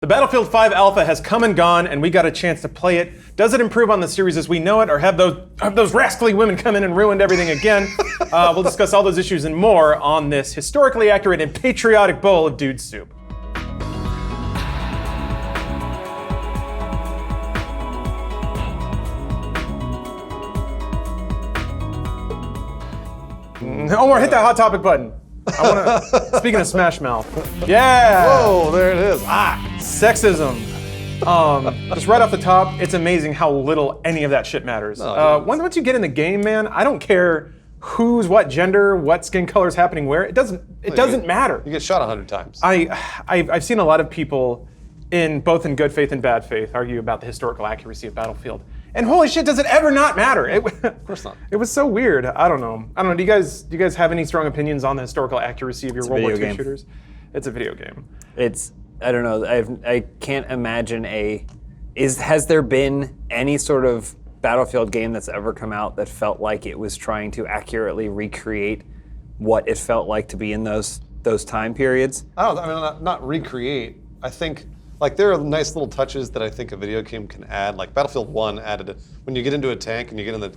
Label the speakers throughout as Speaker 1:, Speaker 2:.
Speaker 1: The Battlefield 5 Alpha has come and gone, and we got a chance to play it. Does it improve on the series as we know it, or have those rascally women come in and ruined everything again? We'll discuss all those issues and more on this historically accurate and patriotic bowl of dude soup. Omar, hit that hot topic button. I want to. Speaking of Smash Mouth, yeah.
Speaker 2: Whoa, there it is.
Speaker 1: Sexism. Just right off the top, it's amazing how little any of that shit matters. Once you get in the game, man, I don't care who's what gender, what skin color is happening where. It doesn't matter.
Speaker 2: You get shot 100 times.
Speaker 1: I've seen a lot of people in good faith and bad faith argue about the historical accuracy of Battlefield. And holy shit, does it ever not matter?
Speaker 2: Of course not.
Speaker 1: It was so weird. I don't know. Do you guys have any strong opinions on the historical accuracy of your World War II shooters? It's a video game.
Speaker 3: I don't know. I can't imagine has there been any sort of Battlefield game that's ever come out that felt like it was trying to accurately recreate what it felt like to be in those time periods?
Speaker 2: Not recreate. I think there are nice little touches that I think a video game can add. Like Battlefield 1 added it. When you get into a tank and you get in the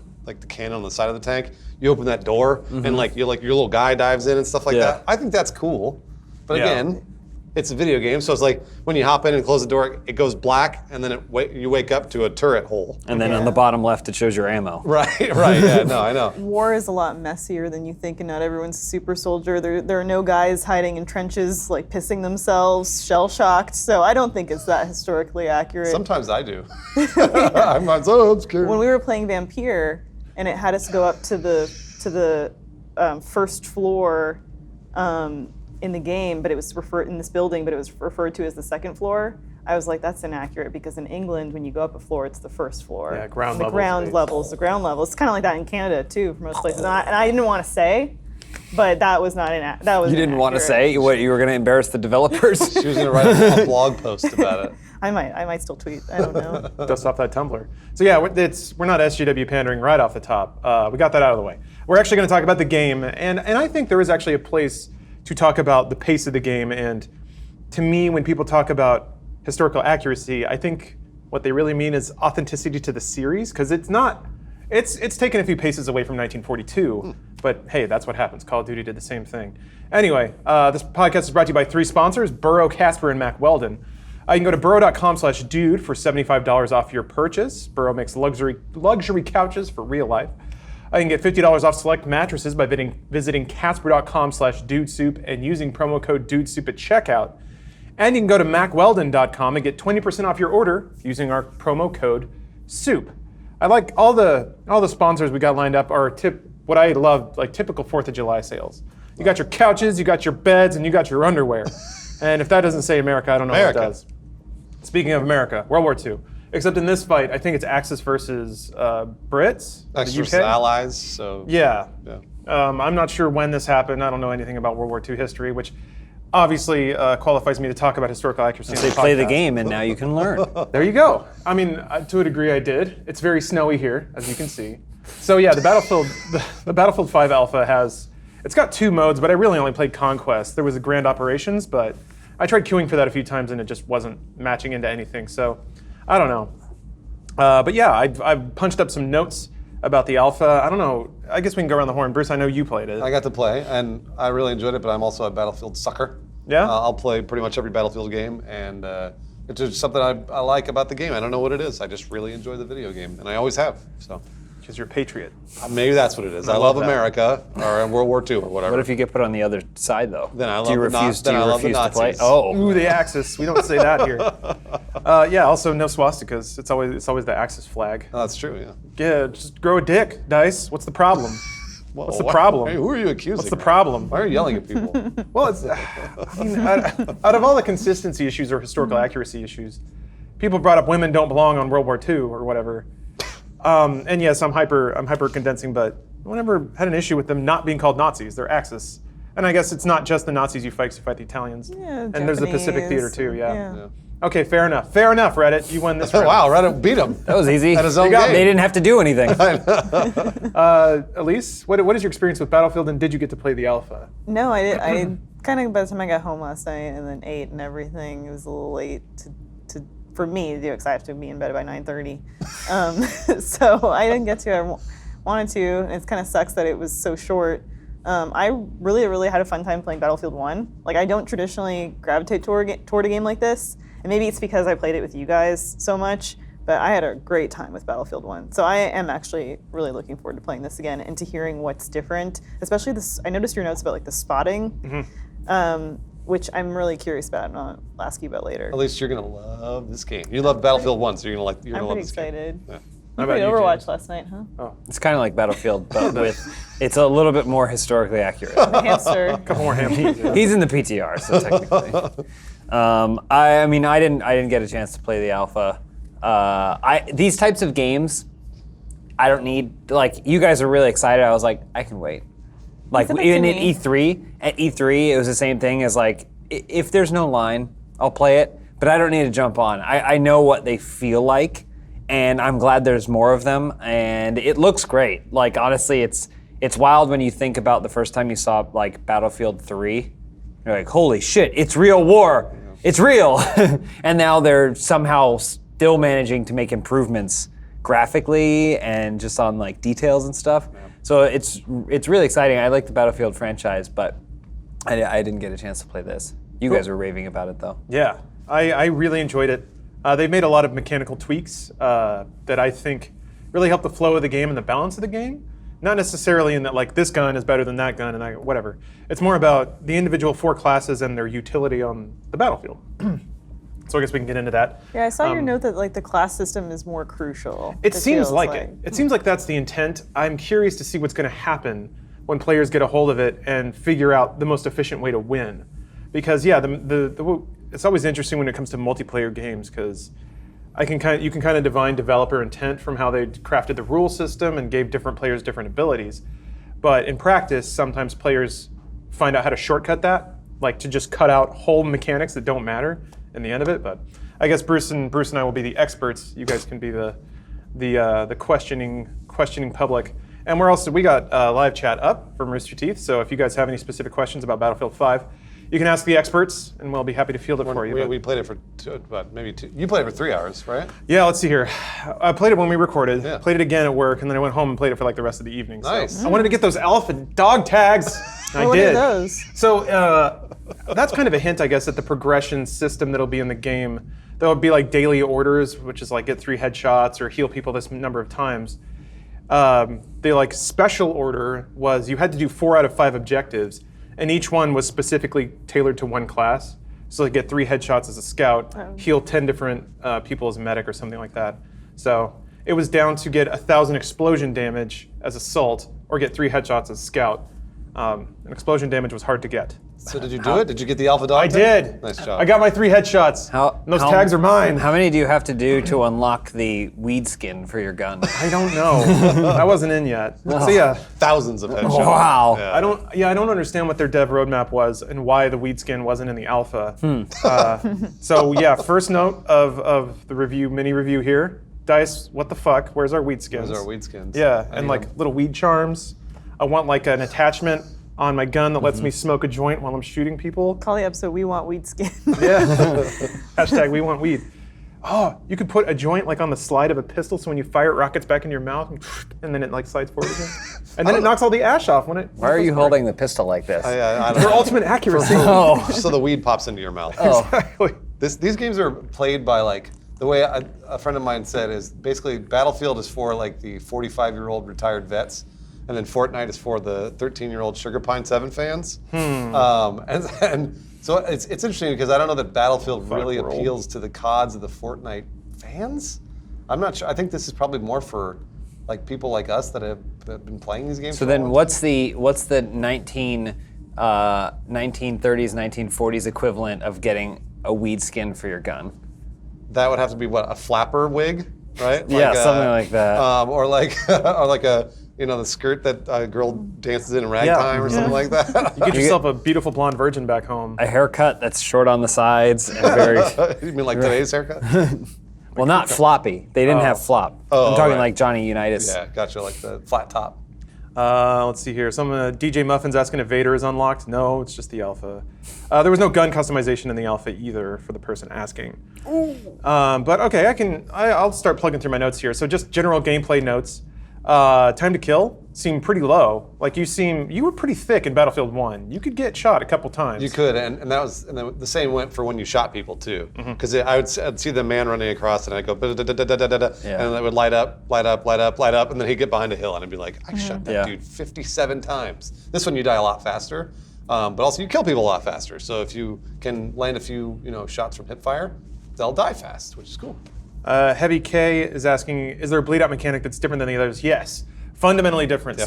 Speaker 2: cannon on the side of the tank, you open that door and your little guy dives in and stuff like that. I think that's cool. But again, it's a video game, so it's like when you hop in and close the door, it goes black, and then you wake up to a turret hole.
Speaker 3: And then on the bottom left, it shows your ammo.
Speaker 2: Right, yeah, no, I know.
Speaker 4: War is a lot messier than you think, and not everyone's a super soldier. There are no guys hiding in trenches, pissing themselves, shell-shocked, so I don't think it's that historically accurate.
Speaker 2: Sometimes I do. I'm scared.
Speaker 4: When we were playing Vampire, and it had us go up to the first floor, in the game, but it was in this building, but it was referred to as the second floor. I was like, that's inaccurate because in England, when you go up a floor, it's the first floor.
Speaker 1: Yeah, ground level.
Speaker 4: The ground level. It's kind of like that in Canada too, for most places. And I didn't want to say, but that was not that was.
Speaker 3: You didn't want to say what you were going to embarrass the developers.
Speaker 2: She was going to write a blog post about it.
Speaker 4: I might still tweet. I don't know.
Speaker 1: Dust off that Tumblr. So yeah, we're not SJW pandering right off the top. We got that out of the way. We're actually going to talk about the game, and I think there is actually a place to talk about the pace of the game. And to me, when people talk about historical accuracy, I think what they really mean is authenticity to the series, because it's taken a few paces away from 1942, but hey, that's what happens. Call of Duty did the same thing. Anyway, this podcast is brought to you by 3 sponsors, Burrow, Casper, and Mack Weldon. You can go to burrow.com/dude for $75 off your purchase. Burrow makes luxury couches for real life. You can get $50 off select mattresses by visiting casper.com/dudesoup and using promo code dudesoup at checkout. And you can go to mackweldon.com and get 20% off your order using our promo code soup. I like all the sponsors we got lined up are what I love, typical 4th of July sales. You got your couches, you got your beds, and you got your underwear. And if that doesn't say America, I don't know what does. Speaking of America, World War II. Except in this fight, I think it's Axis versus Brits.
Speaker 2: Axis versus Allies. So
Speaker 1: yeah. I'm not sure when this happened. I don't know anything about World War II history, which obviously qualifies me to talk about historical accuracy.
Speaker 3: They play the game, and now you can learn.
Speaker 1: There you go. To a degree, I did. It's very snowy here, as you can see. So yeah, the Battlefield 5 Alpha it's got 2 modes, but I really only played Conquest. There was a Grand Operations, but I tried queuing for that a few times, and it just wasn't matching into anything. So I don't know. But yeah, I've punched up some notes about the alpha. I don't know. I guess we can go around the horn. Bruce, I know you played it.
Speaker 2: I got to play, and I really enjoyed it, but I'm also a Battlefield sucker.
Speaker 1: Yeah?
Speaker 2: I'll play pretty much every Battlefield game, and it's just something I like about the game. I don't know what it is. I just really enjoy the video game, and I always have. So.
Speaker 1: Because you're a patriot.
Speaker 2: Maybe that's what it is. I love America, or World War II, or whatever.
Speaker 3: What if you get put on the other side, though?
Speaker 2: Then I love
Speaker 3: Do you refuse to play?
Speaker 1: Oh. Ooh, the Axis. We don't say that here. Yeah, also no swastikas. It's always the Axis flag.
Speaker 2: Oh, that's true, yeah.
Speaker 1: Yeah, just grow a dick, Dice. What's the problem? What's the problem?
Speaker 2: Hey, who are you accusing?
Speaker 1: What's the problem?
Speaker 2: Why are you yelling at people?
Speaker 1: Well, out of all the consistency issues or historical accuracy issues, people brought up women don't belong on World War II or whatever. And yes, I'm hyper condensing, but no one ever had an issue with them not being called Nazis. They're Axis. And I guess it's not just the Nazis you fight, 'cause you fight the Italians.
Speaker 4: Yeah,
Speaker 1: and there's the Pacific Theater too,
Speaker 4: yeah.
Speaker 1: Okay, fair enough, Reddit. You won this round.
Speaker 2: Wow, Reddit beat him.
Speaker 3: That was easy.
Speaker 2: At his own game.
Speaker 3: They didn't have to do anything.
Speaker 1: Elyse, what is your experience with Battlefield, and did you get to play the alpha?
Speaker 4: No, I kind of by the time I got home last night and then ate and everything, it was a little late for me to do it because I have to be in bed by 9:30. So I didn't get to. I wanted to, and it kind of sucks that it was so short. I really had a fun time playing Battlefield 1. Like, I don't traditionally gravitate toward a game like this, and maybe it's because I played it with you guys so much, but I had a great time with Battlefield 1. So I am actually really looking forward to playing this again and to hearing what's different, especially this. I noticed your notes about like the spotting, which I'm really curious about, and I'll ask you about later.
Speaker 2: At least you're gonna love this game. You love Battlefield 1, so you're gonna
Speaker 4: I'm
Speaker 2: love
Speaker 4: pretty
Speaker 2: this game.
Speaker 4: excited.
Speaker 2: Yeah.
Speaker 4: You
Speaker 1: How about
Speaker 4: played
Speaker 1: you,
Speaker 4: Overwatch
Speaker 1: James?
Speaker 4: last night, huh?
Speaker 3: It's kind of like Battlefield, but it's a little bit more historically accurate.
Speaker 4: The hamster.
Speaker 1: Couple more hamsters. Yeah.
Speaker 3: He's in the PTR, so technically. I mean, I didn't get a chance to play the alpha. These types of games, I don't need. Like, you guys are really excited. I was like, I can wait. Like,
Speaker 4: Send it to
Speaker 3: even at
Speaker 4: me.
Speaker 3: E3, it was the same thing as like, if there's no line, I'll play it, but I don't need to jump on. I know what they feel like, and I'm glad there's more of them, and it looks great. Like, honestly, it's wild when you think about the first time you saw like Battlefield 3. You're like, holy shit, it's real war. It's real. And now they're somehow still managing to make improvements graphically and just on like details and stuff. Yeah. So it's really exciting. I like the Battlefield franchise, but I didn't get a chance to play this. You guys were raving about it though.
Speaker 1: Yeah, I really enjoyed it. They've made a lot of mechanical tweaks that I think really help the flow of the game and the balance of the game. Not necessarily in that like this gun is better than that gun and whatever. It's more about the individual 4 classes and their utility on the battlefield. So I guess we can get into that.
Speaker 4: Yeah, I saw your note that like the class system is more crucial.
Speaker 1: It seems
Speaker 4: feels
Speaker 1: like it. It seems like that's the intent. I'm curious to see what's going to happen when players get a hold of it and figure out the most efficient way to win. Because yeah, it's always interesting when it comes to multiplayer games because you can kind of divine developer intent from how they crafted the rule system and gave different players different abilities. But in practice, sometimes players find out how to shortcut that, like to just cut out whole mechanics that don't matter in the end of it. But I guess Bruce and I will be the experts. You guys can be the questioning public. And we got live chat up from Rooster Teeth. So if you guys have any specific questions about Battlefield 5, you can ask the experts, and we'll be happy to field it for you.
Speaker 2: We played it for maybe 2. You played it for 3 hours, right?
Speaker 1: Yeah, let's see here. I played it when we recorded.
Speaker 2: Yeah.
Speaker 1: Played it again at work, and then I went home and played it for like the rest of the evening.
Speaker 2: Nice.
Speaker 1: So I wanted to get those alpha dog tags. I
Speaker 4: What
Speaker 1: did.
Speaker 4: are those?
Speaker 1: So that's kind of a hint, I guess, at the progression system that'll be in the game. There'll be like daily orders, which is like get 3 headshots or heal people this number of times. The like special order was you had to do 4 out of 5 objectives, and each one was specifically tailored to one class. So like get 3 headshots as a scout, heal 10 different people as a medic or something like that. So it was down to get 1,000 explosion damage as assault or get 3 headshots as scout. And explosion damage was hard to get.
Speaker 2: So did you do it? Did you get the alpha dog?
Speaker 1: I did.
Speaker 2: Nice job.
Speaker 1: I got my 3 headshots. And those tags are mine.
Speaker 3: How many do you have to do to unlock the weed skin for your gun?
Speaker 1: I don't know. I wasn't in yet. So yeah.
Speaker 2: Thousands of headshots.
Speaker 3: Wow.
Speaker 2: Yeah.
Speaker 1: I don't understand what their dev roadmap was and why the weed skin wasn't in the alpha. So yeah, first note of the mini review here. Dice, what the fuck? Where's our weed skins?
Speaker 2: Those are weed skins.
Speaker 1: Yeah,
Speaker 2: I
Speaker 1: and
Speaker 2: need
Speaker 1: like
Speaker 2: them.
Speaker 1: little weed charms. I want like an attachment on my gun that lets me smoke a joint while I'm shooting people.
Speaker 4: Call the episode "We Want Weed Skin."
Speaker 1: Yeah. Hashtag we want weed. Oh, you could put a joint like on the slide of a pistol, so when you fire it, rockets back into your mouth, and then it like slides forward again. And then it knocks all the ash off when it.
Speaker 3: Why are you holding the pistol like this?
Speaker 2: I don't
Speaker 1: For
Speaker 2: know.
Speaker 1: ultimate accuracy.
Speaker 3: Oh.
Speaker 2: So the weed pops into your mouth.
Speaker 1: Exactly.
Speaker 2: These games are played by like, the way a friend of mine said is basically Battlefield is for like the 45-year-old retired vets, and then Fortnite is for the 13-year-old Sugar Pine 7 fans. And so it's interesting because I don't know that Battlefield really
Speaker 1: world.
Speaker 2: appeals to the CODs of the Fortnite fans. I'm not sure. I think this is probably more for like people like us that have been playing these games.
Speaker 3: So
Speaker 2: for a
Speaker 3: then
Speaker 2: long
Speaker 3: what's the 1930s, 1940s equivalent of getting a weed skin for your gun?
Speaker 2: time. That would have to be what, a flapper wig, right?
Speaker 3: Yeah,
Speaker 2: Like,
Speaker 3: something like that.
Speaker 2: Or like a the skirt that a girl dances in ragtime or something like that.
Speaker 1: You get yourself a beautiful blonde virgin back home.
Speaker 3: A haircut that's short on the sides and very,
Speaker 2: You mean like today's haircut?
Speaker 3: well, not floppy. They didn't have flop.
Speaker 2: Oh,
Speaker 3: I'm talking
Speaker 2: right.
Speaker 3: like Johnny Unitas.
Speaker 2: Yeah, gotcha, like the flat top.
Speaker 1: Let's see here. Some DJ Muffin's asking if Vader is unlocked. No, it's just the alpha. There was no gun customization in the alpha either for the person asking. But okay, I'll start plugging through my notes here. So just general gameplay notes. Time to kill seemed pretty low. Like you were pretty thick in Battlefield 1. You could get shot a couple times.
Speaker 2: You could, and the same went for when you shot people too. Because I'd see the man running across, and I'd go, and it would light up, and then he'd get behind a hill, and I'd be like, I shot that dude 57 times. This one you die a lot faster, but also you kill people a lot faster. So if you can land a few, shots from hipfire, they'll die fast, which is cool.
Speaker 1: Heavy K is asking, is there a bleed out mechanic that's different than the others? Yes. Fundamentally different.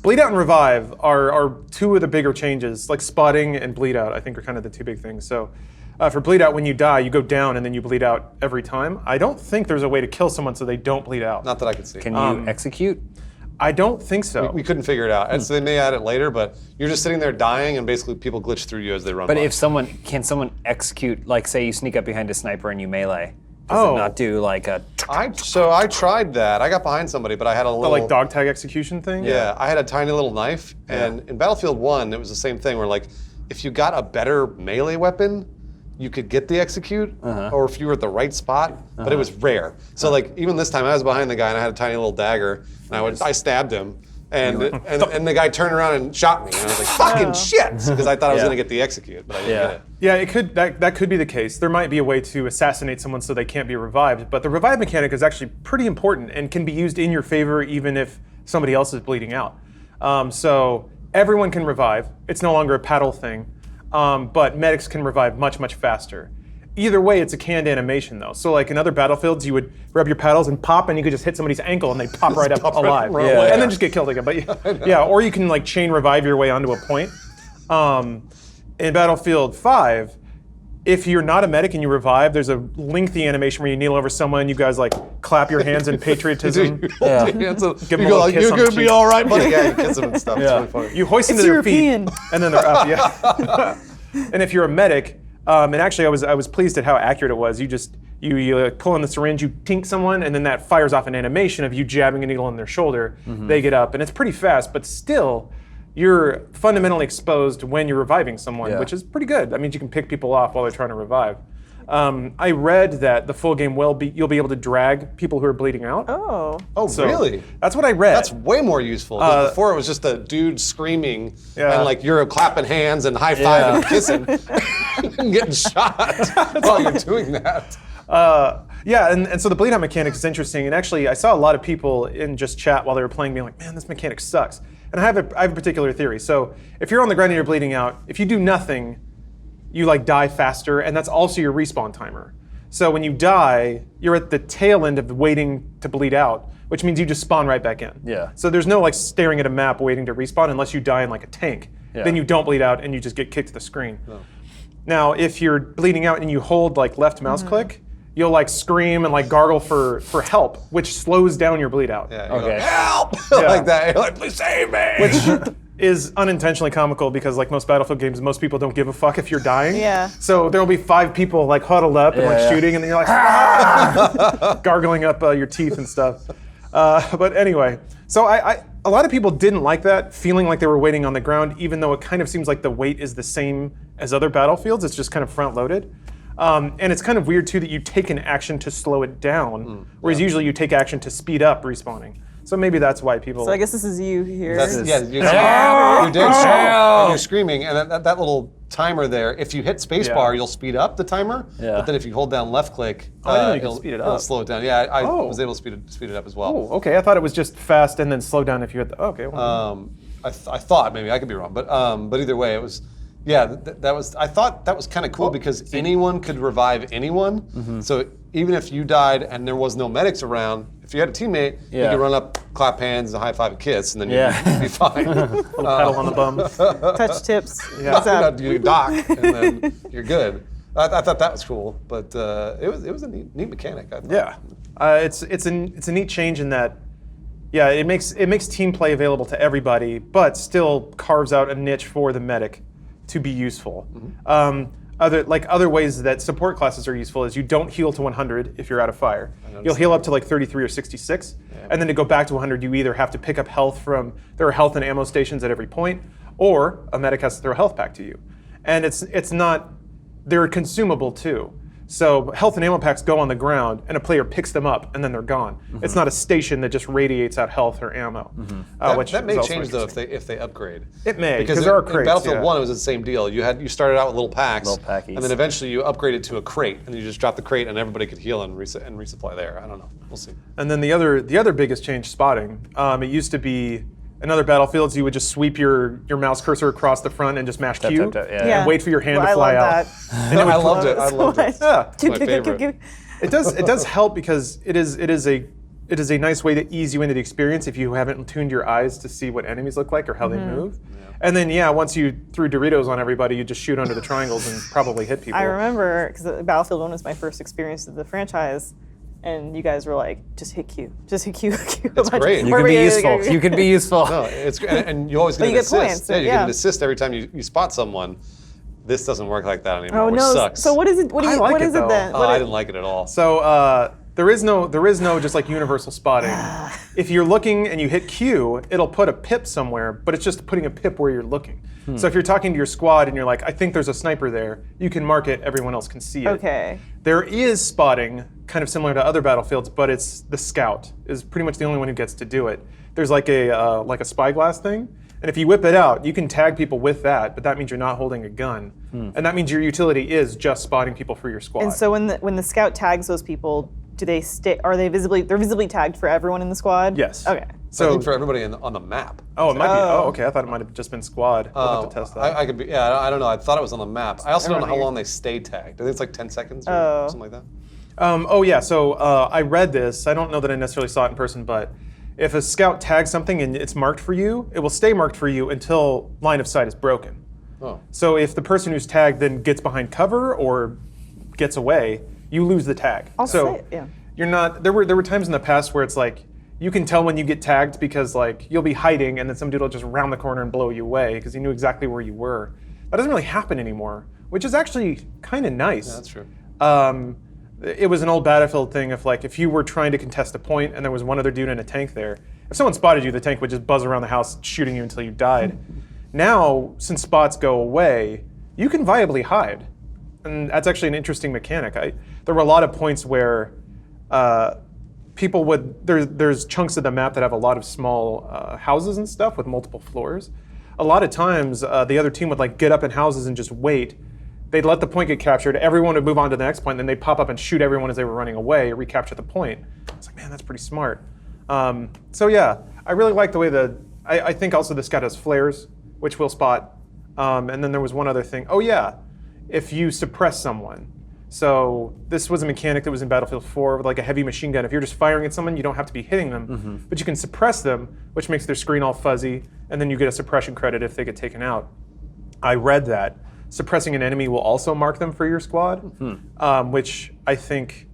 Speaker 1: Bleed out and revive are two of the bigger changes. Like spotting and bleed out, I think, are kind of the two big things. So for bleed out, when you die, you go down and then you bleed out every time. I don't think there's a way to kill someone so they don't bleed out.
Speaker 2: Not that I can see.
Speaker 3: Can you execute?
Speaker 1: I don't think so.
Speaker 2: We couldn't figure it out. And so they may add it later, but you're just sitting there dying, and basically people glitch through you as they run by.
Speaker 3: But can someone execute, like say you sneak up behind a sniper and you melee? Does it not do like a...
Speaker 2: I tried that. I got behind somebody, but I had a little...
Speaker 1: The like dog tag execution thing?
Speaker 2: Yeah, I had a tiny little knife, and in Battlefield 1, it was the same thing where like, if you got a better melee weapon, you could get the execute, or if you were at the right spot, but it was rare. So like, even this time I was behind the guy and I had a tiny little dagger, and I stabbed him, and the guy turned around and shot me, and I was like, fucking shit, because I thought I was gonna get the execute, but I didn't get it.
Speaker 1: Yeah, that could be the case. There might be a way to assassinate someone so they can't be revived, but the revive mechanic is actually pretty important and can be used in your favor even if somebody else is bleeding out. So everyone can revive. It's no longer a paddle thing, but medics can revive much, much faster. Either way, it's a canned animation though. So like in other Battlefields, you would rub your paddles and pop, and you could just hit somebody's ankle and they pop right up alive. And then just get killed again. But yeah, or you can like chain revive your way onto a point. In Battlefield 5, if you're not a medic and you revive, there's a lengthy animation where you kneel over someone, you guys like clap your hands in patriotism.
Speaker 2: Give them a little kiss on the
Speaker 1: gonna be
Speaker 2: cheek. All right, buddy. Yeah, you kiss them and stuff. It's really funny.
Speaker 1: You hoist them to their feet, and then they're up. And if you're a medic, and actually I was pleased at how accurate it was. You pull in the syringe, you tink someone, and then that fires off an animation of you jabbing a needle in their shoulder. They get up, and it's pretty fast, but still, you're fundamentally exposed when you're reviving someone, which is pretty good. That means you can pick people off while they're trying to revive. I read that the full game you'll be able to drag people who are bleeding out.
Speaker 4: Oh,
Speaker 1: So
Speaker 2: really?
Speaker 1: That's what I read.
Speaker 2: That's way more useful. 'Cause before it was just a dude screaming and like you're clapping hands and high fiving and kissing and getting shot while you're doing that.
Speaker 1: And so the bleed out mechanic is interesting. And actually, I saw a lot of people in just chat while they were playing being like, man, this mechanic sucks. And I have a particular theory. So if you're on the ground and you're bleeding out, if you do nothing, you like die faster, and that's also your respawn timer. So when you die, you're at the tail end of waiting to bleed out, which means you just spawn right back in.
Speaker 3: Yeah.
Speaker 1: So there's no like staring at a map waiting to respawn unless you die in like a tank.
Speaker 3: Yeah.
Speaker 1: Then you don't bleed out and you just get kicked to the screen. No. Now, if you're bleeding out and you hold like left mouse click, you'll like scream and like gargle for help, which slows down your bleed out.
Speaker 2: Yeah, okay. Help! Like that. You're like, please save me!
Speaker 1: Which is unintentionally comical because like most Battlefield games, most people don't give a fuck if you're dying.
Speaker 4: Yeah.
Speaker 1: So there'll be 5 people like huddled up and like shooting, and then you're like gargling up your teeth and stuff. But anyway, so a lot of people didn't like that, feeling like they were waiting on the ground, even though it kind of seems like the wait is the same as other Battlefields. It's just kind of front loaded. And it's kind of weird too that you take an action to slow it down, whereas usually you take action to speed up respawning. So maybe that's why people.
Speaker 4: So I guess this is you here.
Speaker 2: You're and you're screaming, and that little timer there. If you hit spacebar, you'll speed up the timer.
Speaker 3: Yeah.
Speaker 2: But then if you hold down left click,
Speaker 1: it'll speed it
Speaker 2: it'll
Speaker 1: up.
Speaker 2: slow it down. Yeah, I was able to speed it up as well.
Speaker 1: Oh, okay. I thought it was just fast and then slow down if you hit the. Okay.
Speaker 2: I thought maybe I could be wrong, but either way, it was. Yeah, that was. I thought that was kind of cool because anyone could revive anyone. So even if you died and there was no medics around, if you had a teammate, you could run up, clap hands, and high five a kiss, and then you'd be fine.
Speaker 1: Little pedal on the bum.
Speaker 4: Touch tips.
Speaker 2: You dock, and then you're good. I thought that was cool, but it was a neat mechanic. I thought.
Speaker 1: Yeah, it's a neat change in that. Yeah, it makes team play available to everybody, but still carves out a niche for the medic to be useful. other ways that support classes are useful is you don't heal to 100 if you're out of fire. You'll heal up to like 33 or 66, and then to go back to 100, you either have to pick up health from there are health and ammo stations at every point, or a medic has to throw a health pack to you, and it's not they're consumable too. So health and ammo packs go on the ground, and a player picks them up, and then they're gone. It's not a station that just radiates out health or ammo.
Speaker 2: That may change though if they upgrade.
Speaker 1: It may,
Speaker 2: because
Speaker 1: there are
Speaker 2: in
Speaker 1: crates.
Speaker 2: Battlefield 1 it was the same deal. You started out with little packs,
Speaker 3: Little packies.
Speaker 2: and then eventually you upgraded to a crate, and you just dropped the crate, and everybody could heal and resupply there. I don't know. We'll see.
Speaker 1: And then the other biggest change, spotting. It used to be in other Battlefields you would just sweep your mouse cursor across the front and just mash Q
Speaker 3: tap, yeah.
Speaker 1: and wait for your hand
Speaker 4: Well,
Speaker 1: to fly
Speaker 4: I
Speaker 1: out.
Speaker 4: love that.
Speaker 1: And it would
Speaker 2: I loved it. I loved it.
Speaker 1: Yeah.
Speaker 4: Cue,
Speaker 2: my
Speaker 4: cue, cue, cue,
Speaker 2: favorite.
Speaker 4: cue.
Speaker 1: It does help because it is a nice way to ease you into the experience if you haven't tuned your eyes to see what enemies look like or how they move. And then once you threw Doritos on everybody, you just shoot under the triangles and probably hit people.
Speaker 4: I remember because Battlefield 1 was my first experience of the franchise, and you guys were like, just hit Q, just hit Q, Q.
Speaker 2: It's great.
Speaker 3: You can be useful. You can be useful.
Speaker 2: No, it's and you always get
Speaker 4: But
Speaker 2: an
Speaker 4: you get
Speaker 2: assist.
Speaker 4: points, so
Speaker 2: Yeah, you get
Speaker 4: yeah.
Speaker 2: an assist every time you spot someone. This doesn't work like that anymore,
Speaker 4: Oh
Speaker 2: which
Speaker 4: no!
Speaker 2: sucks.
Speaker 4: So what is it? What
Speaker 1: I like
Speaker 4: what
Speaker 1: it,
Speaker 4: is
Speaker 1: though.
Speaker 4: it then?
Speaker 2: Oh,
Speaker 4: What
Speaker 2: I
Speaker 4: is-
Speaker 2: didn't like it at all.
Speaker 1: So there is no just like universal spotting. If you're looking and you hit Q, it'll put a pip somewhere, but it's just putting a pip where you're looking. So if you're talking to your squad and you're like, I think there's a sniper there, you can mark it, everyone else can see it.
Speaker 4: Okay.
Speaker 1: There is spotting, kind of similar to other Battlefields, but it's the scout is pretty much the only one who gets to do it. There's like a spyglass thing, and if you whip it out, you can tag people with that, but that means you're not holding a gun, and that means your utility is just spotting people for your squad.
Speaker 4: And so when the scout tags those people, do they stay? Are they visibly? They're visibly tagged for everyone in the squad.
Speaker 1: Yes.
Speaker 4: Okay.
Speaker 2: So I
Speaker 1: So
Speaker 2: think for everybody on the map.
Speaker 1: oh, it might be. Oh, okay. I thought it might have just been squad. We'll have to test that.
Speaker 2: I could be. Yeah, I don't know. I thought it was on the map. I also don't know how
Speaker 4: Everyone-
Speaker 2: long they stay tagged. I think it's like 10 seconds or
Speaker 4: Oh.
Speaker 2: something like that.
Speaker 1: Oh yeah, so I read this. I don't know that I necessarily saw it in person, but if a scout tags something and it's marked for you, it will stay marked for you until line of sight is broken.
Speaker 2: Oh.
Speaker 1: So if the person who's tagged then gets behind cover or gets away, you lose the tag.
Speaker 4: I'll
Speaker 1: so
Speaker 4: say- yeah.
Speaker 1: you're not. There were times in the past where it's like you can tell when you get tagged because like you'll be hiding and then some dude will just round the corner and blow you away because he knew exactly where you were. That doesn't really happen anymore, which is actually kind of nice.
Speaker 2: Yeah, that's true.
Speaker 1: It was an old Battlefield thing of like if you were trying to contest a point and there was one other dude in a tank there, if someone spotted you, the tank would just buzz around the house shooting you until you died. Now, since spots go away, you can viably hide. And that's actually an interesting mechanic. There were a lot of points where people would, there's chunks of the map that have a lot of small houses and stuff with multiple floors. A lot of times the other team would like get up in houses and just wait. They'd let the point get captured, everyone would move on to the next point, then they'd pop up and shoot everyone as they were running away, recapture the point. It's like, man, that's pretty smart. So yeah, I really like the way I think also this guy has flares, which we'll spot. And then there was one other thing. Oh yeah, if you suppress someone. So this was a mechanic that was in Battlefield 4 with like a heavy machine gun. If you're just firing at someone, you don't have to be hitting them, but you can suppress them, which makes their screen all fuzzy, and then you get a suppression credit if they get taken out. I read that suppressing an enemy will also mark them for your squad, which I think,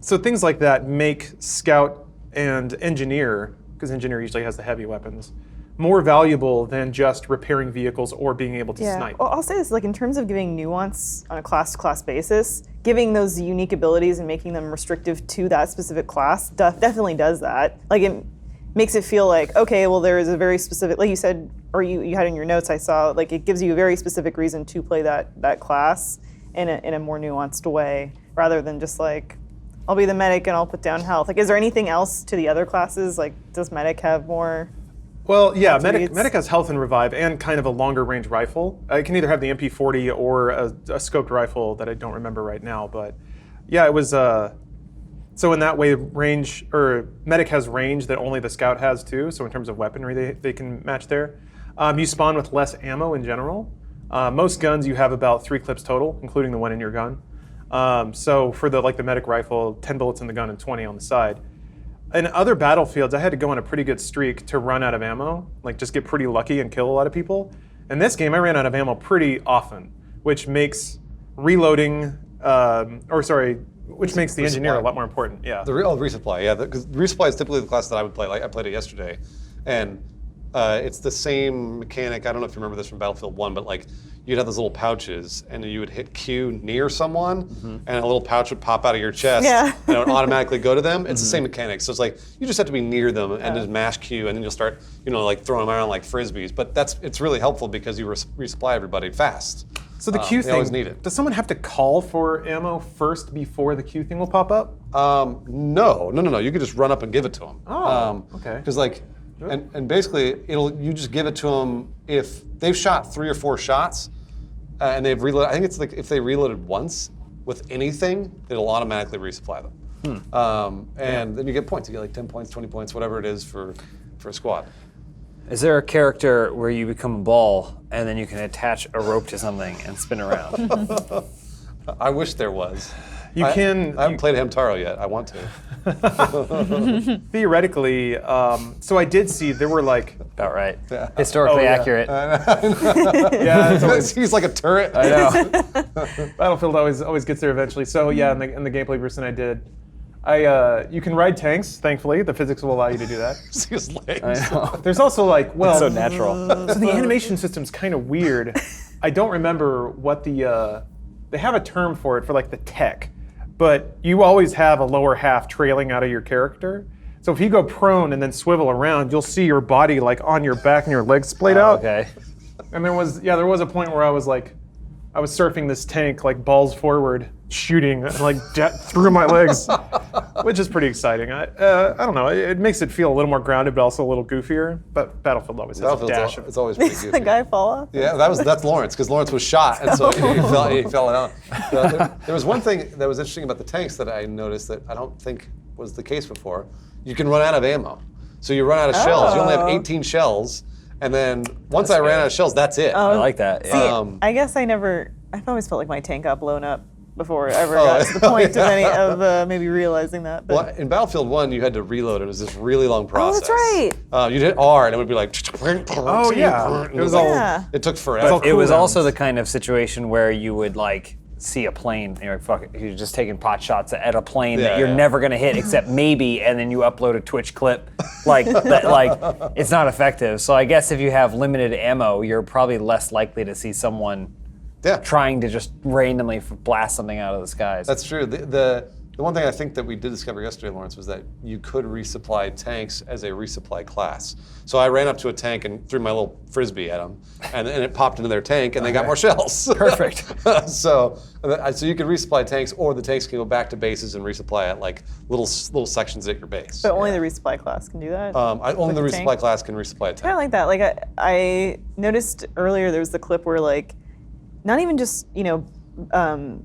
Speaker 1: so things like that make Scout and Engineer, because Engineer usually has the heavy weapons, more valuable than just repairing vehicles or being able to snipe.
Speaker 4: Well, I'll say this, like in terms of giving nuance on a class-to-class basis, giving those unique abilities and making them restrictive to that specific class definitely does that. Like it makes it feel like, okay, well there is a very specific, like you said, or you had in your notes I saw, like it gives you a very specific reason to play that class in a more nuanced way, rather than just like, I'll be the medic and I'll put down health. Like is there anything else to the other classes? Like does medic have more?
Speaker 1: Well, yeah,
Speaker 4: attributes?
Speaker 1: medic has health and revive and kind of a longer range rifle. It can either have the MP40 or a scoped rifle that I don't remember right now, but yeah, it was, so in that way range, or medic has range that only the scout has too, so in terms of weaponry they can match there. You spawn with less ammo in general. Most guns you have about 3 clips total, including the one in your gun. So for the medic rifle, 10 bullets in the gun and 20 on the side. In other Battlefields, I had to go on a pretty good streak to run out of ammo, like just get pretty lucky and kill a lot of people. In this game, I ran out of ammo pretty often, which makes reloading, which makes the engineer a lot more important. Yeah.
Speaker 2: The resupply, yeah, because resupply is typically the class that I would play. Like I played it yesterday, and it's the same mechanic. I don't know if you remember this from Battlefield 1, but like you'd have those little pouches, and you would hit Q near someone, and a little pouch would pop out of your chest,
Speaker 4: Yeah.
Speaker 2: and it would automatically go to them. It's the same mechanic. So it's like you just have to be near them and just mash Q, and then you'll start, like throwing them around like frisbees. But it's really helpful because you resupply everybody fast.
Speaker 1: So the Q
Speaker 2: They
Speaker 1: thing,
Speaker 2: always need it.
Speaker 1: does someone have to call for ammo first before the Q thing will pop up?
Speaker 2: No. You could just run up and give it to them.
Speaker 1: Oh, okay.
Speaker 2: Because and basically you just give it to them if they've shot 3 or 4 shots and they've reloaded. I think it's like if they reloaded once with anything, it'll automatically resupply them. And then you get points. You get like 10 points, 20 points, whatever it is for a squad.
Speaker 3: Is there a character where you become a ball and then you can attach a rope to something and spin around?
Speaker 2: I wish there was.
Speaker 1: You
Speaker 2: I
Speaker 1: can.
Speaker 2: haven't played Hamtaro yet. I want to.
Speaker 1: Theoretically, so I did see there were like.
Speaker 3: About right. Historically
Speaker 1: yeah.
Speaker 3: accurate.
Speaker 1: Yeah, it's always,
Speaker 2: He's like a turret.
Speaker 3: I know.
Speaker 1: Battlefield always gets there eventually. So yeah, in the gameplay version I did, you can ride tanks. Thankfully, the physics will allow you to do that.
Speaker 2: See his legs.
Speaker 3: I know.
Speaker 1: There's also like
Speaker 3: It's so natural.
Speaker 1: So the animation system's kind of weird. I don't remember what they have a term for it for like the tech, but you always have a lower half trailing out of your character. So if you go prone and then swivel around, you'll see your body like on your back and your legs splayed out.
Speaker 3: Okay.
Speaker 1: And there was a point where I was surfing this tank like balls forward, shooting like through my legs, which is pretty exciting. I don't know. It makes it feel a little more grounded, but also a little goofier. But Battlefield always has a dash of
Speaker 2: It's always pretty
Speaker 4: Did
Speaker 2: goofy.
Speaker 4: the guy fall off?
Speaker 2: Yeah, that's Lawrence, because Lawrence was shot, and so he fell down. There was one thing that was interesting about the tanks that I noticed that I don't think was the case before. You can run out of ammo. So you run out of shells. You only have 18 shells, and then once I ran out of shells, that's it.
Speaker 3: I like that. Yeah.
Speaker 4: See, I guess I've always felt like my tank got blown up before I ever got to the point of maybe realizing that. But.
Speaker 2: Well, in Battlefield 1, you had to reload. It was this really long process.
Speaker 4: Oh, that's right.
Speaker 2: You'd hit R, and it would be like.
Speaker 1: Oh, yeah.
Speaker 2: It was all.
Speaker 4: Yeah.
Speaker 2: It took forever.
Speaker 3: It was
Speaker 1: cooldowns.
Speaker 3: also the kind of situation where you would like see a plane and you're like, fuck it, you're just taking pot shots at a plane that you're never gonna hit except maybe, and then you upload a Twitch clip like that, like it's not effective. So I guess if you have limited ammo, you're probably less likely to see someone trying to just randomly blast something out of the skies.
Speaker 2: That's true. The one thing I think that we did discover yesterday, Lawrence, was that you could resupply tanks as a resupply class. So I ran up to a tank and threw my little frisbee at them, and it popped into their tank, and they got more shells.
Speaker 3: Perfect.
Speaker 2: So you can resupply tanks, or the tanks can go back to bases and resupply at like little sections at your base.
Speaker 4: But only the resupply class can do that.
Speaker 2: Only the
Speaker 4: With a
Speaker 2: resupply
Speaker 4: tank?
Speaker 2: class can resupply a tank.
Speaker 4: Kind of like that. Like I noticed earlier, there was the clip where like, not even just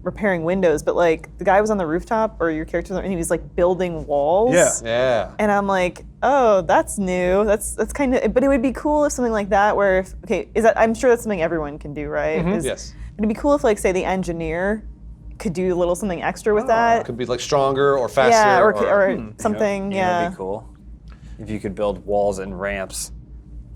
Speaker 4: repairing windows, but like the guy was on the rooftop, or your character, and he was like building walls.
Speaker 2: Yeah.
Speaker 4: And I'm like, oh, that's new. That's kind of. But it would be cool if something like that, where I'm sure that's something everyone can do, right?
Speaker 2: Yes.
Speaker 4: It'd be cool if, like, say, the engineer could do a little something extra with that.
Speaker 2: Could be like stronger or faster.
Speaker 4: Yeah, or something.
Speaker 3: Yeah,
Speaker 4: Yeah.
Speaker 3: that'd be cool. If you could build walls and ramps,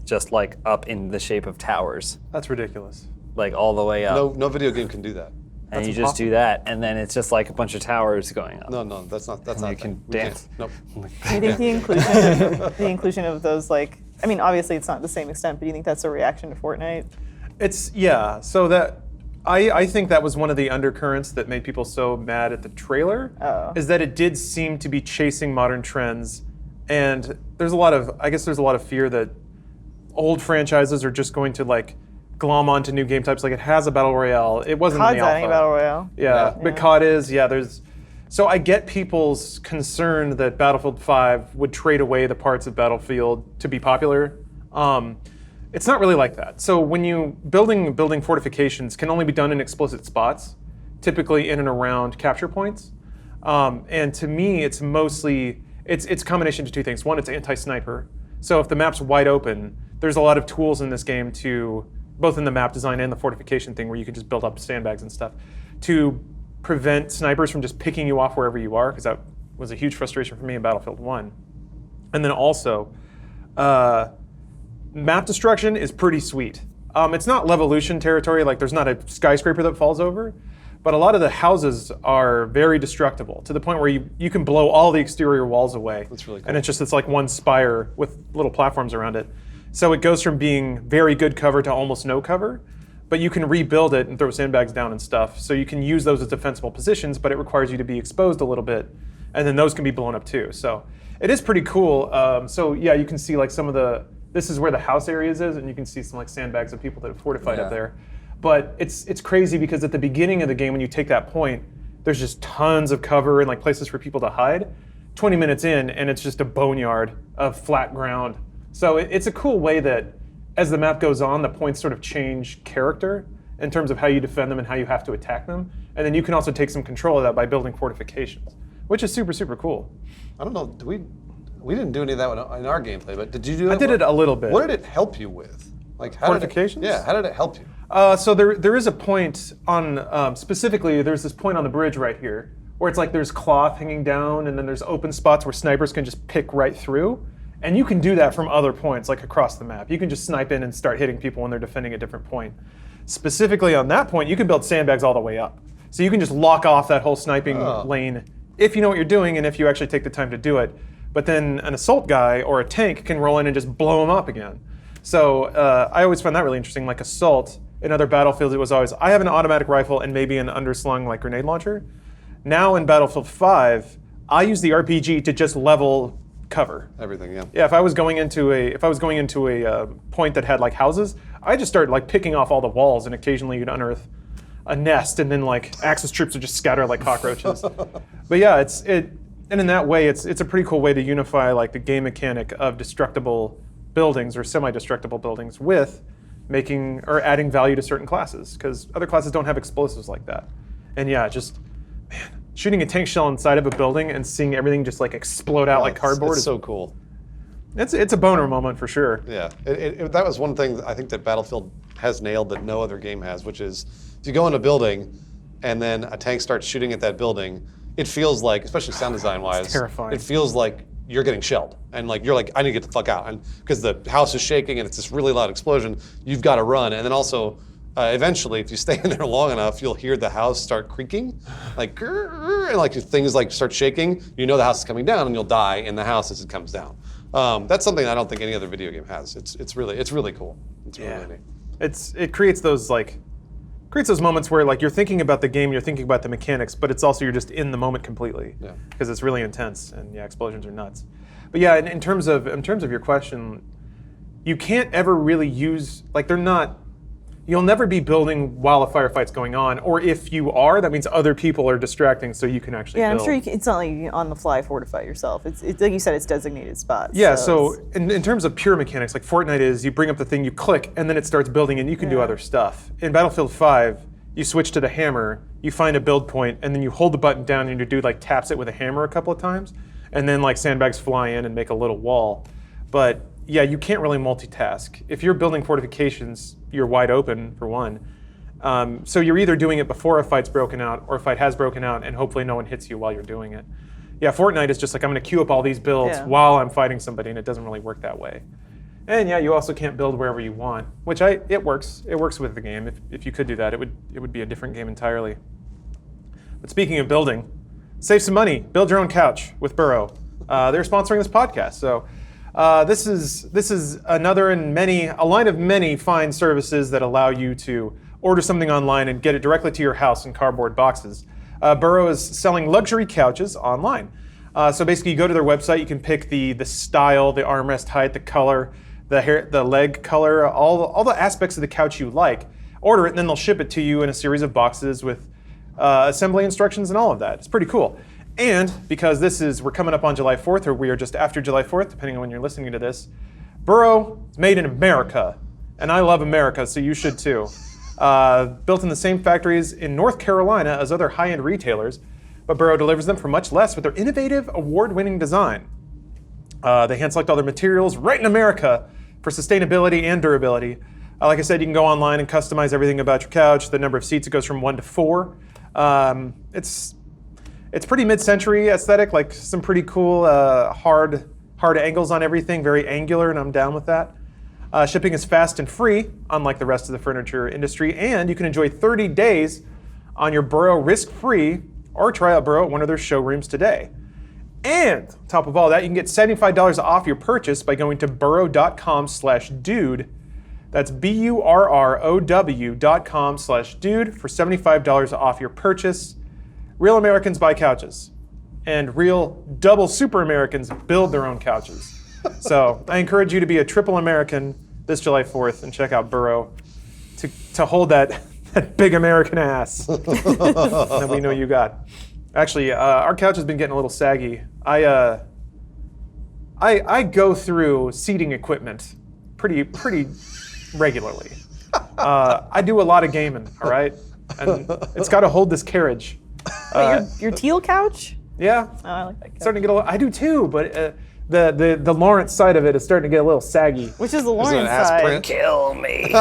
Speaker 3: just like up in the shape of towers,
Speaker 1: That's ridiculous.
Speaker 3: like all the way up.
Speaker 2: No video game can do that.
Speaker 3: and you just do that, and then it's just like a bunch of towers going up.
Speaker 2: No, that's not. That's
Speaker 3: And
Speaker 2: not.
Speaker 3: you can
Speaker 2: we can't.
Speaker 3: dance.
Speaker 2: Nope.
Speaker 4: Do you think the inclusion of those, like, I mean, obviously it's not the same extent, but do you think that's a reaction to Fortnite?
Speaker 1: So that I think that was one of the undercurrents that made people so mad at the trailer. Is that it did seem to be chasing modern trends, and there's a lot of fear that old franchises are just going to like glom onto new game types. Like it has a battle royale. It wasn't
Speaker 4: COD's
Speaker 1: in the alpha.
Speaker 4: adding a battle royale.
Speaker 1: Yeah, but COD is, there's... So I get people's concern that Battlefield 5 would trade away the parts of Battlefield to be popular. It's not really like that. So when you... Building fortifications can only be done in explicit spots, typically in and around capture points. And to me, it's mostly... It's a combination of two things. One, it's anti-sniper. So if the map's wide open, there's a lot of tools in this game to... both in the map design and the fortification thing, where you can just build up sandbags and stuff, to prevent snipers from just picking you off wherever you are, because that was a huge frustration for me in Battlefield 1. And then also, map destruction is pretty sweet. It's not Levolution territory, like there's not a skyscraper that falls over, but a lot of the houses are very destructible, to the point where you can blow all the exterior walls away.
Speaker 2: That's really cool.
Speaker 1: And it's like one spire with little platforms around it. So it goes from being very good cover to almost no cover, but you can rebuild it and throw sandbags down and stuff. So you can use those as defensible positions, but it requires you to be exposed a little bit, and then those can be blown up too. So it is pretty cool. So yeah, you can see like some of this is where the house areas is, and you can see some like sandbags of people that have fortified up there. But it's crazy because at the beginning of the game, when you take that point, there's just tons of cover and like places for people to hide. 20 minutes in, and it's just a boneyard of flat ground. So it's a cool way that as the map goes on, the points sort of change character in terms of how you defend them and how you have to attack them. And then you can also take some control of that by building fortifications, which is super, super cool.
Speaker 2: I don't know, we didn't do any of that in our gameplay, but did you do it?
Speaker 1: I did it a little bit.
Speaker 2: What did it help you with? Like
Speaker 1: Fortifications?
Speaker 2: How did it help you?
Speaker 1: So there is a point on, specifically, there's this point on the bridge right here, where it's like there's cloth hanging down, and then there's open spots where snipers can just pick right through. And you can do that from other points, like across the map. You can just snipe in and start hitting people when they're defending a different point. Specifically on that point, you can build sandbags all the way up. So you can just lock off that whole sniping lane if you know what you're doing and if you actually take the time to do it. But then an assault guy or a tank can roll in and just blow them up again. So I always find that really interesting. Like assault in other battlefields, it was always, I have an automatic rifle and maybe an underslung like grenade launcher. Now in Battlefield 5, I use the RPG to just level cover.
Speaker 2: Everything, yeah.
Speaker 1: Yeah, if I was going into a point that had like houses, I just started like picking off all the walls, and occasionally you'd unearth a nest, and then like Axis troops would just scatter like cockroaches. But yeah, and in that way, it's a pretty cool way to unify like the game mechanic of destructible buildings or semi-destructible buildings with making or adding value to certain classes, because other classes don't have explosives like that. And yeah, just man, shooting a tank shell inside of a building and seeing everything just like explode out like cardboard
Speaker 2: It's
Speaker 1: is
Speaker 2: so cool.
Speaker 1: It's a boner moment for sure.
Speaker 2: Yeah, that was one thing I think that Battlefield has nailed that no other game has, which is if you go in a building and then a tank starts shooting at that building, it feels like, especially sound design wise,
Speaker 1: It's terrifying.
Speaker 2: It feels like you're getting shelled, and like you're like, I need to get the fuck out, and because the house is shaking and it's this really loud explosion, you've got to run, and then also. Eventually, if you stay in there long enough, you'll hear the house start creaking, like grrr, and like things like start shaking. You know the house is coming down, and you'll die in the house as it comes down. That's something I don't think any other video game has. It's really cool. It's really neat.
Speaker 1: It creates those moments where like you're thinking about the game, you're thinking about the mechanics, but it's also you're just in the moment completely.
Speaker 2: Yeah.
Speaker 1: Because it's really intense, and yeah, explosions are nuts. But yeah, in terms of your question, you can't ever really use like they're not. You'll never be building while a firefight's going on, or if you are, that means other people are distracting, so you can actually build.
Speaker 4: I'm sure it's not like you can on the fly fortify yourself. It's like you said, it's designated spots.
Speaker 1: Yeah, so in terms of pure mechanics, like Fortnite is, you bring up the thing, you click, and then it starts building, and you can do other stuff. In Battlefield 5, you switch to the hammer, you find a build point, and then you hold the button down, and your dude like taps it with a hammer a couple of times, and then like sandbags fly in and make a little wall. But yeah, you can't really multitask. If you're building fortifications, you're wide open for one. So you're either doing it before a fight's broken out, or a fight has broken out, and hopefully no one hits you while you're doing it. Yeah, Fortnite is just like, I'm gonna queue up all these builds while I'm fighting somebody, and it doesn't really work that way. And yeah, you also can't build wherever you want, which it works. It works with the game. If you could do that, it would be a different game entirely. But speaking of building, save some money, build your own couch with Burrow. They're sponsoring this podcast, so. This is another in a line of many fine services that allow you to order something online and get it directly to your house in cardboard boxes. Burrow is selling luxury couches online. So basically, you go to their website, you can pick the style, the armrest height, the color, the leg color, all the aspects of the couch you like. Order it, and then they'll ship it to you in a series of boxes with assembly instructions and all of that. It's pretty cool. And because we're coming up on July 4th, or we are just after July 4th, depending on when you're listening to this, Burrow is made in America. And I love America, so you should too. Built in the same factories in North Carolina as other high-end retailers, but Burrow delivers them for much less with their innovative, award-winning design. They hand-select all their materials right in America for sustainability and durability. Like I said, you can go online and customize everything about your couch. The number of seats, it goes from 1 to 4. It's pretty mid-century aesthetic, like some pretty cool hard angles on everything, very angular, and I'm down with that. Shipping is fast and free, unlike the rest of the furniture industry, and you can enjoy 30 days on your Burrow risk-free, or try out Burrow at one of their showrooms today. And on top of all that, you can get $75 off your purchase by going to burrow.com/dude. That's BURROW.com/dude for $75 off your purchase. Real Americans buy couches, and real double super Americans build their own couches. So I encourage you to be a triple American this July 4th and check out Burrow to hold that big American ass that we know you got. Actually, our couch has been getting a little saggy. I go through seating equipment pretty regularly. I do a lot of gaming, all right? And it's got to hold this carriage.
Speaker 4: Your teal couch?
Speaker 1: Yeah.
Speaker 4: Oh, I like that couch.
Speaker 1: Starting to get a little, I do too, but the Lawrence side of it is starting to get a little saggy.
Speaker 4: Which is the
Speaker 2: Is it an
Speaker 4: Lawrence
Speaker 2: ass
Speaker 4: side?
Speaker 2: print?
Speaker 3: Kill me.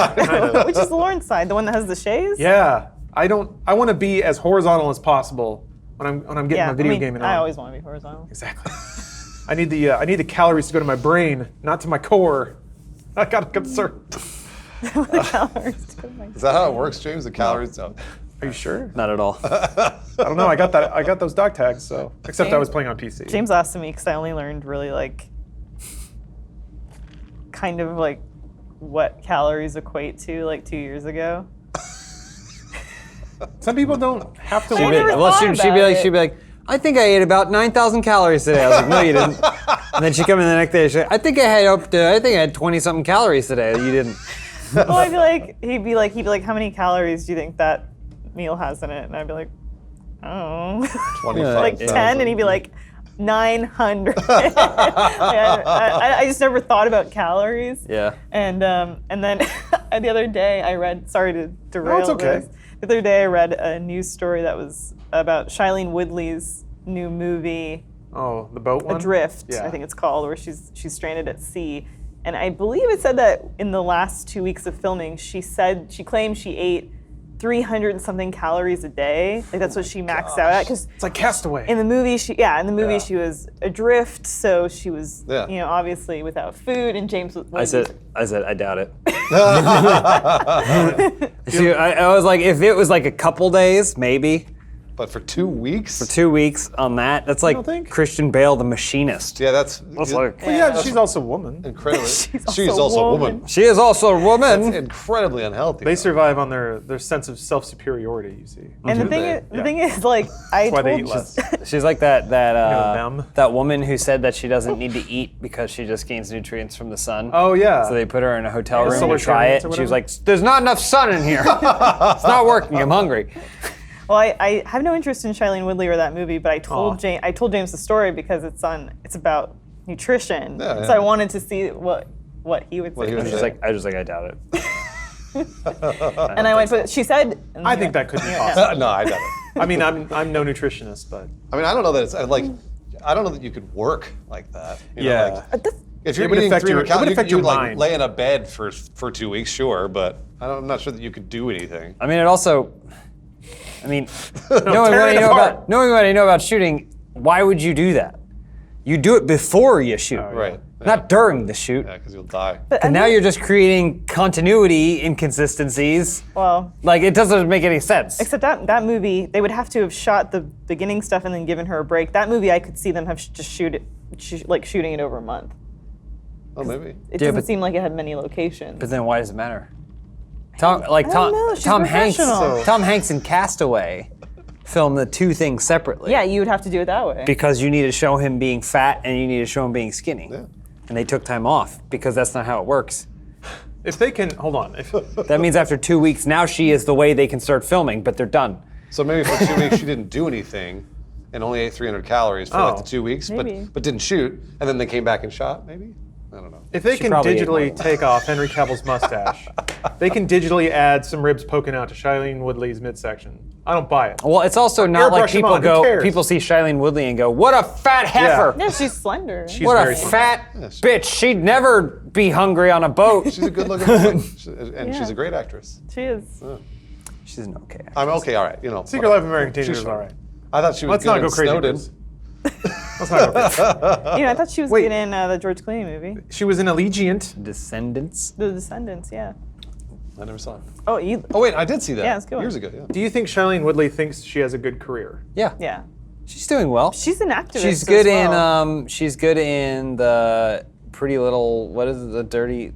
Speaker 4: Which is the Lawrence side? The one that has the chaise?
Speaker 1: Yeah. I want to be as horizontal as possible when I'm getting my video gaming on.
Speaker 4: I always want to be horizontal.
Speaker 1: Exactly. I need the calories to go to my brain, not to my core. I gotta conserve.
Speaker 4: The calories to my-
Speaker 2: Is that how it works, James? The calories? No.
Speaker 1: Are you sure?
Speaker 3: Not at all.
Speaker 1: I don't know. I got those dog tags. So except I was playing on PC.
Speaker 4: James asked me because I only learned really kind of what calories equate to 2 years ago.
Speaker 1: Some people don't have to.
Speaker 4: I
Speaker 1: work.
Speaker 4: never thought
Speaker 3: she'd
Speaker 4: about
Speaker 3: be like,
Speaker 4: it.
Speaker 3: I think I ate about 9,000 calories today. I was like, no, you didn't. And then she'd come in the next day. She'd say, I think I had 20 something calories today. You didn't.
Speaker 4: Well, I'd be like, he'd be like, how many calories do you think that meal has in it? And I'd be like, oh,
Speaker 2: 25.
Speaker 4: like 10, and he'd be like, 900. I just never thought about calories.
Speaker 3: Yeah.
Speaker 4: And then the other day I read, sorry to derail
Speaker 1: it's okay.
Speaker 4: this. The other day I read a news story that was about Shailene Woodley's new movie,
Speaker 1: Oh, the boat one.
Speaker 4: Adrift,
Speaker 1: Yeah.
Speaker 4: I think it's called, where she's stranded at sea. And I believe it said that in the last 2 weeks of filming, she claimed she ate 300 and something calories a day. Like that's what she maxed out at. Because
Speaker 1: It's like Castaway.
Speaker 4: in the movie, she was adrift, so she was,
Speaker 2: Yeah.
Speaker 4: Obviously without food. And James was.
Speaker 3: I said, I doubt it. See, I was like, if it was like a couple days, maybe.
Speaker 2: But for 2 weeks?
Speaker 3: 2 weeks on that, that's like
Speaker 1: don't think?
Speaker 3: Christian Bale, the machinist.
Speaker 2: Yeah, that's
Speaker 3: like-
Speaker 1: Well, yeah, she's also a woman.
Speaker 2: incredibly.
Speaker 4: She's also a woman.
Speaker 3: She is also a woman.
Speaker 2: Incredibly unhealthy.
Speaker 1: They
Speaker 2: though.
Speaker 1: survive on their sense of self-superiority, you see.
Speaker 4: And the
Speaker 2: Do
Speaker 4: thing
Speaker 2: they?
Speaker 4: is, the thing is, like I
Speaker 1: That's why they
Speaker 4: told
Speaker 1: eat less.
Speaker 3: She's like that
Speaker 1: them.
Speaker 3: that woman who said that she doesn't need to eat because she just gains nutrients from the sun.
Speaker 1: Oh yeah.
Speaker 3: So they put her in a hotel
Speaker 1: Yeah,
Speaker 3: room
Speaker 1: solar
Speaker 3: to try it,
Speaker 1: surveillance or
Speaker 3: and she was
Speaker 1: whatever.
Speaker 3: like, "There's not enough sun in here. It's not working. I'm hungry."
Speaker 4: Well, I have no interest in Shailene Woodley or that movie, but I told
Speaker 1: Aw.
Speaker 4: James the story because it's about nutrition.
Speaker 2: Yeah,
Speaker 4: So I
Speaker 2: yeah.
Speaker 4: wanted to see what he would say.
Speaker 2: he would
Speaker 3: I was
Speaker 2: say.
Speaker 3: just like, I doubt it.
Speaker 4: And I went, but she said.
Speaker 1: I think that could be possible.
Speaker 2: No, I doubt it.
Speaker 1: I mean, I'm no nutritionist, but
Speaker 2: I mean, I don't know that it's like, I don't know that you could work like that. You know,
Speaker 1: yeah.
Speaker 2: like,
Speaker 4: But
Speaker 2: if
Speaker 1: It
Speaker 2: you're
Speaker 1: would
Speaker 2: eating
Speaker 1: affect
Speaker 2: 300
Speaker 1: your- it would
Speaker 2: calories,
Speaker 1: affect
Speaker 2: you
Speaker 1: your
Speaker 2: would like
Speaker 1: mind.
Speaker 2: lay in a bed for 2 weeks, sure, but I'm not sure that you could do anything.
Speaker 3: I mean, it also, knowing
Speaker 1: tear
Speaker 3: what
Speaker 1: it
Speaker 3: I know
Speaker 1: apart.
Speaker 3: knowing what I know about shooting, why would you do that? You do it before you shoot,
Speaker 2: Right.
Speaker 3: not during the shoot.
Speaker 2: Yeah, because you'll die.
Speaker 4: But
Speaker 3: And
Speaker 4: I
Speaker 3: now
Speaker 4: mean-
Speaker 3: you're just creating continuity inconsistencies.
Speaker 4: Well,
Speaker 3: Like, it doesn't make any sense.
Speaker 4: except that movie, they would have to have shot the beginning stuff and then given her a break. That movie, I could see them have just shooting it over a month.
Speaker 2: Oh, maybe.
Speaker 4: It
Speaker 3: Yeah,
Speaker 4: doesn't
Speaker 3: but-
Speaker 4: seem like it had many locations.
Speaker 3: But then why does it matter?
Speaker 4: don't know, she's
Speaker 3: Tom Hanks.
Speaker 4: professional.
Speaker 3: Tom Hanks in Castaway filmed the two things separately.
Speaker 4: Yeah, you would have to do it that way.
Speaker 3: Because you need to show him being fat and you need to show him being skinny.
Speaker 2: Yeah.
Speaker 3: And they took time off because that's not how it works.
Speaker 1: if they can hold on, if
Speaker 3: That means after 2 weeks, now she is the way they can start filming, but they're done.
Speaker 2: So maybe for 2 weeks she didn't do anything and only ate 300 calories for like the 2 weeks,
Speaker 4: Maybe.
Speaker 2: but didn't shoot, and then they came back and shot, maybe? I don't know.
Speaker 1: if they
Speaker 3: She
Speaker 1: can
Speaker 3: probably ate
Speaker 1: digitally
Speaker 3: more.
Speaker 1: take off Henry Cavill's mustache, they can digitally add some ribs poking out to Shailene Woodley's midsection. I don't buy it.
Speaker 3: Well, it's also not like
Speaker 1: airbrush him
Speaker 3: people
Speaker 1: on, who cares?
Speaker 3: people see Shailene Woodley and go, what a fat heifer.
Speaker 4: Yeah, she's slender.
Speaker 1: She's
Speaker 3: What a
Speaker 1: very smart.
Speaker 3: fat
Speaker 2: she-
Speaker 3: bitch. She'd never be hungry on a boat.
Speaker 2: She's a good-looking woman, and she's
Speaker 4: Yeah.
Speaker 2: a great actress.
Speaker 4: She is.
Speaker 3: She's an okay actress.
Speaker 2: I'm okay, all right, you know.
Speaker 1: Secret Life of American Teenager
Speaker 2: She's
Speaker 1: is all
Speaker 2: fine.
Speaker 1: right.
Speaker 2: I thought she was
Speaker 1: Let's
Speaker 2: good
Speaker 1: not
Speaker 2: in
Speaker 1: go crazy.
Speaker 2: Snowden.
Speaker 1: Bruce. Let's not go crazy.
Speaker 4: I thought she was
Speaker 1: Wait.
Speaker 4: good in the George Clooney movie,
Speaker 1: She was in Allegiant.
Speaker 3: Descendants.
Speaker 4: The Descendants. Yeah.
Speaker 2: I never saw it.
Speaker 4: Oh, you.
Speaker 2: Oh wait, I did see that.
Speaker 4: Yeah, it's a good one.
Speaker 2: Years ago, yeah.
Speaker 1: Do you think Shailene Woodley thinks she has a good career?
Speaker 3: Yeah.
Speaker 4: Yeah.
Speaker 3: She's doing well.
Speaker 4: She's an activist.
Speaker 3: She's good
Speaker 4: as well.
Speaker 3: in she's good in the Pretty Little, what is it, the dirty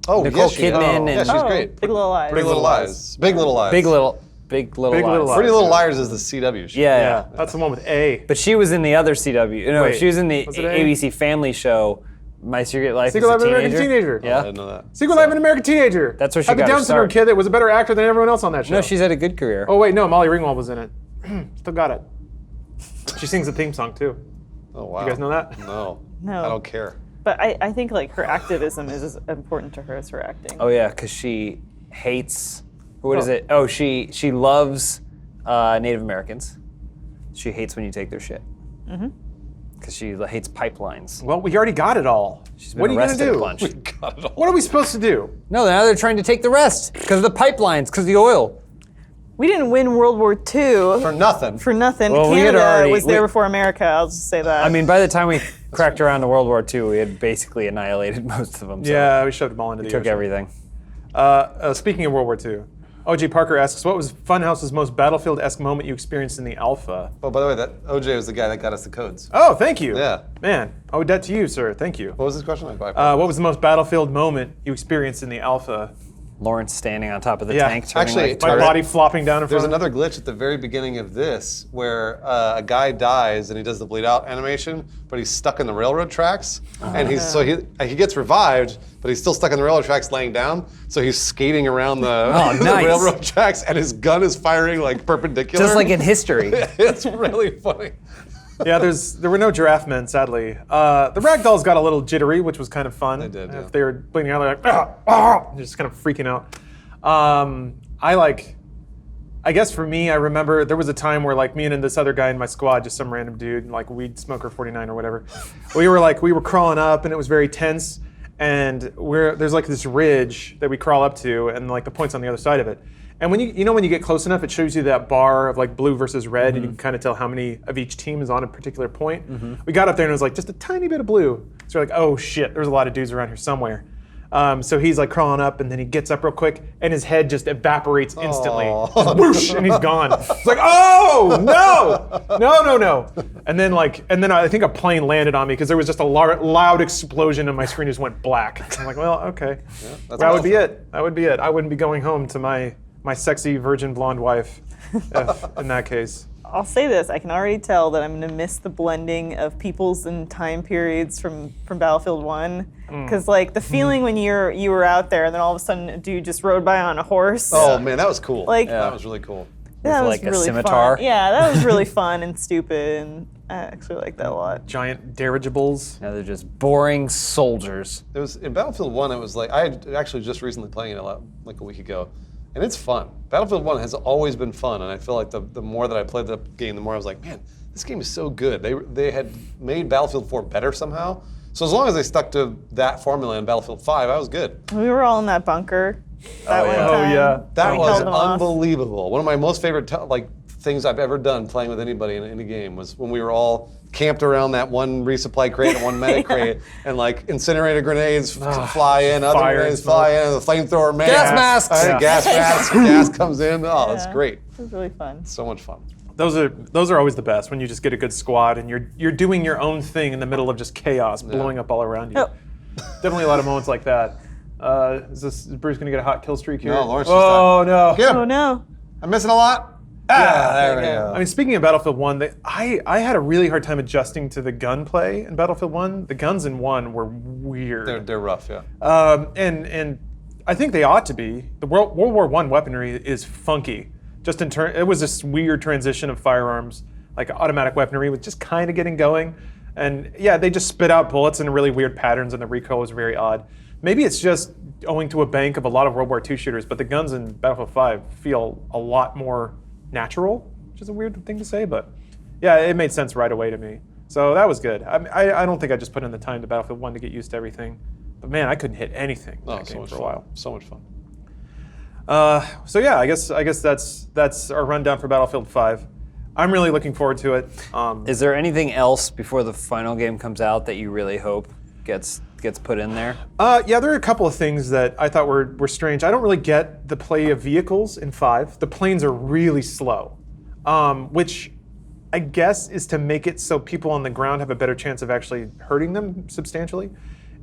Speaker 2: Oh,
Speaker 3: Nicole
Speaker 2: yes, she is.
Speaker 3: Kidman
Speaker 2: Yeah,
Speaker 3: and
Speaker 2: she's great.
Speaker 4: Big Little Lies.
Speaker 2: Pretty Little Lies. Big Little Lies.
Speaker 3: Big Little
Speaker 1: Big Little
Speaker 3: Lies.
Speaker 1: Lies.
Speaker 2: Pretty Little Liars is the CW show.
Speaker 3: Yeah.
Speaker 1: That's the one with A.
Speaker 3: But she was in the other CW. No,
Speaker 1: Wait,
Speaker 3: she was in the
Speaker 1: was it A?
Speaker 3: ABC Family show, My Secret Life
Speaker 1: Secret Life
Speaker 3: as a
Speaker 1: of an American Teenager.
Speaker 2: I
Speaker 3: Yeah.
Speaker 2: didn't know that.
Speaker 1: Secret Life of an American Teenager.
Speaker 3: That's where she
Speaker 1: Had the
Speaker 3: got her
Speaker 1: Down syndrome
Speaker 3: start.
Speaker 1: kid that was a better actor than everyone else on that show.
Speaker 3: No, she's had a good career.
Speaker 1: Oh wait, no, Molly Ringwald was in it. Still got it. She sings the theme song too.
Speaker 2: Oh, wow.
Speaker 1: You guys know that?
Speaker 2: No.
Speaker 4: No.
Speaker 2: I don't care.
Speaker 4: But I think like her activism is as important to her as her acting.
Speaker 3: Oh yeah, because she hates. What is it? Oh, she loves Native Americans. She hates when you take their shit. Because she hates pipelines.
Speaker 1: Well, we already got it all.
Speaker 3: She's been
Speaker 1: What are you gonna
Speaker 3: arrested a
Speaker 1: do?
Speaker 3: bunch.
Speaker 2: God, it all.
Speaker 1: What are we supposed to do?
Speaker 3: No, now they're trying to take the rest because of the pipelines, because of the oil.
Speaker 4: We didn't win World War II
Speaker 2: For nothing.
Speaker 4: for nothing.
Speaker 3: Well, we had
Speaker 4: Canada
Speaker 3: already-
Speaker 4: was there before America. I'll just say that.
Speaker 3: I mean, by the time we cracked around to World War II, we had basically annihilated most of them. So
Speaker 1: Yeah, we shoved them all into the
Speaker 3: took
Speaker 1: ocean.
Speaker 3: everything.
Speaker 1: Speaking of World War II, OG Parker asks, what was Funhouse's most Battlefield-esque moment you experienced in the alpha?
Speaker 2: Oh, by the way, that OJ was the guy that got us the codes.
Speaker 1: Oh, thank you.
Speaker 2: Yeah.
Speaker 1: Man, I owe debt to you, sir. Thank you.
Speaker 2: What was his question?
Speaker 1: What was the most Battlefield moment you experienced in the alpha?
Speaker 3: Lawrence standing on top of the
Speaker 1: Yeah.
Speaker 3: tank, turning
Speaker 2: Actually,
Speaker 3: like a
Speaker 1: My
Speaker 3: turret.
Speaker 1: body flopping down in
Speaker 2: There's
Speaker 1: front of me.
Speaker 2: another glitch at the very beginning of this where a guy dies and he does the bleed out animation, but he's stuck in the railroad tracks, and he gets revived, but he's still stuck in the railroad tracks laying down. So he's skating around the,
Speaker 3: Oh,
Speaker 2: the
Speaker 3: nice.
Speaker 2: railroad tracks, and his gun is firing like perpendicular.
Speaker 3: Just like in history.
Speaker 2: It's really funny.
Speaker 1: Yeah, there were no giraffe men, sadly. The ragdolls got a little jittery, which was kind of fun.
Speaker 2: They did, yeah.
Speaker 1: If they were bleeding out, they're like, just kind of freaking out. I guess for me, I remember there was a time where like me and this other guy in my squad, just some random dude, like weed smoker 49 or whatever, we were crawling up and it was very tense. And there's like this ridge that we crawl up to, and like the point's on the other side of it. And when you get close enough, it shows you that bar of like blue versus red, and you can kind of tell how many of each team is on a particular point. We got up there and it was like just a tiny bit of blue. So we're like, oh shit, there's a lot of dudes around here somewhere. So he's like crawling up, and then he gets up real quick, and his head just evaporates instantly. Just whoosh, and he's gone. It's like, oh no! And then I think a plane landed on me because there was just a loud explosion, and my screen just went black. I'm like, well, okay,
Speaker 2: That's
Speaker 1: that would be
Speaker 2: awesome.
Speaker 1: it. That would be it. I wouldn't be going home to my sexy virgin blonde wife in that case.
Speaker 4: I'll say this: I can already tell that I'm gonna miss the blending of peoples and time periods from Battlefield 1. Because like the feeling when you were out there, and then all of a sudden a dude just rode by on a horse.
Speaker 2: Oh man, that was cool.
Speaker 4: Like-
Speaker 2: that was really cool.
Speaker 4: that
Speaker 3: With,
Speaker 4: was
Speaker 3: like, a
Speaker 4: really
Speaker 3: scimitar?
Speaker 4: fun. Yeah, that was really fun and stupid, and I actually like that a lot.
Speaker 1: Giant dirigibles.
Speaker 3: Now they're just boring soldiers.
Speaker 2: It was in Battlefield 1. It was like I had actually just recently playing it like a week ago, and it's fun. Battlefield 1 has always been fun, and I feel like the more that I played the game, the more I was like, man, this game is so good. They had made Battlefield 4 better somehow. So as long as they stuck to that formula in Battlefield 5, I was good.
Speaker 4: We were all in that bunker. That one
Speaker 2: yeah.
Speaker 1: Oh,
Speaker 4: time.
Speaker 1: yeah.
Speaker 2: That
Speaker 4: We
Speaker 2: was
Speaker 4: held them off.
Speaker 2: unbelievable. One of my most favorite things I've ever done playing with anybody in any game was when we were all camped around that one resupply crate and one medic crate, and like incinerator grenades fly in, other
Speaker 1: Fire
Speaker 2: grenades
Speaker 1: and smoke.
Speaker 2: fly in, the flamethrower man.
Speaker 3: Gas masks!
Speaker 2: Gas masks. Gas comes in. Oh, that's
Speaker 4: Yeah.
Speaker 2: great.
Speaker 4: It was really fun.
Speaker 2: So much fun.
Speaker 1: Those are always the best when you just get a good squad and you're doing your own thing in the middle of just chaos blowing up all around you.
Speaker 4: Oh.
Speaker 1: Definitely a lot of moments like that. Is Bruce gonna get a hot kill streak here?
Speaker 2: No, Lawrence just
Speaker 1: Oh no!
Speaker 2: Get him.
Speaker 4: Oh no.
Speaker 2: I'm missing a lot. There we go.
Speaker 1: I mean, speaking of Battlefield 1, I had a really hard time adjusting to the gunplay in Battlefield 1. The guns in 1 were weird.
Speaker 2: They're rough, yeah.
Speaker 1: And I think they ought to be. The World War I weaponry is funky. Just it was this weird transition of firearms, like automatic weaponry was just kind of getting going. And yeah, they just spit out bullets in really weird patterns, and the recoil was very odd. Maybe it's just owing to a bank of a lot of World War II shooters, but the guns in Battlefield 5 feel a lot more natural, which is a weird thing to say, but yeah, it made sense right away to me. So that was good. I don't think I just put in the time to Battlefield 1 to get used to everything. But man, I couldn't hit anything in that
Speaker 2: so
Speaker 1: game
Speaker 2: much
Speaker 1: for a
Speaker 2: fun.
Speaker 1: while.
Speaker 2: So much fun.
Speaker 1: So yeah, I guess that's our rundown for Battlefield 5. I'm really looking forward to it.
Speaker 3: Is there anything else before the final game comes out that you really hope gets put in there?
Speaker 1: Yeah, there are a couple of things that I thought were strange. I don't really get the play of vehicles in 5. The planes are really slow, which I guess, is to make it so people on the ground have a better chance of actually hurting them substantially.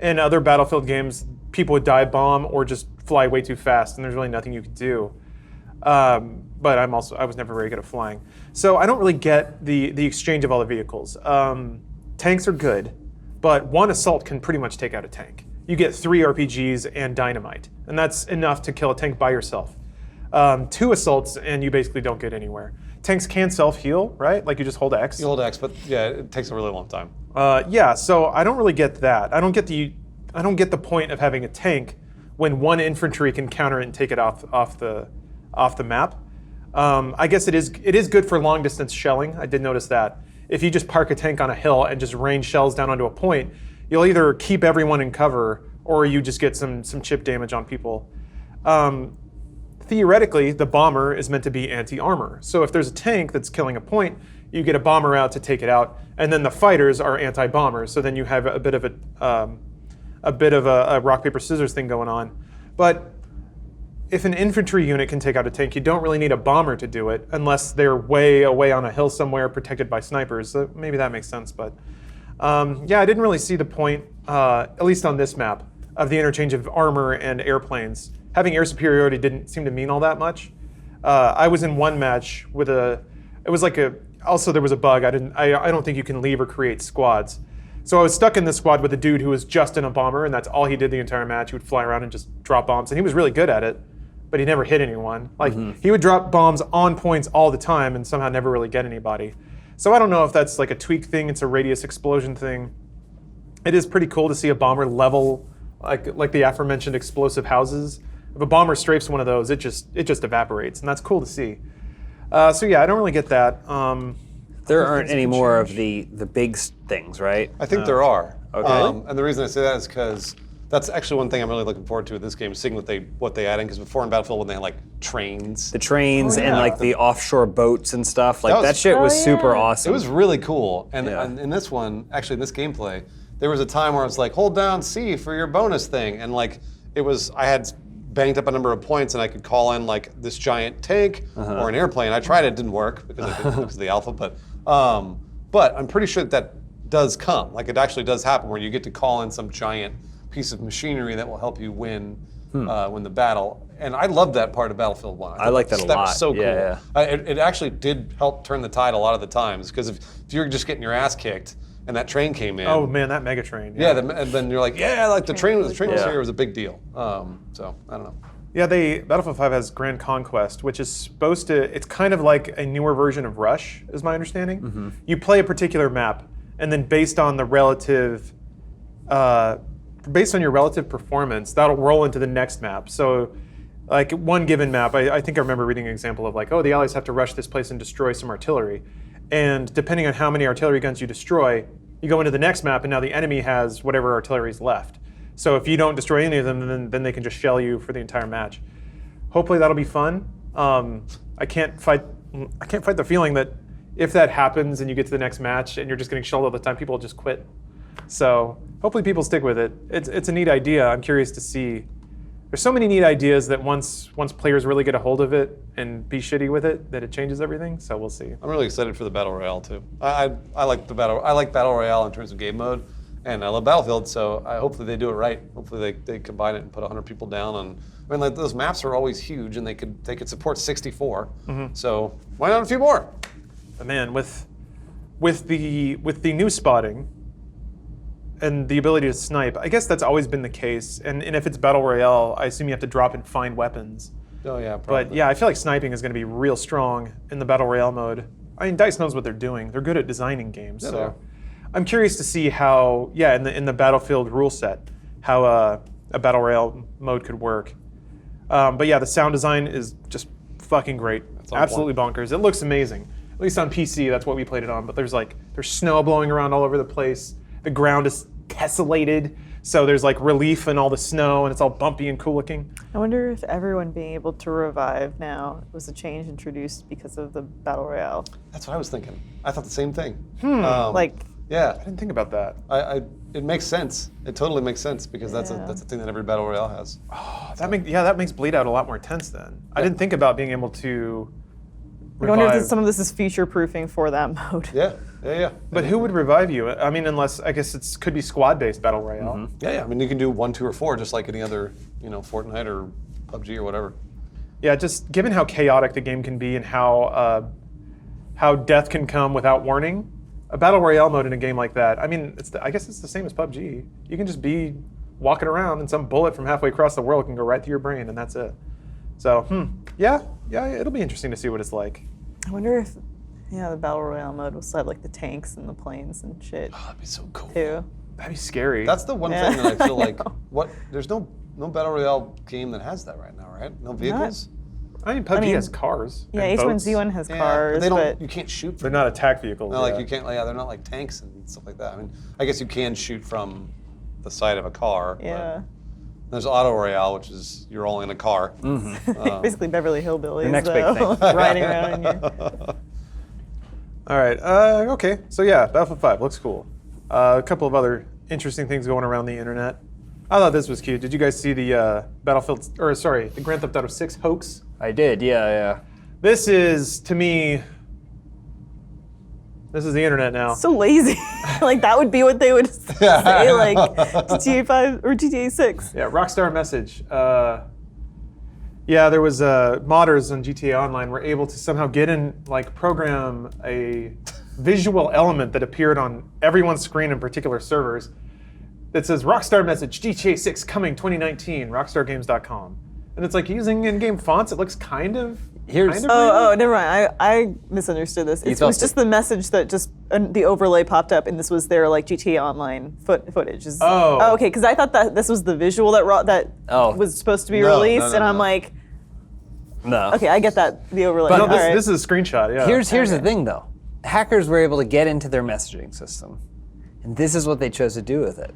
Speaker 1: In other Battlefield games, people would dive bomb or just fly way too fast, and there's really nothing you could do. But I was never very good at flying. So I don't really get the exchange of all the vehicles. Tanks are good, but one assault can pretty much take out a tank. You get 3 RPGs and dynamite, and that's enough to kill a tank by yourself. 2 assaults, and you basically don't get anywhere. Tanks can self-heal, right? Like you just hold X.
Speaker 2: You hold X, but yeah, it takes a really long time.
Speaker 1: Yeah, so I don't really get that. I don't get the point of having a tank when 1 infantry can counter it and take it off the map. I guess it is good for long distance shelling. I did notice that. If you just park a tank on a hill and just rain shells down onto a point, you'll either keep everyone in cover or you just get some chip damage on people. Theoretically, the bomber is meant to be anti-armor. So if there's a tank that's killing a point, you get a bomber out to take it out, and then the fighters are anti-bombers. So then you have a bit of a rock paper scissors thing going on. But if an infantry unit can take out a tank, you don't really need a bomber to do it unless they're way away on a hill somewhere protected by snipers. So maybe that makes sense. But yeah, I didn't really see the point, at least on this map, of the interchange of armor and airplanes. Having air superiority didn't seem to mean all that much. I was in one match with also there was a bug. I don't think you can leave or create squads. So I was stuck in this squad with a dude who was just in a bomber, and that's all he did the entire match. He would fly around and just drop bombs, and he was really good at it, but he never hit anyone. Like, he would drop bombs on points all the time and somehow never really get anybody. So I don't know if that's like a tweak thing, it's a radius explosion thing. It is pretty cool to see a bomber level, like the aforementioned explosive houses. If a bomber strafes one of those, it just evaporates, and that's cool to see. So yeah, I don't really get that.
Speaker 3: There aren't any more of the big things, right?
Speaker 2: I think there are.
Speaker 3: Okay.
Speaker 2: And the reason I say that is because that's actually one thing I'm really looking forward to with this game, seeing what they add in. Because before in Battlefield, when they had like trains,
Speaker 3: The trains and like the offshore boats and stuff, like
Speaker 2: That was-
Speaker 3: that shit was
Speaker 4: Oh,
Speaker 3: super
Speaker 4: yeah.
Speaker 3: awesome.
Speaker 2: it was really cool. And,
Speaker 3: Yeah.
Speaker 2: and in this one, actually in this gameplay, there was a time where it's like hold down C for your bonus thing, and like I had banked up a number of points, and I could call in like this giant tank or an airplane. I tried it, didn't work because of the alpha, but I'm pretty sure that does come. Like it actually does happen where you get to call in some giant piece of machinery that will help you win the battle. And I love that part of Battlefield 1.
Speaker 3: I like that a
Speaker 2: That
Speaker 3: lot.
Speaker 2: was so cool.
Speaker 3: Yeah,
Speaker 2: It actually did help turn the tide a lot of the times, because if you're just getting your ass kicked and that train came in.
Speaker 1: Oh man, that mega train.
Speaker 2: Yeah, and then you're like, yeah, like the train was
Speaker 3: Yeah.
Speaker 2: here was a big deal. So I don't know.
Speaker 1: Yeah, Battlefield 5 has Grand Conquest, which is it's kind of like a newer version of Rush, is my understanding. You play a particular map, and then based on your relative performance, that'll roll into the next map. So, like one given map, I think I remember reading an example of like, oh, the Allies have to rush this place and destroy some artillery. And depending on how many artillery guns you destroy, you go into the next map, and now the enemy has whatever artillery is left. So if you don't destroy any of them, then they can just shell you for the entire match. Hopefully that'll be fun. I can't fight the feeling that if that happens and you get to the next match and you're just getting shelled all the time, people will just quit. So hopefully people stick with it. It's a neat idea. I'm curious to see. There's so many neat ideas that once players really get a hold of it and be shitty with it, that it changes everything. So we'll see.
Speaker 2: I'm really excited for the Battle Royale too. I like Battle Royale in terms of game mode, and I love Battlefield. So hopefully they do it right. Hopefully they combine it and put 100 people down. And I mean, like those maps are always huge, and they could support 64. So why not a few more?
Speaker 1: But man, with the new spotting and the ability to snipe, I guess that's always been the case. And if it's Battle Royale, I assume you have to drop and find weapons.
Speaker 2: Oh yeah, probably.
Speaker 1: But yeah, I feel like sniping is going to be real strong in the Battle Royale mode. I mean, DICE knows what they're doing. They're good at designing games.
Speaker 2: Yeah, they are.
Speaker 1: So I'm curious to see how, in the Battlefield rule set, how a Battle Royale mode could work. But yeah, the sound design is just fucking great.
Speaker 2: on
Speaker 1: Absolutely bonkers. It looks amazing. At least on PC, that's what we played it on. But there's snow blowing around all over the place. The ground is tessellated, so there's like relief in all the snow, and it's all bumpy and cool looking.
Speaker 4: I wonder if everyone being able to revive now was a change introduced because of the Battle Royale.
Speaker 2: That's what I was thinking. I thought the same thing.
Speaker 4: Like,
Speaker 2: Yeah,
Speaker 1: I didn't think about that.
Speaker 2: it makes sense. It totally makes sense, because that's
Speaker 4: Yeah.
Speaker 2: a thing that every Battle Royale has.
Speaker 1: That makes Bleed Out a lot more tense then. I didn't think about being able to
Speaker 4: I wonder if
Speaker 1: revive.
Speaker 4: some of this is future proofing for that mode.
Speaker 2: Yeah.
Speaker 1: But who would revive you? I mean, unless I guess it could be squad-based battle royale.
Speaker 2: Yeah. I mean, you can do 1, 2, or 4 just like any other, Fortnite or PUBG or whatever.
Speaker 1: Yeah, just given how chaotic the game can be and how death can come without warning, a battle royale mode in a game like that. I mean, I guess it's the same as PUBG. You can just be walking around and some bullet from halfway across the world can go right through your brain, and that's it. So, yeah, it'll be interesting to see what it's like.
Speaker 4: I wonder if, the battle royale mode will still have like the tanks and the planes and shit
Speaker 2: Oh, that'd be so cool.
Speaker 4: too.
Speaker 1: That'd be scary.
Speaker 2: That's the one
Speaker 4: Yeah,
Speaker 2: thing that I feel
Speaker 4: I
Speaker 2: like.
Speaker 4: know.
Speaker 2: There's no battle royale game that has that right now, right? No vehicles.
Speaker 1: I mean, PUBG
Speaker 4: mean,
Speaker 1: has cars.
Speaker 4: Yeah,
Speaker 1: and boats.
Speaker 4: H1Z1 has
Speaker 2: Yeah,
Speaker 4: cars,
Speaker 2: but they don't.
Speaker 4: but
Speaker 2: You can't shoot.
Speaker 1: They're
Speaker 2: From
Speaker 1: not attack vehicles.
Speaker 2: No, like
Speaker 1: yeah.
Speaker 2: you can't. They're not like tanks and stuff like that. I mean, I guess you can shoot from the side of a car. but
Speaker 4: yeah.
Speaker 2: There's auto royale, which is you're all in a car.
Speaker 4: Basically Beverly Hillbillies,
Speaker 3: next big
Speaker 4: though,
Speaker 3: thing.
Speaker 4: riding around in your...
Speaker 1: All right. Okay. So yeah, Battlefield 5 looks cool. A couple of other interesting things going around the internet. I thought this was cute. Did you guys see the the Grand Theft Auto 6 hoax?
Speaker 3: I did, yeah.
Speaker 1: This is, to me, this is the internet now.
Speaker 4: So lazy. Like, that would be what they would say, like, GTA 5 or GTA 6.
Speaker 1: Yeah, Rockstar message. Yeah, there was modders on GTA Online were able to somehow get in, program a visual element that appeared on everyone's screen in particular servers that says Rockstar message GTA 6 coming 2019, rockstargames.com. And it's using in-game fonts. It looks kind of.
Speaker 4: Oh, never mind. I misunderstood this. It
Speaker 3: thought
Speaker 4: was just the message that the overlay popped up, and this was their GTA Online footage.
Speaker 1: Oh.
Speaker 4: Okay. Because I thought that this was the visual that was supposed to be
Speaker 2: No,
Speaker 4: released,
Speaker 2: no,
Speaker 4: and I'm
Speaker 2: no.
Speaker 4: like,
Speaker 3: No.
Speaker 4: okay, I get that the overlay.
Speaker 1: No,
Speaker 4: All right.
Speaker 1: this is a screenshot. Yeah.
Speaker 3: Here's the thing, though. Hackers were able to get into their messaging system, and this is what they chose to do with it,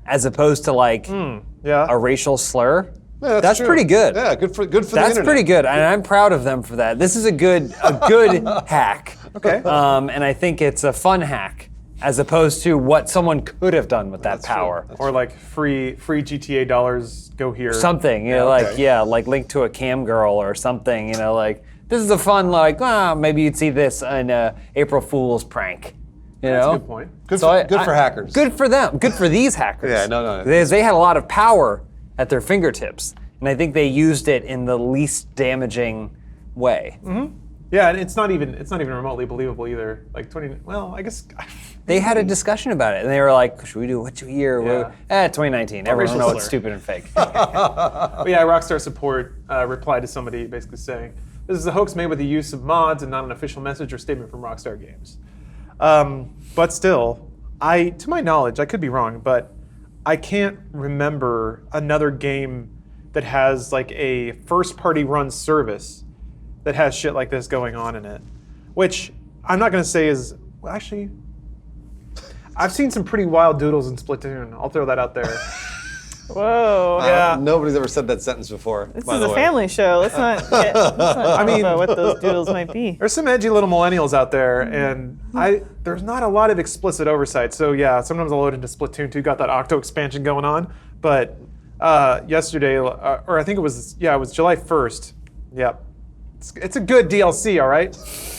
Speaker 3: as opposed to
Speaker 1: yeah.
Speaker 3: a racial slur.
Speaker 2: Yeah,
Speaker 3: that's
Speaker 2: true.
Speaker 3: pretty good.
Speaker 2: Yeah, good for the
Speaker 3: That's
Speaker 2: internet.
Speaker 3: pretty good, and I'm proud of them for that. This is a good hack.
Speaker 1: Okay.
Speaker 3: And I think it's a fun hack, as opposed to what someone could have done with that
Speaker 2: That's true.
Speaker 3: power.
Speaker 2: That's
Speaker 1: Or free GTA dollars go here.
Speaker 3: Something, like link to a cam girl or something. This is a fun, maybe you'd see this in April Fool's prank.
Speaker 1: That's a good point.
Speaker 2: Good
Speaker 3: So
Speaker 2: for hackers.
Speaker 3: Good for them. Good for these hackers.
Speaker 2: Yeah, no.
Speaker 3: They had a lot of power at their fingertips, and I think they used it in the least damaging way.
Speaker 1: Yeah, and it's not even remotely believable either. 20. Well, I guess.
Speaker 3: They had a discussion about it, and they were like, "Should we do what year?"
Speaker 1: Yeah.
Speaker 3: 2019. Everyone
Speaker 1: racial
Speaker 3: knows it's
Speaker 1: slur.
Speaker 3: stupid and fake.
Speaker 1: But yeah, Rockstar support replied to somebody basically saying, "This is a hoax made with the use of mods and not an official message or statement from Rockstar Games." But still, to my knowledge, I could be wrong, but I can't remember another game that has a first-party run service that has shit like this going on in it. Which I'm not going to say is actually. I've seen some pretty wild doodles in Splatoon. I'll throw that out there.
Speaker 4: Whoa.
Speaker 1: Yeah.
Speaker 2: Nobody's ever said that sentence before.
Speaker 4: This
Speaker 2: by
Speaker 4: is
Speaker 2: the
Speaker 4: a
Speaker 2: way.
Speaker 4: family show. Let's not talk about what those doodles might be.
Speaker 1: There's some edgy little millennials out there, and there's not a lot of explicit oversight. So yeah, sometimes I'll load into Splatoon 2, got that Octo expansion going on. But yesterday, or I think it was July 1st. Yep. It's a good DLC, all right?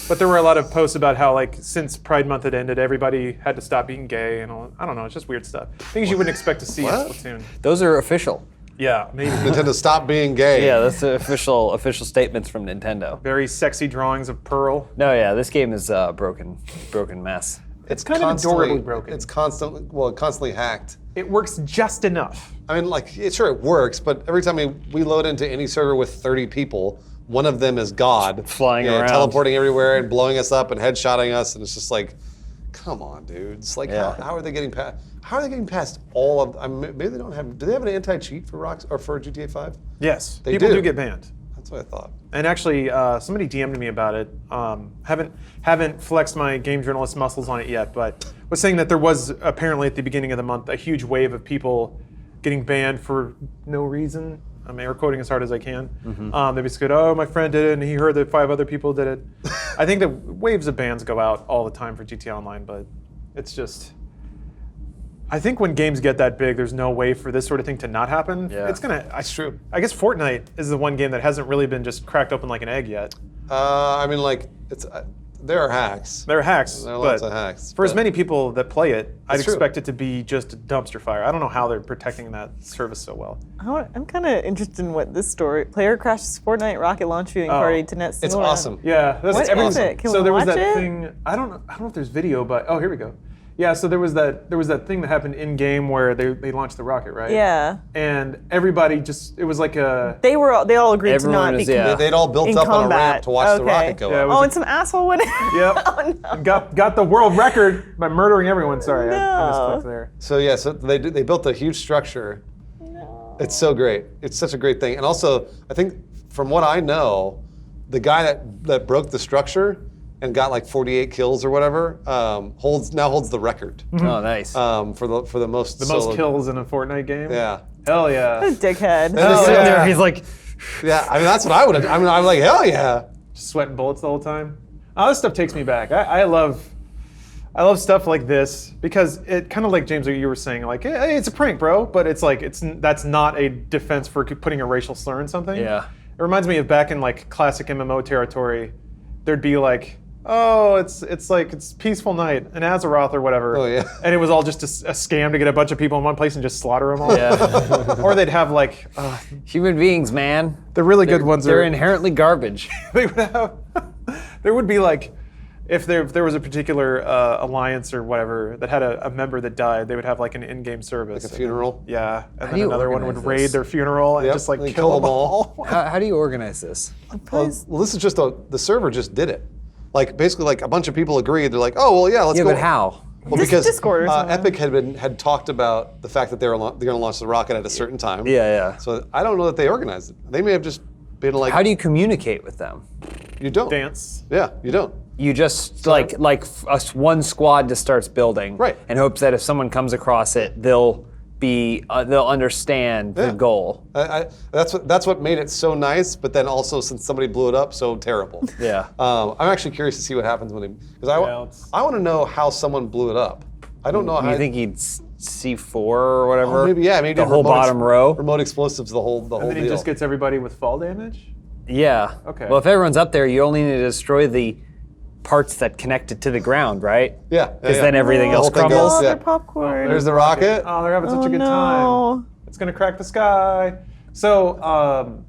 Speaker 1: But there were a lot of posts about how, since Pride Month had ended, everybody had to stop being gay and all. I don't know, it's just weird stuff. Things you wouldn't expect to see in Splatoon.
Speaker 3: Those are official.
Speaker 1: Yeah, maybe.
Speaker 2: Nintendo, stop being gay.
Speaker 3: Yeah, that's the official statements from Nintendo.
Speaker 1: Very sexy drawings of Pearl.
Speaker 3: No, yeah, this game is a broken mess.
Speaker 1: It's kind of adorably broken.
Speaker 2: It's constantly hacked.
Speaker 1: It works just enough.
Speaker 2: I mean, sure, it works, but every time we load into any server with 30 people, one of them is God.
Speaker 3: Flying around.
Speaker 2: Teleporting everywhere and blowing us up and headshotting us, and it's just come on, dude. It's how are they getting past? How are they getting past all of? Maybe they don't have. Do they have an anti-cheat for for GTA 5?
Speaker 1: Yes,
Speaker 2: They
Speaker 1: people
Speaker 2: do.
Speaker 1: do get banned.
Speaker 2: That's what I thought.
Speaker 1: And actually, somebody DM'd me about it. Haven't flexed my game journalist muscles on it yet, but was saying that there was apparently at the beginning of the month a huge wave of people getting banned for no reason. I'm air quoting as hard as I can. They basically go, "Oh, my friend did it, and he heard that 5 other people did it." I think that waves of bans go out all the time for GTA Online, but it's just. I think when games get that big, there's no way for this sort of thing to not happen.
Speaker 3: Yeah.
Speaker 1: It's gonna.
Speaker 2: It's true.
Speaker 1: I guess Fortnite is the one game that hasn't really been just cracked open like an egg yet.
Speaker 2: I mean, there are hacks.
Speaker 1: There are hacks,
Speaker 2: There are
Speaker 1: but
Speaker 2: lots of hacks.
Speaker 1: for as
Speaker 2: but-
Speaker 1: many people that play it, I'd
Speaker 2: That's true.
Speaker 1: expect it to be just a dumpster fire. I don't know how they're protecting that service so well.
Speaker 4: I'm kind of interested in what this story. Player crashes Fortnite rocket launch viewing
Speaker 1: Oh,
Speaker 4: party to net
Speaker 2: It's
Speaker 4: single round.
Speaker 2: awesome.
Speaker 1: Yeah, that's
Speaker 4: What
Speaker 1: every-
Speaker 4: is it? Can
Speaker 1: so
Speaker 4: we
Speaker 1: there was
Speaker 4: watch
Speaker 1: that
Speaker 4: it?
Speaker 1: thing. I don't know if there's video, but oh, here we go. Yeah, so there was that thing that happened in game where they launched the rocket, right?
Speaker 4: Yeah.
Speaker 1: And everybody it was like a
Speaker 4: They all agreed
Speaker 3: Everyone
Speaker 4: to not
Speaker 3: was-
Speaker 4: be
Speaker 3: yeah.
Speaker 2: They'd all built
Speaker 4: in
Speaker 2: up on a
Speaker 4: combat.
Speaker 2: ramp to watch the
Speaker 4: Okay.
Speaker 2: rocket go
Speaker 1: Yeah, it
Speaker 2: up.
Speaker 1: was
Speaker 4: Oh,
Speaker 1: a-
Speaker 4: and some asshole went.
Speaker 1: Yep.
Speaker 4: Oh no.
Speaker 1: got the world record by murdering everyone. Sorry, I
Speaker 4: No.
Speaker 1: misclicked there.
Speaker 2: So yeah, so they built a huge structure.
Speaker 4: No.
Speaker 2: It's so great. It's such a great thing. And also, I think from what I know, the guy that broke the structure and got like 48 kills or whatever holds the record
Speaker 3: Oh, nice.
Speaker 2: for the most
Speaker 1: The most kills in a Fortnite game.
Speaker 2: Yeah,
Speaker 1: Hell yeah.
Speaker 4: Dickhead.
Speaker 2: Oh,
Speaker 3: He's sitting
Speaker 1: yeah.
Speaker 3: there, he's like,
Speaker 2: yeah. I mean, that's what I would have. I mean, I'm like, hell yeah.
Speaker 1: Just sweating bullets the whole time. Oh, this stuff takes me back. I love stuff like this because it kind of like James, what you were saying, like hey, it's a prank, bro. But it's like that's not a defense for putting a racial slur in something.
Speaker 3: Yeah.
Speaker 1: It reminds me of back in like classic MMO territory. There'd be like, oh, it's like it's peaceful night in Azeroth or whatever.
Speaker 2: Oh, yeah.
Speaker 1: And it was all just a scam to get a bunch of people in one place and just slaughter them all.
Speaker 3: yeah.
Speaker 1: Or they'd have like
Speaker 3: Human beings, man.
Speaker 1: the really good ones
Speaker 3: They're
Speaker 1: are
Speaker 3: inherently garbage.
Speaker 1: they would have there would be like if there was a particular alliance or whatever that had a member that died, they would have like an in-game service.
Speaker 2: Like a funeral.
Speaker 1: Yeah, and
Speaker 3: do
Speaker 1: then
Speaker 3: you
Speaker 1: another one would
Speaker 3: organize
Speaker 1: raid
Speaker 3: this?
Speaker 1: their funeral and
Speaker 2: Yep,
Speaker 1: just like
Speaker 2: they
Speaker 1: kill
Speaker 2: kill
Speaker 1: them all.
Speaker 3: How do you organize this?
Speaker 2: Well, this is just the server just did it. Like basically, like a bunch of people agreed. They're like, oh well, yeah, let's
Speaker 3: Yeah,
Speaker 2: go.
Speaker 3: but how?
Speaker 2: Well, because
Speaker 4: Discord or something.
Speaker 2: Epic had talked about the fact that they're going to launch the rocket at a certain time.
Speaker 3: Yeah, yeah.
Speaker 2: So I don't know that they organized it. They may have just been like,
Speaker 3: How do you communicate with them?
Speaker 2: you don't.
Speaker 1: Dance.
Speaker 2: Yeah, you don't.
Speaker 3: You just one squad just starts building,
Speaker 2: Right.
Speaker 3: and hopes that if someone comes across it, they'll understand the
Speaker 2: Yeah.
Speaker 3: goal.
Speaker 2: That's what made it so nice. But then also, since somebody blew it up, so terrible.
Speaker 3: Yeah.
Speaker 2: I'm actually curious to see what happens when because I want to know how someone blew it up. I don't know how.
Speaker 3: You think he'd C4 or whatever?
Speaker 2: Oh, maybe
Speaker 3: the
Speaker 2: did
Speaker 3: whole bottom row.
Speaker 2: remote explosives, the whole
Speaker 1: And then he
Speaker 2: deal.
Speaker 1: just gets everybody with fall damage.
Speaker 3: Yeah.
Speaker 1: Okay.
Speaker 3: Well, if everyone's up there, you only need to destroy the parts that connect it to the ground, right?
Speaker 2: Yeah,
Speaker 3: Because
Speaker 2: yeah.
Speaker 3: then everything
Speaker 2: The
Speaker 3: else
Speaker 2: whole thing
Speaker 3: crumbles.
Speaker 2: goes,
Speaker 4: Oh,
Speaker 2: yeah.
Speaker 4: their popcorn.
Speaker 2: There's the rocket.
Speaker 1: Oh, they're having such a good
Speaker 4: no.
Speaker 1: time. It's gonna crack the sky. So,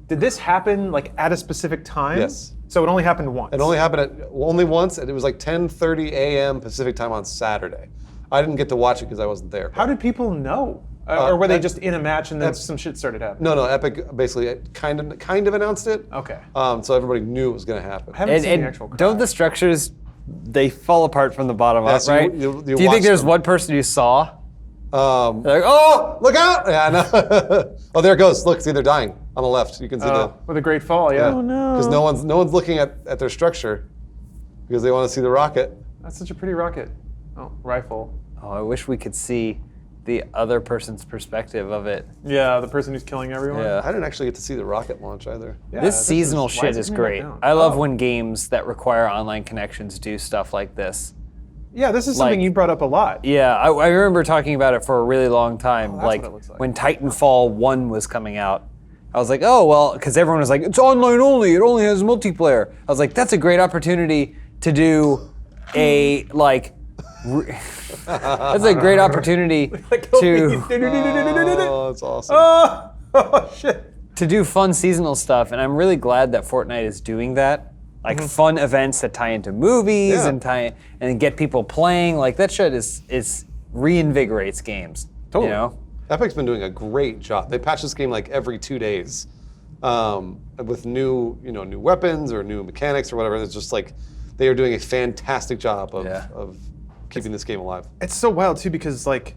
Speaker 1: did this happen like at a specific time?
Speaker 2: Yes.
Speaker 1: So it only happened once.
Speaker 2: It only happened only once, and it was like 10:30 a.m. Pacific time on Saturday. I didn't get to watch it because I wasn't there.
Speaker 1: How did people know? Or were they
Speaker 2: Ep-
Speaker 1: just in a match and then
Speaker 2: Ep-
Speaker 1: some shit started happening?
Speaker 2: No, Epic basically kind of announced it.
Speaker 1: Okay.
Speaker 2: So everybody knew it was going to happen.
Speaker 1: I haven't
Speaker 3: And,
Speaker 1: seen
Speaker 3: and
Speaker 1: the actual
Speaker 3: don't the
Speaker 1: crash.
Speaker 3: structures, they fall apart from the bottom
Speaker 2: Yeah,
Speaker 3: up,
Speaker 2: so
Speaker 3: right?
Speaker 2: you
Speaker 3: Do you
Speaker 2: watch
Speaker 3: think there's
Speaker 2: them.
Speaker 3: one person who saw? They're like,
Speaker 2: Oh, look out! Yeah, I know. Oh, there it goes. Look, see, they're dying on the left. You can see
Speaker 1: With a great fall, yeah.
Speaker 4: Oh no.
Speaker 2: because no one's looking at their structure because they want to see the rocket.
Speaker 1: That's such a pretty rocket. Oh, rifle.
Speaker 3: oh, I wish we could see the other person's perspective of it.
Speaker 1: Yeah, the person who's killing everyone.
Speaker 3: Yeah.
Speaker 2: I didn't actually get to see the rocket launch either.
Speaker 1: Yeah,
Speaker 3: This seasonal
Speaker 1: why
Speaker 3: shit
Speaker 1: it
Speaker 3: is
Speaker 1: coming back
Speaker 3: great.
Speaker 1: down?
Speaker 3: I love
Speaker 1: Oh.
Speaker 3: when games that require online connections do stuff like this.
Speaker 1: Yeah, this is something
Speaker 3: like-
Speaker 1: you brought up a lot.
Speaker 3: Yeah, I remember talking about it for a really long time.
Speaker 1: that's
Speaker 3: like
Speaker 1: what it looks like.
Speaker 3: when Titanfall 1 was coming out, I was like, oh, well, because everyone was like, it's online only, it only has multiplayer. I was like, that's a great opportunity to do a, like, that's a great opportunity to
Speaker 2: Oh, that's awesome.
Speaker 1: Oh, shit.
Speaker 3: to do fun seasonal stuff, and I'm really glad that Fortnite is doing that. Like fun events that tie into movies
Speaker 2: Yeah.
Speaker 3: and get people playing. Like that shit is reinvigorates games.
Speaker 1: Totally.
Speaker 3: You know?
Speaker 2: Epic's been doing a great job. They patch this game like every 2 days with new weapons or new mechanics or whatever. It's just like they are doing a fantastic job of keeping this game alive.
Speaker 1: It's so wild too because like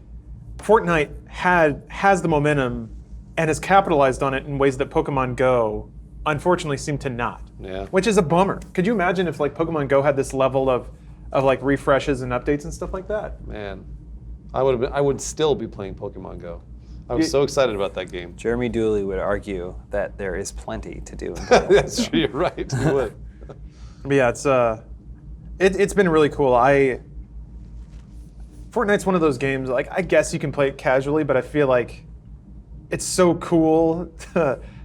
Speaker 1: Fortnite has the momentum and has capitalized on it in ways that Pokemon Go unfortunately seem to not.
Speaker 2: Yeah.
Speaker 1: Which is a bummer. Could you imagine if like Pokemon Go had this level of like refreshes and updates and stuff like that?
Speaker 2: Man, I would still be playing Pokemon Go. I was so excited about that game.
Speaker 3: Jeremy Dooley would argue that there is plenty to do. In Pokemon
Speaker 2: That's
Speaker 3: Go.
Speaker 2: true. You're right. You would.
Speaker 1: But yeah, it's been really cool. Fortnite's one of those games, like I guess you can play it casually, but I feel like it's so cool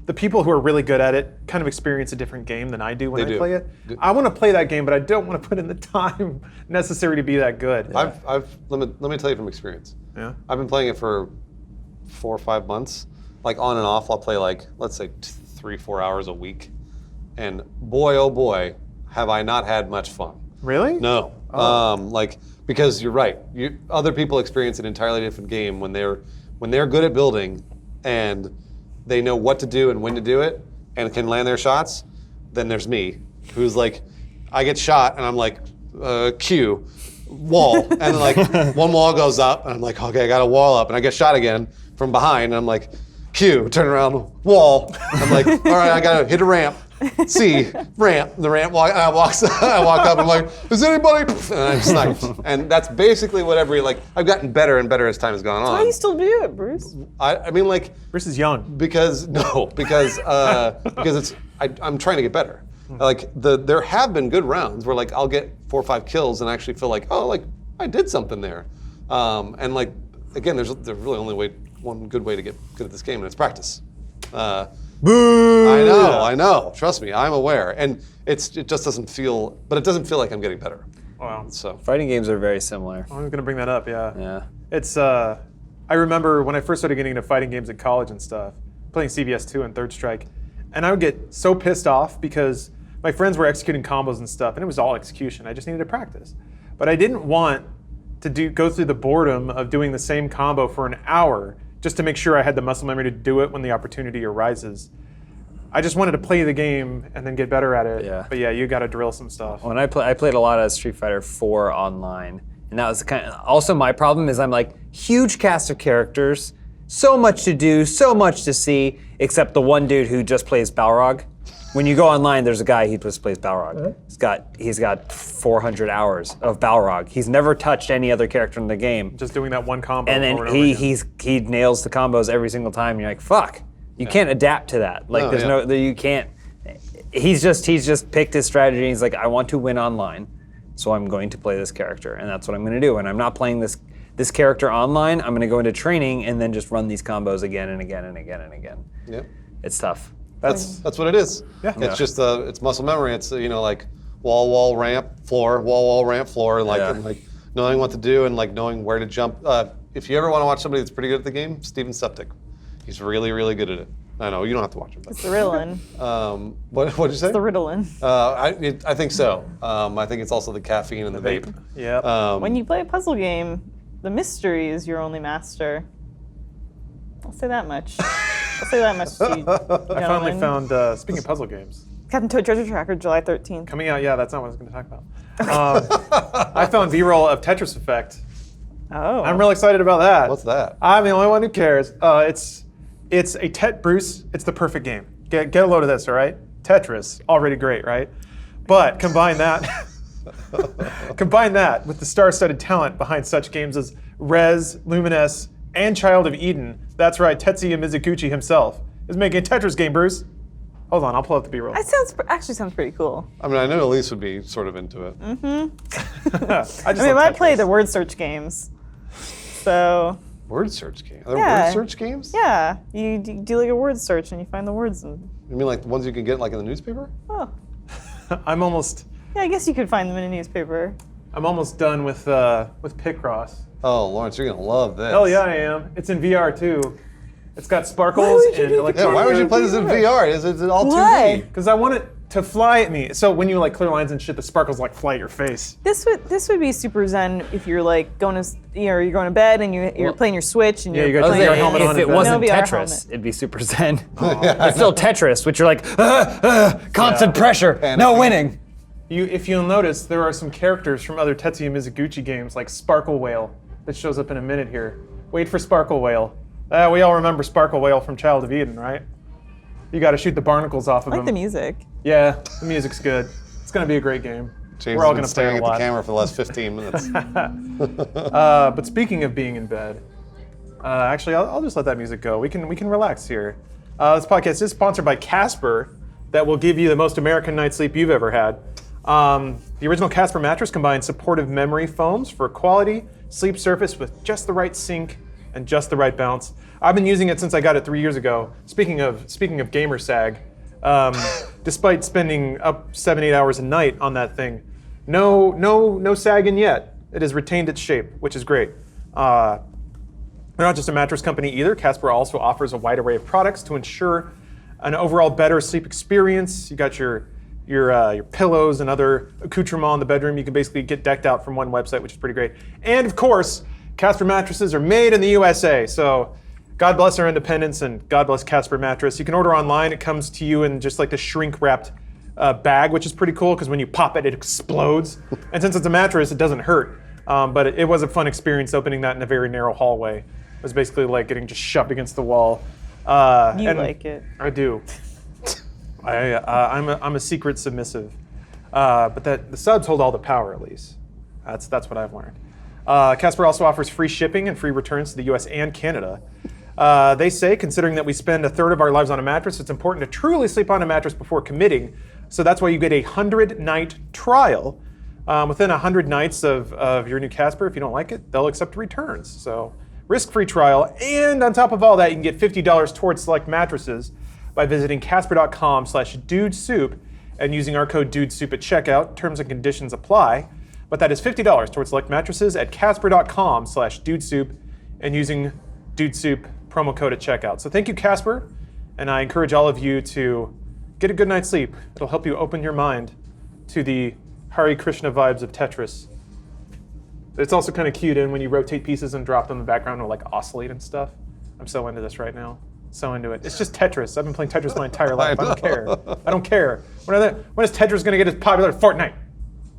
Speaker 1: the people who are really good at it kind of experience a different game than I do when
Speaker 2: They
Speaker 1: I
Speaker 2: do.
Speaker 1: play it.
Speaker 2: Good.
Speaker 1: I want to play that game, but I don't want to put in the time necessary to be that good.
Speaker 2: Let me tell you from experience.
Speaker 1: Yeah.
Speaker 2: I've been playing it for 4 or 5 months. Like on and off, I'll play like, let's say 3-4 hours a week. And boy, oh boy, have I not had much fun.
Speaker 1: Really?
Speaker 2: No. Because you're right. Other people experience an entirely different game when they're good at building and they know what to do and when to do it and can land their shots. Then there's me, who's like, I get shot and I'm like, Q, wall, and then like one wall goes up and I'm like, okay, I got a wall up, and I get shot again from behind and I'm like, Q, turn around, wall. I'm like, all right, I gotta hit a ramp. C, ramp. The ramp I walk up. I'm like, is anybody? And I'm sniped. And that's basically what I've gotten better and better as time has gone on.
Speaker 4: Why do you still do it, Bruce?
Speaker 2: I mean, like,
Speaker 1: Bruce is young.
Speaker 2: because it's I'm trying to get better. Like there have been good rounds where like I'll get 4 or 5 kills and actually feel like, oh, like I did something there. And like again, there's really only one good way to get good at this game, and it's practice.
Speaker 1: Boo!
Speaker 2: I know. Trust me, I'm aware, and it just doesn't feel, but it doesn't feel like I'm getting better.
Speaker 1: Wow.
Speaker 2: So
Speaker 3: Fighting games are very similar.
Speaker 1: I was going to bring that up, yeah.
Speaker 3: Yeah.
Speaker 1: It's, I remember when I first started getting into fighting games at college and stuff, playing CVS 2 and Third Strike, and I would get so pissed off because my friends were executing combos and stuff, and it was all execution. I just needed to practice. But I didn't want to go through the boredom of doing the same combo for an hour just to make sure I had the muscle memory to do it when the opportunity arises. I just wanted to play the game and then get better at it.
Speaker 3: Yeah.
Speaker 1: But yeah, you got to drill some stuff.
Speaker 3: When I played a lot of Street Fighter 4 online, and that was also my problem is I'm like, huge cast of characters, so much to do, so much to see, except the one dude who just plays Balrog. When you go online, there's a guy who just plays Balrog. He's got 400 hours of Balrog. He's never touched any other character in the game.
Speaker 1: Just doing that one combo
Speaker 3: And
Speaker 1: over
Speaker 3: then
Speaker 1: and over again.
Speaker 3: he nails the combos every single time. And you're like, fuck, you can't adapt to that. Like you can't. He's just picked his strategy. And he's like, I want to win online, so I'm going to play this character, and that's what I'm going to do. And I'm not playing this character online. I'm going to go into training and then just run these combos again and again and again and again.
Speaker 2: Yep.
Speaker 3: It's tough.
Speaker 2: That's what it is.
Speaker 1: Yeah.
Speaker 2: It's just it's muscle memory. It's like wall, ramp, floor, wall, ramp, floor, and like knowing what to do and like knowing where to jump. If you ever want to watch somebody that's pretty good at the game, Steven Septic. He's really, really good at it. I know you don't have to watch him. But.
Speaker 4: It's the Ritalin.
Speaker 2: What'd you say?
Speaker 4: It's the Ritalin.
Speaker 2: I think so. I think it's also the caffeine and the vape.
Speaker 1: Yeah.
Speaker 4: When you play a puzzle game, the mystery is your only master. I'll say that much. I'll say that much to you,
Speaker 1: I finally found, speaking of puzzle games,
Speaker 4: Captain Toad Treasure Tracker, July 13th.
Speaker 1: coming out, yeah, that's not what I was going to talk about. I found B-roll of Tetris Effect.
Speaker 4: Oh.
Speaker 1: I'm real excited about that.
Speaker 2: What's that?
Speaker 1: I'm the only one who cares. It's a Bruce, it's the perfect game. Get a load of this, all right? Tetris, already great, right? But combine that with the star-studded talent behind such games as Rez, Lumines, and Child of Eden. That's right, Tetsuya Mizuguchi himself is making a Tetris game, Bruce. Hold on, I'll pull up the B-roll.
Speaker 4: That actually sounds pretty cool.
Speaker 2: I mean, I know Elyse would be sort of into it.
Speaker 1: I
Speaker 4: I
Speaker 1: love
Speaker 4: play
Speaker 1: Tetris.
Speaker 4: the word search games. So,
Speaker 2: Word search game. Are there
Speaker 4: Yeah.
Speaker 2: word search games?
Speaker 4: yeah, you do like a word search and you find the words. And,
Speaker 2: You mean like the ones you can get like in the newspaper?
Speaker 4: oh,
Speaker 1: I'm almost
Speaker 4: yeah, I guess you could find them in a newspaper.
Speaker 1: done with Picross.
Speaker 2: Oh, Lawrence, you're gonna love this.
Speaker 1: Hell yeah, I am. It's in VR too. It's got sparkles
Speaker 4: Why would you
Speaker 1: and
Speaker 4: do
Speaker 1: electronic.
Speaker 2: Yeah, why would you play this in VR? Is it all 2D?
Speaker 4: Why?
Speaker 1: Because I want it to fly at me. So when you like clear lines and shit, the sparkles like fly at your face.
Speaker 4: This would be super zen if you're like going to you're going to bed and you're playing your Switch and
Speaker 1: Yeah,
Speaker 4: you're
Speaker 1: you got
Speaker 4: playing
Speaker 1: your
Speaker 3: If
Speaker 1: helmet on
Speaker 3: it
Speaker 1: and
Speaker 3: wasn't
Speaker 4: No VR
Speaker 3: Tetris,
Speaker 4: helmet.
Speaker 3: it'd be super zen. It's still Tetris, which you're like, constant
Speaker 1: Yeah.
Speaker 3: pressure, no
Speaker 2: Panicking.
Speaker 3: winning.
Speaker 1: If you'll notice, there are some characters from other Tetsuya Mizuguchi games, like Sparkle Whale, that shows up in a minute here. Wait for Sparkle Whale. We all remember Sparkle Whale from Child of Eden, right? You got to shoot the barnacles off of
Speaker 4: I like
Speaker 1: him.
Speaker 4: the music.
Speaker 1: Yeah, the music's good. It's gonna be a great game.
Speaker 2: James
Speaker 1: We're all
Speaker 2: has been
Speaker 1: gonna play
Speaker 2: staring
Speaker 1: it
Speaker 2: at
Speaker 1: a
Speaker 2: the
Speaker 1: lot.
Speaker 2: camera for the last 15 minutes.
Speaker 1: But speaking of being in bed, actually, I'll just let that music go. We can relax here. This podcast is sponsored by Casper, that will give you the most American night's sleep you've ever had. The original Casper mattress combines supportive memory foams for quality sleep surface with just the right sink and just the right bounce. I've been using it since I got it 3 years ago. Speaking of gamer sag, despite spending up 7-8 hours a night on that thing, no sagging yet. It has retained its shape, which is great. They're not just a mattress company either. Casper also offers a wide array of products to ensure an overall better sleep experience. You got your pillows and other accoutrements in the bedroom. You can basically get decked out from one website, which is pretty great. And of course, Casper mattresses are made in the USA. So God bless our independence and God bless Casper mattress. You can order online. It comes to you in just like the shrink wrapped bag, which is pretty cool because when you pop it, it explodes. And since it's a mattress, it doesn't hurt. But it was a fun experience opening that in a very narrow hallway. It was basically like getting just shoved against the wall.
Speaker 4: You like it.
Speaker 1: I do. I'm a secret submissive. But the subs hold all the power, at least. That's what I've learned. Casper also offers free shipping and free returns to the US and Canada. They say, considering that we spend a third of our lives on a mattress, it's important to truly sleep on a mattress before committing. So that's why you get a 100-night trial. Within 100 nights of your new Casper, if you don't like it, they'll accept returns. So risk-free trial. And on top of all that, you can get $50 towards select mattresses by visiting casper.com/dudesoup and using our code DUDESOUP at checkout. Terms and conditions apply. But that is $50 towards select mattresses at casper.com/dudesoup and using DUDESOUP promo code at checkout. So thank you, Casper. And I encourage all of you to get a good night's sleep. It'll help you open your mind to the Hare Krishna vibes of Tetris. It's also kind of cute in when you rotate pieces and drop them in the background and like oscillate and stuff. I'm so into this right now. So into it. It's just Tetris. I've been playing Tetris my entire life. I don't care. I don't care. When is Tetris going to get as popular as Fortnite?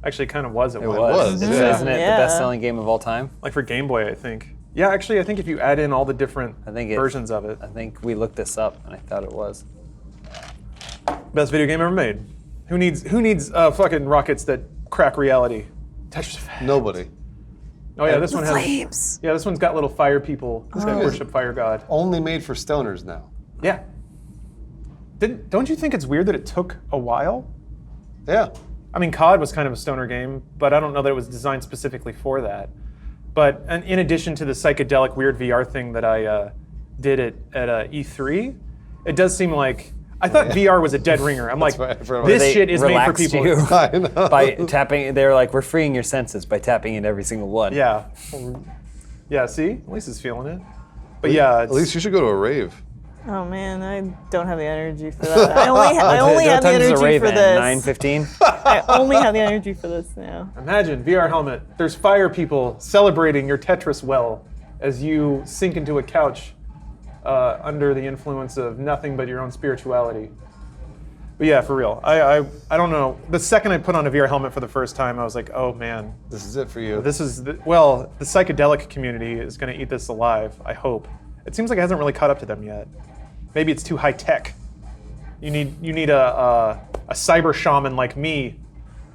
Speaker 1: Actually, it kind of was.
Speaker 3: It was.
Speaker 4: Yeah.
Speaker 3: Isn't it the best-selling game of all time?
Speaker 1: Like for Game Boy, I think. Yeah, actually, I think if you add in all the different versions of it.
Speaker 3: I think we looked this up, and I thought it was.
Speaker 1: Best video game ever made. Who needs fucking rockets that crack reality? Tetris Effect.
Speaker 2: Nobody.
Speaker 1: Oh yeah, this one has.
Speaker 4: Flames.
Speaker 1: Yeah, this one's got little fire people that worship fire god.
Speaker 2: Only made for stoners now.
Speaker 1: Yeah. Don't you think it's weird that it took a while?
Speaker 2: Yeah.
Speaker 1: I mean, COD was kind of a stoner game, but I don't know that it was designed specifically for that. But in addition to the psychedelic weird VR thing that I did at E3, it does seem like I thought VR was a dead ringer. I'm like, this shit is made for people.
Speaker 3: You
Speaker 2: I know.
Speaker 3: by tapping. They're like, we're freeing your senses by tapping in every single one.
Speaker 1: Yeah. Yeah, see? Elyse is feeling it. But yeah.
Speaker 2: At least you should go to a rave.
Speaker 4: Oh man, I don't have the energy for that. I only have the energy for this.
Speaker 3: 9:15.
Speaker 4: I only have the energy for this now.
Speaker 1: Imagine, VR helmet, there's fire people celebrating your Tetris well as you sink into a couch under the influence of nothing but your own spirituality. But yeah, for real. I don't know. The second I put on a VR helmet for the first time, I was like, oh man.
Speaker 2: This is it for you.
Speaker 1: This is, the psychedelic community is going to eat this alive, I hope. It seems like it hasn't really caught up to them yet. Maybe it's too high tech. You need a cyber shaman like me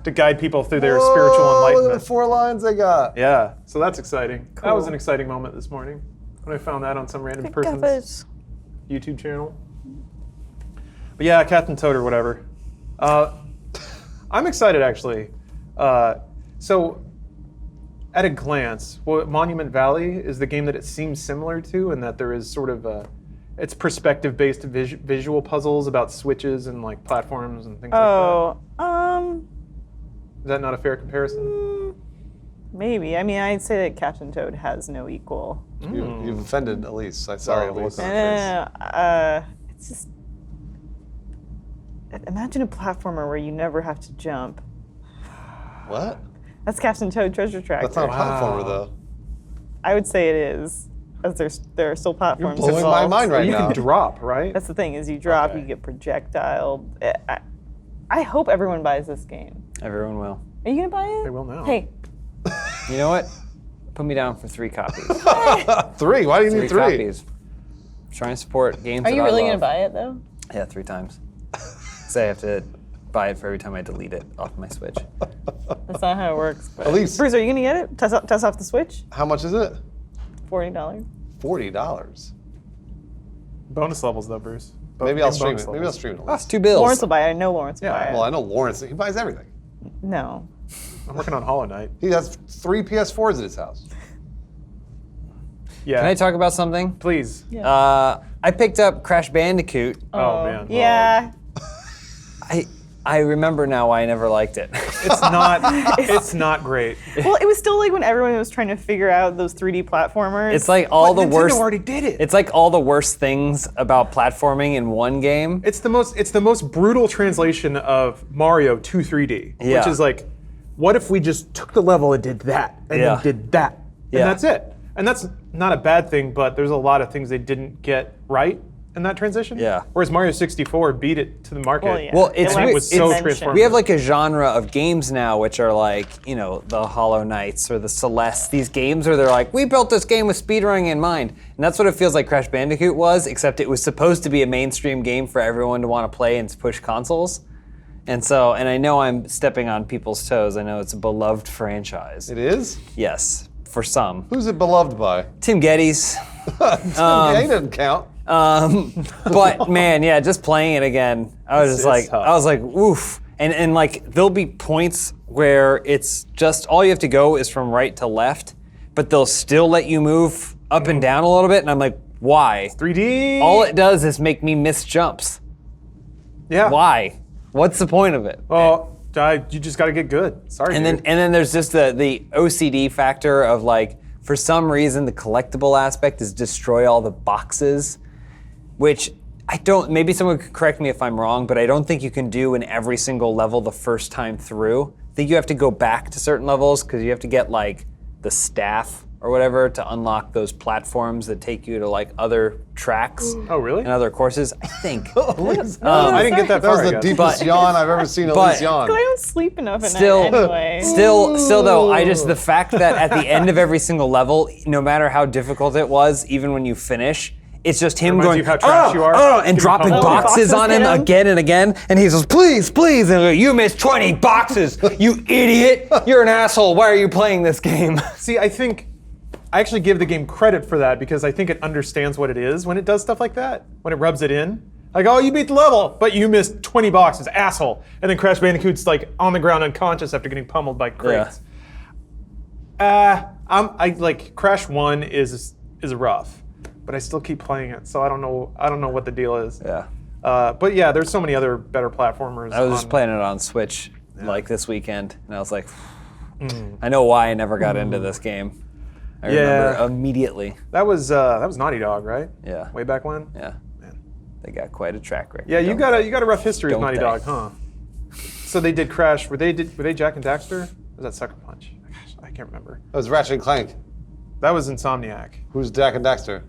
Speaker 1: to guide people through their spiritual enlightenment.
Speaker 2: Look at the 4 lines they got.
Speaker 1: Yeah, so that's exciting.
Speaker 4: Cool.
Speaker 1: That was an exciting moment this morning when I found that on some random person's YouTube channel. But yeah, Captain Toad or whatever. I'm excited actually. So at a glance, Monument Valley is the game that it seems similar to, in that there is sort of it's perspective-based visual puzzles about switches and like platforms and things like that. Is that not a fair comparison?
Speaker 4: Maybe. I mean, I'd say that Captain Toad has no equal.
Speaker 2: You've offended Elyse. I saw
Speaker 1: Sorry,
Speaker 2: the look
Speaker 1: Elyse.
Speaker 2: on her face.
Speaker 4: It's just. Imagine a platformer where you never have to jump.
Speaker 2: What?
Speaker 4: That's Captain Toad Treasure Tracker.
Speaker 2: That's not a platformer though.
Speaker 4: I would say it is, as there are still platforms
Speaker 2: blowing
Speaker 4: involved.
Speaker 2: my mind right
Speaker 1: You
Speaker 2: now.
Speaker 1: can drop, right?
Speaker 4: That's the thing, is you drop,
Speaker 1: Okay.
Speaker 4: you get projectiled. I hope everyone buys this game.
Speaker 3: Everyone will.
Speaker 4: Are you gonna buy it?
Speaker 1: They will now.
Speaker 4: Hey,
Speaker 3: You know what? Put me down for 3 copies.
Speaker 2: 3? Why do you need 3?
Speaker 3: copies. Try and support games.
Speaker 4: are
Speaker 3: that
Speaker 4: you
Speaker 3: I
Speaker 4: really
Speaker 3: love.
Speaker 4: gonna buy it though?
Speaker 3: Yeah, 3 times. So I have to buy it for every time I delete it off my Switch.
Speaker 4: That's not how it works. But.
Speaker 2: Elyse.
Speaker 4: Bruce, are you gonna get it? Test off the Switch?
Speaker 2: How much is it?
Speaker 4: $40.
Speaker 2: $40.
Speaker 1: Bonus levels though, Bruce.
Speaker 2: Maybe I'll stream
Speaker 1: bonus
Speaker 2: it. Maybe I'll
Speaker 1: levels.
Speaker 2: stream it.
Speaker 3: That's 2 bills.
Speaker 4: Lawrence will buy it. I know Lawrence will buy it.
Speaker 2: Well, I know Lawrence. He buys everything.
Speaker 4: No.
Speaker 1: I'm working on Hollow Knight.
Speaker 2: He has 3 PS4s at his house.
Speaker 1: Yeah.
Speaker 3: Can I talk about something?
Speaker 1: Please.
Speaker 3: I picked up Crash Bandicoot.
Speaker 1: Oh, man.
Speaker 4: Yeah.
Speaker 3: I remember now why I never liked it.
Speaker 1: It's not great.
Speaker 4: Well, it was still like when everyone was trying to figure out those 3D platformers.
Speaker 3: It's like all
Speaker 1: But
Speaker 3: the
Speaker 1: Nintendo
Speaker 3: worst.
Speaker 1: already did it.
Speaker 3: It's like all the worst things about platforming in one game.
Speaker 1: It's the most brutal translation of Mario to 3D, which
Speaker 3: Yeah.
Speaker 1: is like, what if we just took the level and did that, and
Speaker 3: Yeah.
Speaker 1: then did that, and
Speaker 3: Yeah.
Speaker 1: that's it. And that's not a bad thing, but there's a lot of things they didn't get right in that transition.
Speaker 3: Yeah.
Speaker 1: Whereas Mario 64 beat it to the market.
Speaker 4: Well, yeah.
Speaker 3: Well, it's
Speaker 4: It
Speaker 3: weird.
Speaker 1: was so
Speaker 3: It's-
Speaker 1: transformative.
Speaker 3: We have like a genre of games now, which are like, you know, the Hollow Knights or the Celeste. These games where they're like, we built this game with speedrunning in mind, and that's what it feels like Crash Bandicoot was. Except it was supposed to be a mainstream game for everyone to want to play and push consoles. And so, and I know I'm stepping on people's toes. I know it's a beloved franchise.
Speaker 2: It is?
Speaker 3: Yes, for some.
Speaker 2: Who's it beloved by?
Speaker 3: Tim Geddes.
Speaker 2: Yeah, he doesn't count.
Speaker 3: But man, yeah, just playing it again, I was just like,
Speaker 1: tough.
Speaker 3: I was like, oof. And like, there'll be points where it's just all you have to go is from right to left, but they'll still let you move up and down a little bit, and I'm like, why?
Speaker 1: 3D.
Speaker 3: All it does is make me miss jumps.
Speaker 1: Yeah.
Speaker 3: Why? What's the point of it?
Speaker 1: Well, you just got to get good. Sorry.
Speaker 3: And
Speaker 1: dude.
Speaker 3: then there's just the OCD factor of like, for some reason, the collectible aspect is destroy all the boxes, which I don't, maybe someone could correct me if I'm wrong, but I don't think you can do in every single level the first time through. I think you have to go back to certain levels because you have to get like the staff or whatever to unlock those platforms that take you to like other tracks
Speaker 1: Oh, really?
Speaker 3: and other courses, I think.
Speaker 1: I didn't get that
Speaker 2: That
Speaker 1: far.
Speaker 2: was
Speaker 1: I
Speaker 2: the
Speaker 1: guess.
Speaker 2: deepest yawn I've ever seen
Speaker 3: but-
Speaker 2: Elyse yawn.
Speaker 4: I don't sleep enough at
Speaker 3: Still,
Speaker 4: night anyway.
Speaker 3: still though, the fact that at the end of every single level, no matter how difficult it was, even when you finish, it's just him
Speaker 1: Reminds
Speaker 3: going,
Speaker 1: you how trash you are?
Speaker 3: and
Speaker 1: Getting
Speaker 3: dropping
Speaker 1: pummeled.
Speaker 3: boxes on him
Speaker 4: Boxes him.
Speaker 3: again and again, and he says, please, please, and I'm like, you missed 20 boxes, you idiot, you're an asshole, why are you playing this game?
Speaker 1: See, I actually give the game credit for that because I think it understands what it is when it does stuff like that. When it rubs it in. Like, oh, you beat the level, but you missed 20 boxes, asshole. And then Crash Bandicoot's like on the ground unconscious after getting pummeled by crates. I like Crash 1 is rough, but I still keep playing it, so I don't know what the deal is.
Speaker 3: Yeah.
Speaker 1: But yeah, there's so many other better platformers.
Speaker 3: I was just playing it on Switch like this weekend, and I was like, I know why I never got into this game. I remember immediately.
Speaker 1: That was Naughty Dog, right?
Speaker 3: Yeah.
Speaker 1: Way back when.
Speaker 3: Yeah.
Speaker 1: Man.
Speaker 3: They got quite a track record.
Speaker 1: Yeah, you got a rough history with
Speaker 3: Don't
Speaker 1: Naughty
Speaker 3: they?
Speaker 1: Dog, huh? So they did Crash. Were they Jack and Daxter? Or was that Sucker Punch? Gosh, I can't remember.
Speaker 2: That was Ratchet and Clank.
Speaker 1: That was Insomniac.
Speaker 2: Who's Jack and Daxter?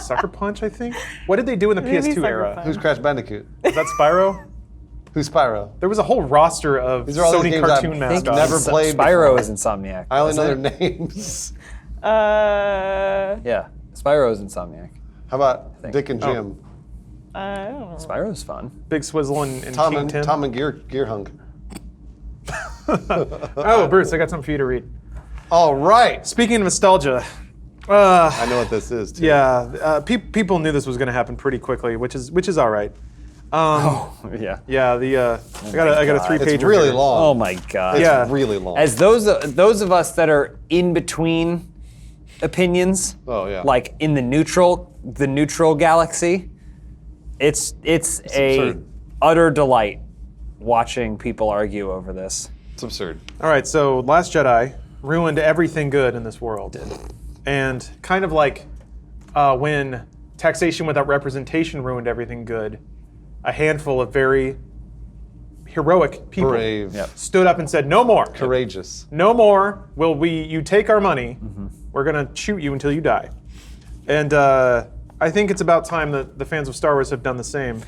Speaker 1: Sucker Punch, I think. What did they do in the
Speaker 4: Maybe
Speaker 1: PS2
Speaker 4: Sucker
Speaker 1: era?
Speaker 4: Punch.
Speaker 2: Who's Crash Bandicoot?
Speaker 1: Was that Spyro?
Speaker 2: Who's Spyro?
Speaker 1: There was a whole roster of
Speaker 2: These are all these
Speaker 1: Sony
Speaker 2: games
Speaker 1: cartoon
Speaker 2: I've
Speaker 1: mascots.
Speaker 2: never played
Speaker 3: Spyro
Speaker 2: before.
Speaker 3: is Insomniac.
Speaker 2: I only know their
Speaker 3: Isn't it?
Speaker 2: names.
Speaker 3: Yeah, Spyro is Insomniac.
Speaker 2: How about Dick and
Speaker 1: Oh.
Speaker 2: Jim?
Speaker 4: I don't know.
Speaker 3: Spyro's fun.
Speaker 1: Big Swizzle and
Speaker 2: Tom
Speaker 1: King
Speaker 2: and
Speaker 1: Tim.
Speaker 2: Tom and Gear Hunk.
Speaker 1: Oh, Bruce, I got something for you to read.
Speaker 2: All right.
Speaker 1: Speaking of nostalgia,
Speaker 2: I know what this is too.
Speaker 1: yeah, people knew this was going to happen pretty quickly, which is all right.
Speaker 3: Yeah.
Speaker 1: Yeah, I got a
Speaker 3: God.
Speaker 1: 3-pager.
Speaker 2: It's really
Speaker 1: here.
Speaker 2: long.
Speaker 3: Oh my God.
Speaker 2: It's
Speaker 1: Yeah.
Speaker 2: really long.
Speaker 3: As those of us that are in between opinions,
Speaker 2: Oh, yeah.
Speaker 3: like in the neutral galaxy, it's a
Speaker 2: absurd.
Speaker 3: utter delight watching people argue over this.
Speaker 2: It's absurd.
Speaker 1: All right, so Last Jedi ruined everything good in this world. And kind of like when taxation without representation ruined everything good, a handful of very heroic people
Speaker 2: Brave.
Speaker 3: Yep.
Speaker 1: stood up and said, no more.
Speaker 2: Courageous.
Speaker 1: No more will you take our money. We're going to shoot you until you die. And I think it's about time that the fans of Star Wars have done the same.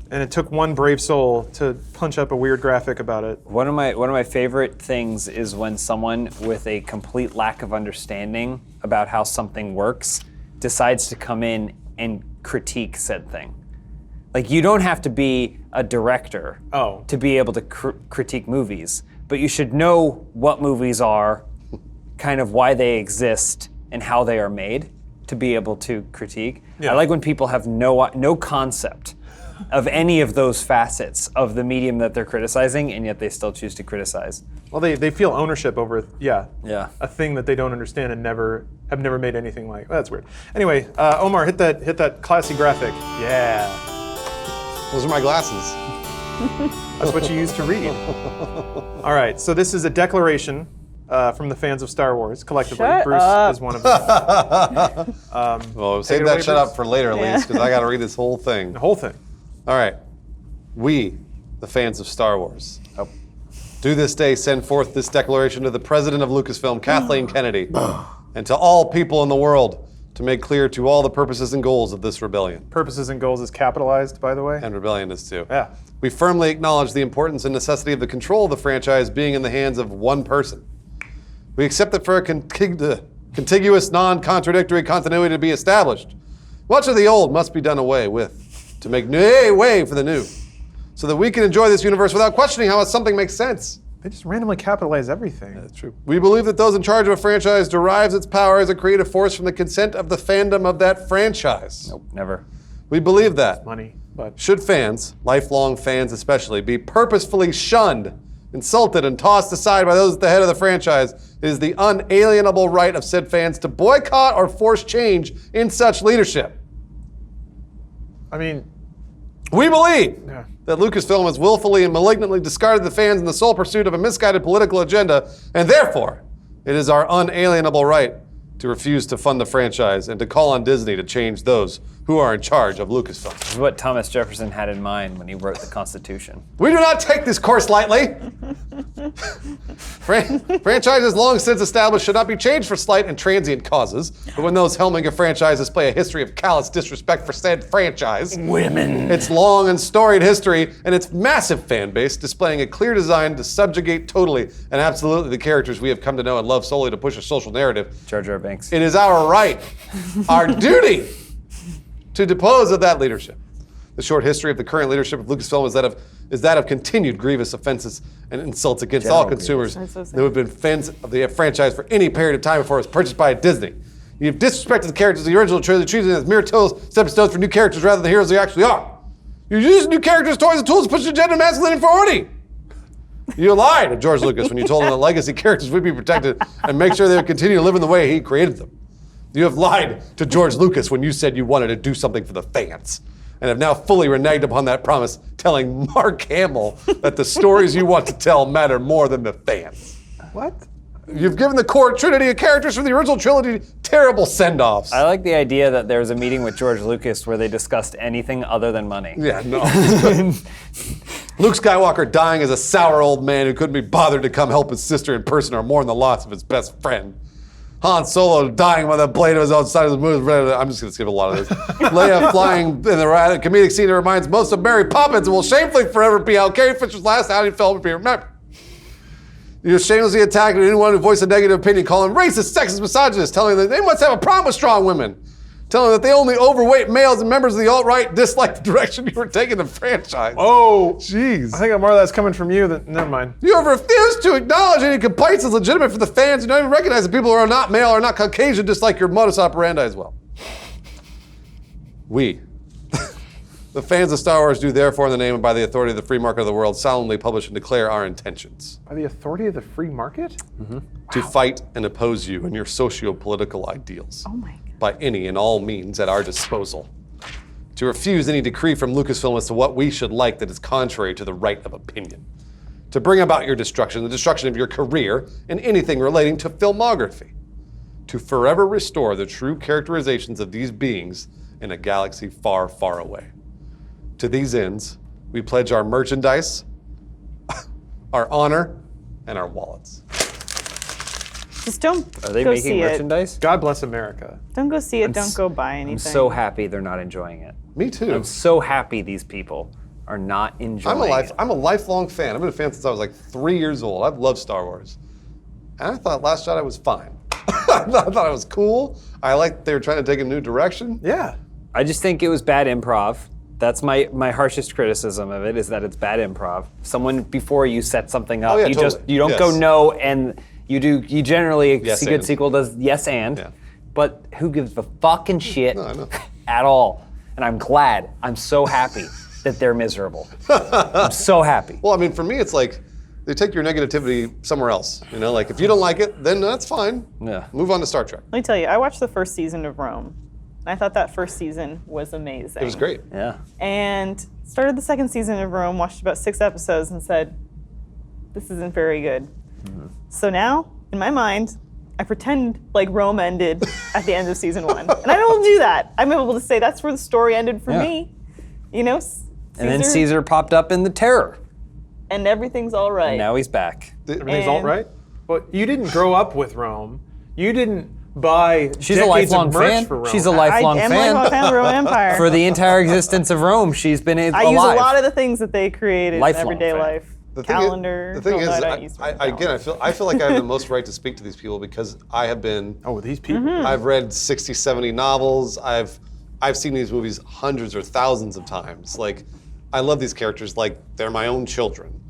Speaker 1: And it took one brave soul to punch up a weird graphic about it.
Speaker 3: One of my favorite things is when someone with a complete lack of understanding about how something works decides to come in and critique said thing. Like, you don't have to be a director to be able to critique movies, but you should know what movies are, kind of why they exist, and how they are made to be able to critique.
Speaker 1: Yeah.
Speaker 3: I like when people have no concept of any of those facets of the medium that they're criticizing, and yet they still choose to criticize.
Speaker 1: Well, they feel ownership over
Speaker 3: Yeah.
Speaker 1: a thing that they don't understand and have never made anything like. Well, that's weird. Anyway, Omar, hit that classy graphic. Yeah,
Speaker 2: Those are my glasses.
Speaker 1: that's what you use to read. All right, so this is a declaration from the fans of Star Wars collectively.
Speaker 4: Shut
Speaker 1: Bruce
Speaker 4: up.
Speaker 1: is one of them.
Speaker 2: Well,
Speaker 1: Take
Speaker 2: save
Speaker 1: it
Speaker 2: that
Speaker 1: away,
Speaker 2: shut
Speaker 1: Bruce.
Speaker 2: up for later, Elyse, because I got to read this whole thing.
Speaker 1: The whole thing.
Speaker 2: All right. We, the fans of Star Wars, do this day send forth this declaration to the president of Lucasfilm, Kathleen Kennedy, and to all people in the world to make clear to all the purposes and goals of this rebellion.
Speaker 1: Purposes and goals is capitalized, by the way.
Speaker 2: And rebellion is too.
Speaker 1: Yeah.
Speaker 2: We firmly acknowledge the importance and necessity of the control of the franchise being in the hands of one person. We accept that for a contiguous, non-contradictory continuity to be established, much of the old must be done away with to make way for the new, so that we can enjoy this universe without questioning how something makes sense.
Speaker 1: They just randomly capitalize everything.
Speaker 2: That's true. We believe that those in charge of a franchise derives its power as a creative force from the consent of the fandom of that franchise.
Speaker 3: Nope, never.
Speaker 2: We believe that.
Speaker 1: Money, but
Speaker 2: Should fans, lifelong fans especially, be purposefully shunned, insulted, and tossed aside by those at the head of the franchise, it is the unalienable right of said fans to boycott or force change in such leadership.
Speaker 1: I mean,
Speaker 2: We believe
Speaker 1: Yeah.
Speaker 2: that Lucasfilm has willfully and malignantly discarded the fans in the sole pursuit of a misguided political agenda, and therefore, it is our unalienable right to refuse to fund the franchise and to call on Disney to change those who are in charge of Lucasfilm.
Speaker 3: This is what Thomas Jefferson had in mind when he wrote the Constitution.
Speaker 2: We do not take this course lightly. Franchises long since established should not be changed for slight and transient causes, but when those helming a franchise display a history of callous disrespect for said franchise,
Speaker 3: Women.
Speaker 2: its long and storied history, and its massive fan base displaying a clear design to subjugate totally and absolutely the characters we have come to know and love solely to push a social narrative,
Speaker 3: Jar Jar Binks.
Speaker 2: it is our right, our duty, to depose of that leadership. The short history of the current leadership of Lucasfilm is that of continued grievous offenses and insults against
Speaker 3: General
Speaker 2: all consumers
Speaker 4: grievous. That's so
Speaker 2: who have been fans of the franchise for any period of time before it was purchased by Disney. You have disrespected the characters of the original trilogy, treating them as mere tools, stepping stones for new characters rather than the heroes they actually are. You use new characters, toys, and tools to push the agenda of masculine inferiority. You lied to George Lucas when you told him that legacy characters would be protected and make sure they would continue to live in the way he created them. You have lied to George Lucas when you said you wanted to do something for the fans, and have now fully reneged upon that promise, telling Mark Hamill that the stories you want to tell matter more than the fans.
Speaker 1: what?
Speaker 2: You've given the core trinity of characters from the original trilogy terrible send-offs.
Speaker 3: I like the idea that there was a meeting with George Lucas where they discussed anything other than money.
Speaker 2: Yeah, no. Luke Skywalker dying as a sour old man who couldn't be bothered to come help his sister in person or mourn the loss of his best friend. Han Solo dying by the blade of his own side of the moon. I'm just going to skip a lot of this. Leia flying in the comedic scene that reminds most of Mary Poppins and will shamefully forever be how Carrie Fisher's last outing film will be remembered. You shamelessly attacked anyone who voiced a negative opinion, calling racist, sexist, misogynist, telling them that they must have a problem with strong women, telling them that they only overweight males and members of the alt-right dislike the direction you were taking the franchise.
Speaker 1: Oh,
Speaker 2: Jeez.
Speaker 1: I think more of that's coming from you. Never mind.
Speaker 2: You have refused to acknowledge any complaints as legitimate for the fans. You don't even recognize that people who are not male or not Caucasian dislike your modus operandi as well. We, the fans of Star Wars, do therefore in the name and by the authority of the free market of the world solemnly publish and declare our intentions
Speaker 1: By the authority of the free market?
Speaker 2: to fight and oppose you and your socio-political ideals.
Speaker 4: Oh my God.
Speaker 2: By any and all means at our disposal. To refuse any decree from Lucasfilm as to what we should like that is contrary to the right of opinion. To bring about your destruction, the destruction of your career, and anything relating to filmography. To forever restore the true characterizations of these beings in a galaxy far, far away. To these ends, we pledge our merchandise, our honor, and our wallets.
Speaker 4: Just don't
Speaker 3: Are they
Speaker 4: go
Speaker 3: making
Speaker 4: see it.
Speaker 3: merchandise?
Speaker 1: God bless America.
Speaker 4: Don't go see it. Don't go buy anything.
Speaker 3: I'm so happy they're not enjoying it.
Speaker 2: Me too.
Speaker 3: I'm so happy these people are not enjoying it.
Speaker 2: I'm a lifelong fan. I've been a fan since I was like 3 years old. I've loved Star Wars. And I thought Last Jedi was fine. I thought it was cool. I liked they were trying to take a new direction.
Speaker 1: Yeah.
Speaker 3: I just think it was bad improv. That's my harshest criticism of it, is that it's bad improv. Someone before you set something up,
Speaker 2: Oh, yeah,
Speaker 3: you
Speaker 2: totally.
Speaker 3: you don't go
Speaker 2: Yes.
Speaker 3: no, and you generally, a
Speaker 2: Yes,
Speaker 3: good
Speaker 2: and.
Speaker 3: sequel does yes and,
Speaker 2: Yeah.
Speaker 3: but who gives a fucking shit
Speaker 2: No, I know.
Speaker 3: at all? And I'm glad, I'm so happy that they're miserable. I'm so happy.
Speaker 2: Well, I mean, for me, it's like they take your negativity somewhere else. You know, like if you don't like it, then that's fine.
Speaker 3: Yeah.
Speaker 2: Move on to Star Trek.
Speaker 4: Let me tell you, I watched the first season of Rome. And I thought that first season was amazing.
Speaker 2: It was great.
Speaker 3: Yeah.
Speaker 4: And started the second season of Rome, watched about 6 episodes, and said, this isn't very good. So now, in my mind, I pretend like Rome ended at the end of season 1. And I'm able to do that. I'm able to say that's where the story ended for me. You know,
Speaker 3: And then Caesar popped up in the Terror.
Speaker 4: And everything's all right.
Speaker 3: And now he's back.
Speaker 1: Everything's all right. Well, you didn't grow up with Rome. You didn't buy
Speaker 3: She's a
Speaker 1: decades
Speaker 3: lifelong
Speaker 1: of merch
Speaker 3: fan.
Speaker 1: for Rome.
Speaker 3: She's a lifelong
Speaker 4: I am
Speaker 3: fan.
Speaker 4: like a fan of the Roman Empire.
Speaker 3: For the entire existence of Rome, she's been alive.
Speaker 4: I use a lot of the things that they created
Speaker 3: Lifelong
Speaker 4: in everyday
Speaker 3: fan.
Speaker 4: life.
Speaker 2: The
Speaker 4: Calendar.
Speaker 2: thing is,
Speaker 4: I don't use
Speaker 2: I
Speaker 4: calendar.
Speaker 2: again, I feel like I have the most right to speak to these people because I have been.
Speaker 1: Oh, these people.
Speaker 2: I've read 60, 70 novels. I've seen these movies hundreds or thousands of times. Like, I love these characters like they're my own children.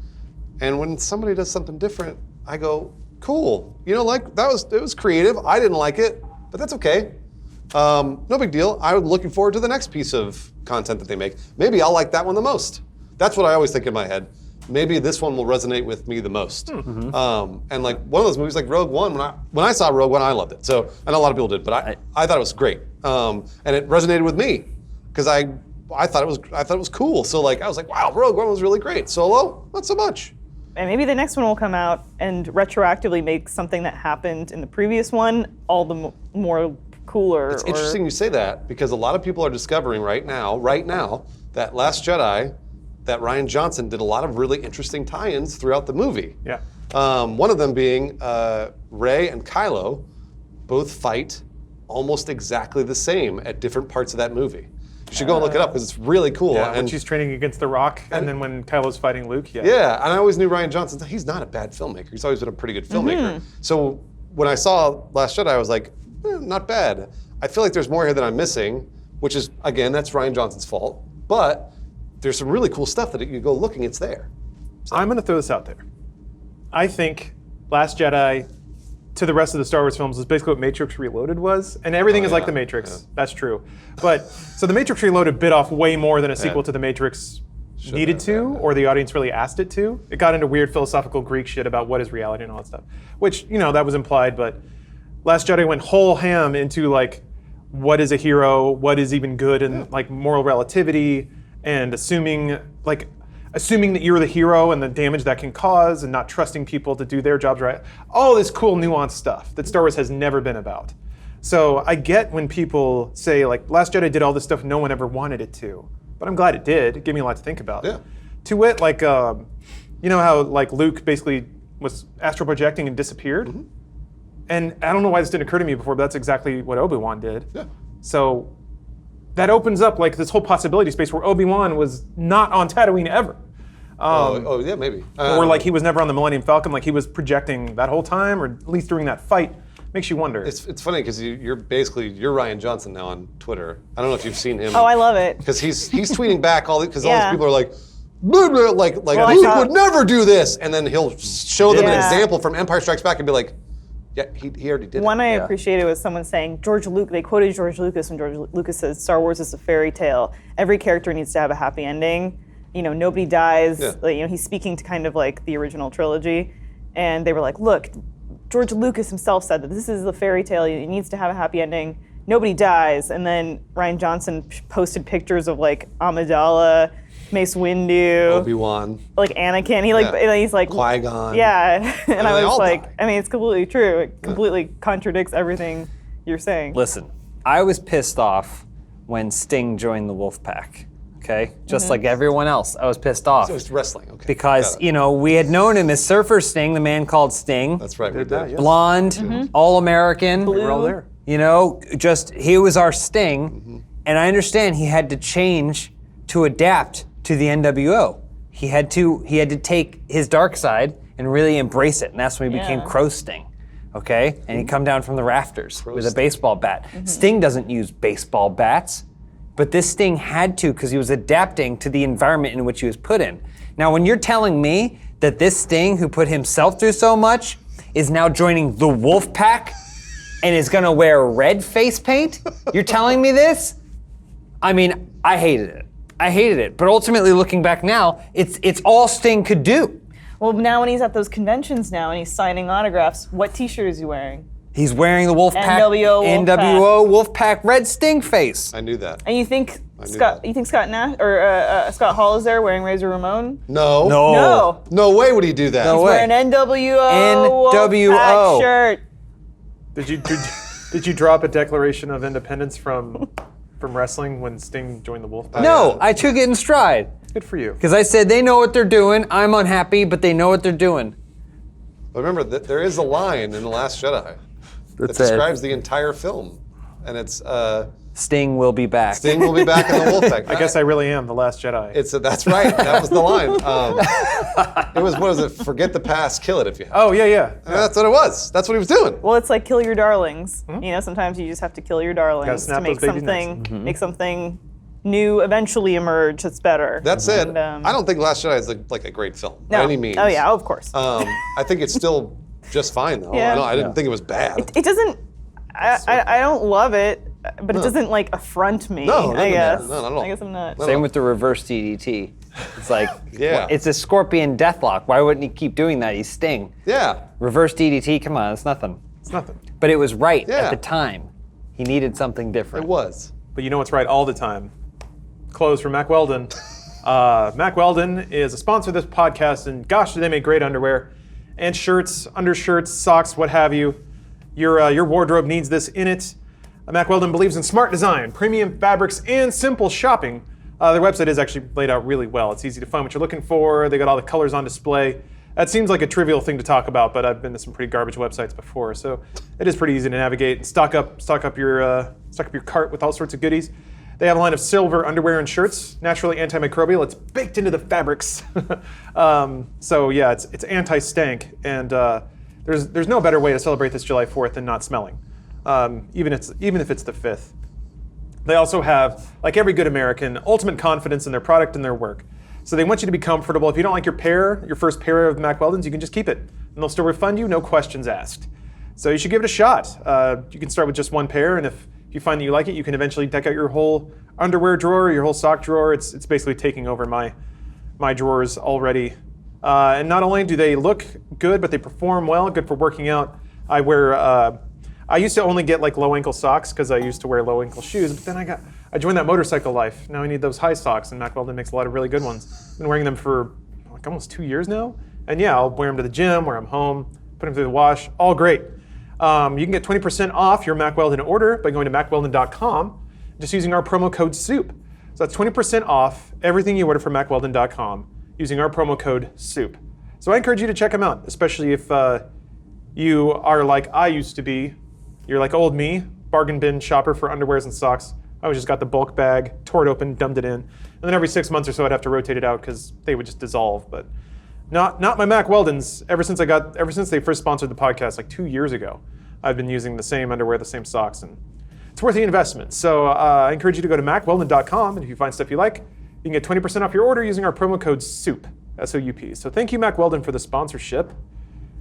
Speaker 2: And when somebody does something different, I go, cool. You know, like it was creative. I didn't like it, but that's okay. No big deal. I'm looking forward to the next piece of content that they make. Maybe I'll like that one the most. That's what I always think in my head. Maybe this one will resonate with me the most. And like one of those movies, like Rogue One, when I saw Rogue One, I loved it. So I know a lot of people did, but I thought it was great, and it resonated with me because I thought it was cool. So like I was like, wow, Rogue One was really great. Solo, not so much.
Speaker 4: And maybe the next one will come out and retroactively make something that happened in the previous one all the more cooler.
Speaker 2: It's interesting you say that because a lot of people are discovering right now that Last Jedi, that Rian Johnson did a lot of really interesting tie-ins throughout the movie.
Speaker 1: Yeah.
Speaker 2: One of them being Rey and Kylo both fight almost exactly the same at different parts of that movie. You should go and look it up because it's really cool.
Speaker 1: Yeah, when
Speaker 2: and
Speaker 1: she's training against The Rock, and then when Kylo's fighting Luke,
Speaker 2: yeah, and I always knew Rian Johnson. He's not a bad filmmaker. He's always been a pretty good filmmaker. So when I saw Last Jedi, I was like, not bad. I feel like there's more here that I'm missing, which is, again, that's Rian Johnson's fault. But there's some really cool stuff that you go looking, it's there.
Speaker 1: I'm going to throw this out there. I think Last Jedi to the rest of the Star Wars films is basically what Matrix Reloaded was, and everything is like the Matrix. That's true. But so the Matrix Reloaded bit off way more than a sequel to the Matrix needed to, or the audience really asked it to. It got into weird philosophical Greek shit about what is reality and all that stuff, which, you know, that was implied, but Last Jedi went whole ham into like what is a hero, what is even good, and like moral relativity, and assuming that you're the hero and the damage that can cause, and not trusting people to do their jobs right. All this cool nuanced stuff that Star Wars has never been about. So I get when people say like Last Jedi did all this stuff no one ever wanted it to, but I'm glad it did. It gave me a lot to think about.
Speaker 2: Yeah.
Speaker 1: To wit, like you know how like Luke basically was astral projecting and disappeared? And I don't know why this didn't occur to me before, but that's exactly what Obi-Wan did.
Speaker 2: Yeah.
Speaker 1: So that opens up like this whole possibility space where Obi-Wan was not on Tatooine ever.
Speaker 2: Yeah, maybe.
Speaker 1: Or like he was never on the Millennium Falcon, like he was projecting that whole time, or at least during that fight. Makes you wonder.
Speaker 2: It's funny because you're Rian Johnson now on Twitter. I don't know if you've seen him.
Speaker 4: Oh, I love it.
Speaker 2: Because he's tweeting back all because all
Speaker 4: Yeah.
Speaker 2: these people are like, blah, blah, like
Speaker 4: Well, I
Speaker 2: Luke
Speaker 4: saw-
Speaker 2: would never do this, and then he'll show them an
Speaker 4: Yeah.
Speaker 2: example from Empire Strikes Back and be like, yeah, he already did
Speaker 4: One
Speaker 2: it.
Speaker 4: I appreciated was someone saying they quoted George Lucas when George Lucas says Star Wars is a fairy tale. Every character needs to have a happy ending. You know, nobody dies.
Speaker 2: Yeah.
Speaker 4: Like, you know, he's speaking to kind of like the original trilogy, and they were like, look, George Lucas himself said that this is a fairy tale. It needs to have a happy ending. Nobody dies. And then Rian Johnson posted pictures of like Amidala, Mace Windu,
Speaker 2: Obi-Wan.
Speaker 4: like Anakin. He's like
Speaker 2: Qui-Gon.
Speaker 4: Yeah, and
Speaker 2: they
Speaker 4: I was
Speaker 2: all
Speaker 4: like,
Speaker 2: die.
Speaker 4: I mean, it's completely true. It completely contradicts everything you're saying.
Speaker 3: Listen, I was pissed off when Sting joined the Wolfpack. Okay, just like everyone else, I was pissed off
Speaker 2: So it's wrestling, okay.
Speaker 3: because
Speaker 2: Got it.
Speaker 3: you know we had known him as Surfer Sting, the man called Sting,
Speaker 2: That's right, we
Speaker 1: Did that,
Speaker 2: did.
Speaker 1: yeah.
Speaker 3: blonde, all American.
Speaker 1: We're all there.
Speaker 3: You know, just he was our Sting, and I understand he had to change to adapt to the NWO. He had to take his dark side and really embrace it, and that's when he became
Speaker 4: Yeah.
Speaker 3: Crow Sting. Okay, and he'd come down from the rafters with a
Speaker 2: Sting.
Speaker 3: baseball bat. Sting doesn't use baseball bats, but this Sting had to because he was adapting to the environment in which he was put in. Now, when you're telling me that this Sting, who put himself through so much, is now joining the Wolfpack and is gonna wear red face paint, you're telling me this? I mean, I hated it. I hated it. But ultimately, looking back now, it's all Sting could do.
Speaker 4: Well, now when he's at those conventions now and he's signing autographs, what T-shirt is he wearing?
Speaker 3: He's wearing the Wolfpack
Speaker 4: NWO
Speaker 3: Wolfpack red Sting face.
Speaker 2: I knew that.
Speaker 4: And you think Scott Hall is there wearing Razor Ramon?
Speaker 2: No.
Speaker 4: No.
Speaker 2: No way would he do that.
Speaker 3: No
Speaker 4: He's
Speaker 3: way.
Speaker 4: wearing NWO Wolfpack shirt.
Speaker 1: Did you drop a declaration of independence from wrestling when Sting joined the Wolfpack?
Speaker 3: No, I took it in stride.
Speaker 1: Good for you.
Speaker 3: Because I said they know what they're doing. I'm unhappy, but they know what they're doing.
Speaker 2: But remember, there is a line in The Last Jedi that describes the entire film. And it's
Speaker 3: Sting will be back.
Speaker 2: Sting will be back in the Wolfpack.
Speaker 1: I guess I really am the Last Jedi.
Speaker 2: That's right. That was the line. It was, what was it? Forget the past, kill it if you have.
Speaker 1: Oh, yeah.
Speaker 2: And that's what it was. That's what he was doing.
Speaker 4: Well, it's like kill your darlings. You know, sometimes you just have to kill your darlings
Speaker 1: snap
Speaker 4: to make
Speaker 1: those baby
Speaker 4: something, make something new eventually emerge that's better.
Speaker 2: That said,
Speaker 4: And,
Speaker 2: I don't think Last Jedi is like a great film
Speaker 4: no.
Speaker 2: by any means.
Speaker 4: Oh yeah, of course.
Speaker 2: I think it's still just fine though.
Speaker 4: Yeah.
Speaker 2: I didn't think it was bad.
Speaker 4: It doesn't. I don't love it, but it doesn't like affront me.
Speaker 2: No,
Speaker 4: I guess.
Speaker 2: no, not at all.
Speaker 4: I guess I'm not.
Speaker 3: Same with the reverse DDT. It's like,
Speaker 2: Yeah.
Speaker 3: it's a scorpion deathlock. Why wouldn't he keep doing that? He's Sting.
Speaker 2: Yeah.
Speaker 3: Reverse DDT, come on, it's nothing.
Speaker 1: It's nothing.
Speaker 3: But it was right
Speaker 2: Yeah.
Speaker 3: at the time. He needed something different.
Speaker 2: It was.
Speaker 1: But you know what's right all the time? Clothes from Mack Weldon. Mack Weldon is a sponsor of this podcast, and gosh, do they make great underwear and shirts, undershirts, socks, what have you. Your wardrobe needs this in it. Mack Weldon believes in smart design, premium fabrics, and simple shopping. Their website is actually laid out really well. It's easy to find what you're looking for. They got all the colors on display. That seems like a trivial thing to talk about, but I've been to some pretty garbage websites before, so it is pretty easy to navigate and stock up your cart with all sorts of goodies. They have a line of silver underwear and shirts, naturally antimicrobial. It's baked into the fabrics. So yeah, it's anti-stank, and there's no better way to celebrate this July 4th than not smelling, even if it's the 5th. They also have, like every good American, ultimate confidence in their product and their work. So they want you to be comfortable. If you don't like your first pair of Mack Weldons, you can just keep it, and they'll still refund you, no questions asked. So you should give it a shot. You can start with just one pair, and if you find that you like it, you can eventually deck out your whole underwear drawer, your whole sock drawer. It's basically taking over my drawers already. And not only do they look good, but they perform well, good for working out. I used to only get like low ankle socks because I used to wear low ankle shoes, but then I joined that motorcycle life. Now I need those high socks, and Mack Weldon makes a lot of really good ones. I've been wearing them for like almost 2 years now. And yeah, I'll wear them to the gym, wear them home, put them through the wash, all great. You can get 20% off your Mack Weldon order by going to mackweldon.com, just using our promo code SOUP. So that's 20% off everything you order from mackweldon.com using our promo code SOUP. So I encourage you to check them out, especially if you are like I used to be. You're like old me, bargain bin shopper for underwears and socks. I always just got the bulk bag, tore it open, dumped it in, and then every 6 months or so I'd have to rotate it out because they would just dissolve. But not my Mack Weldons. Ever since they first sponsored the podcast like 2 years ago, I've been using the same underwear, the same socks, and it's worth the investment. So I encourage you to go to mackweldon.com, and if you find stuff you like, you can get 20% off your order using our promo code SOUP, S-O-U-P. So thank you, Mack Weldon, for the sponsorship.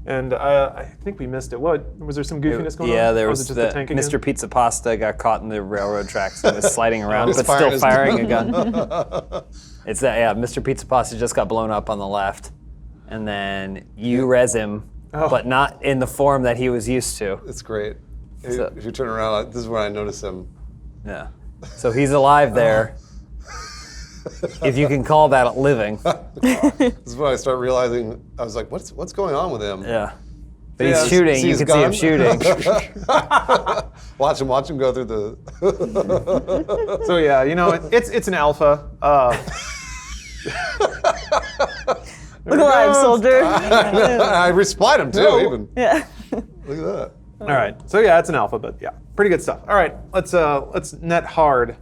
Speaker 1: And I think we missed it. What was there some goofiness going on?
Speaker 3: Yeah, there
Speaker 1: Or
Speaker 3: was
Speaker 1: it just the tank again?
Speaker 3: Mr. Pizza Pasta got caught in the railroad tracks and was sliding around,
Speaker 2: He's
Speaker 3: but
Speaker 2: firing
Speaker 3: still
Speaker 2: his
Speaker 3: firing a gun. It's that, yeah, Mr. Pizza Pasta just got blown up on the left, and then you res him, but not in the form that he was used to.
Speaker 2: It's great.
Speaker 3: So-
Speaker 2: If you turn around, this is where I notice him.
Speaker 3: Yeah. So he's alive there. If you can call that living.
Speaker 2: This is when I start realizing, I was like, what's going on with him?
Speaker 3: Yeah. But
Speaker 2: Yeah,
Speaker 3: he's shooting.
Speaker 2: see
Speaker 3: You
Speaker 2: his
Speaker 3: can see him
Speaker 2: gun?
Speaker 3: shooting.
Speaker 2: Watch him go through the...
Speaker 1: So yeah, it's an alpha.
Speaker 4: Look alive, soldier.
Speaker 2: I respied him too,
Speaker 1: No.
Speaker 2: even.
Speaker 4: Yeah.
Speaker 2: Look at that.
Speaker 1: All right. So yeah, it's an alpha, but yeah, pretty good stuff. All right, let's net hard.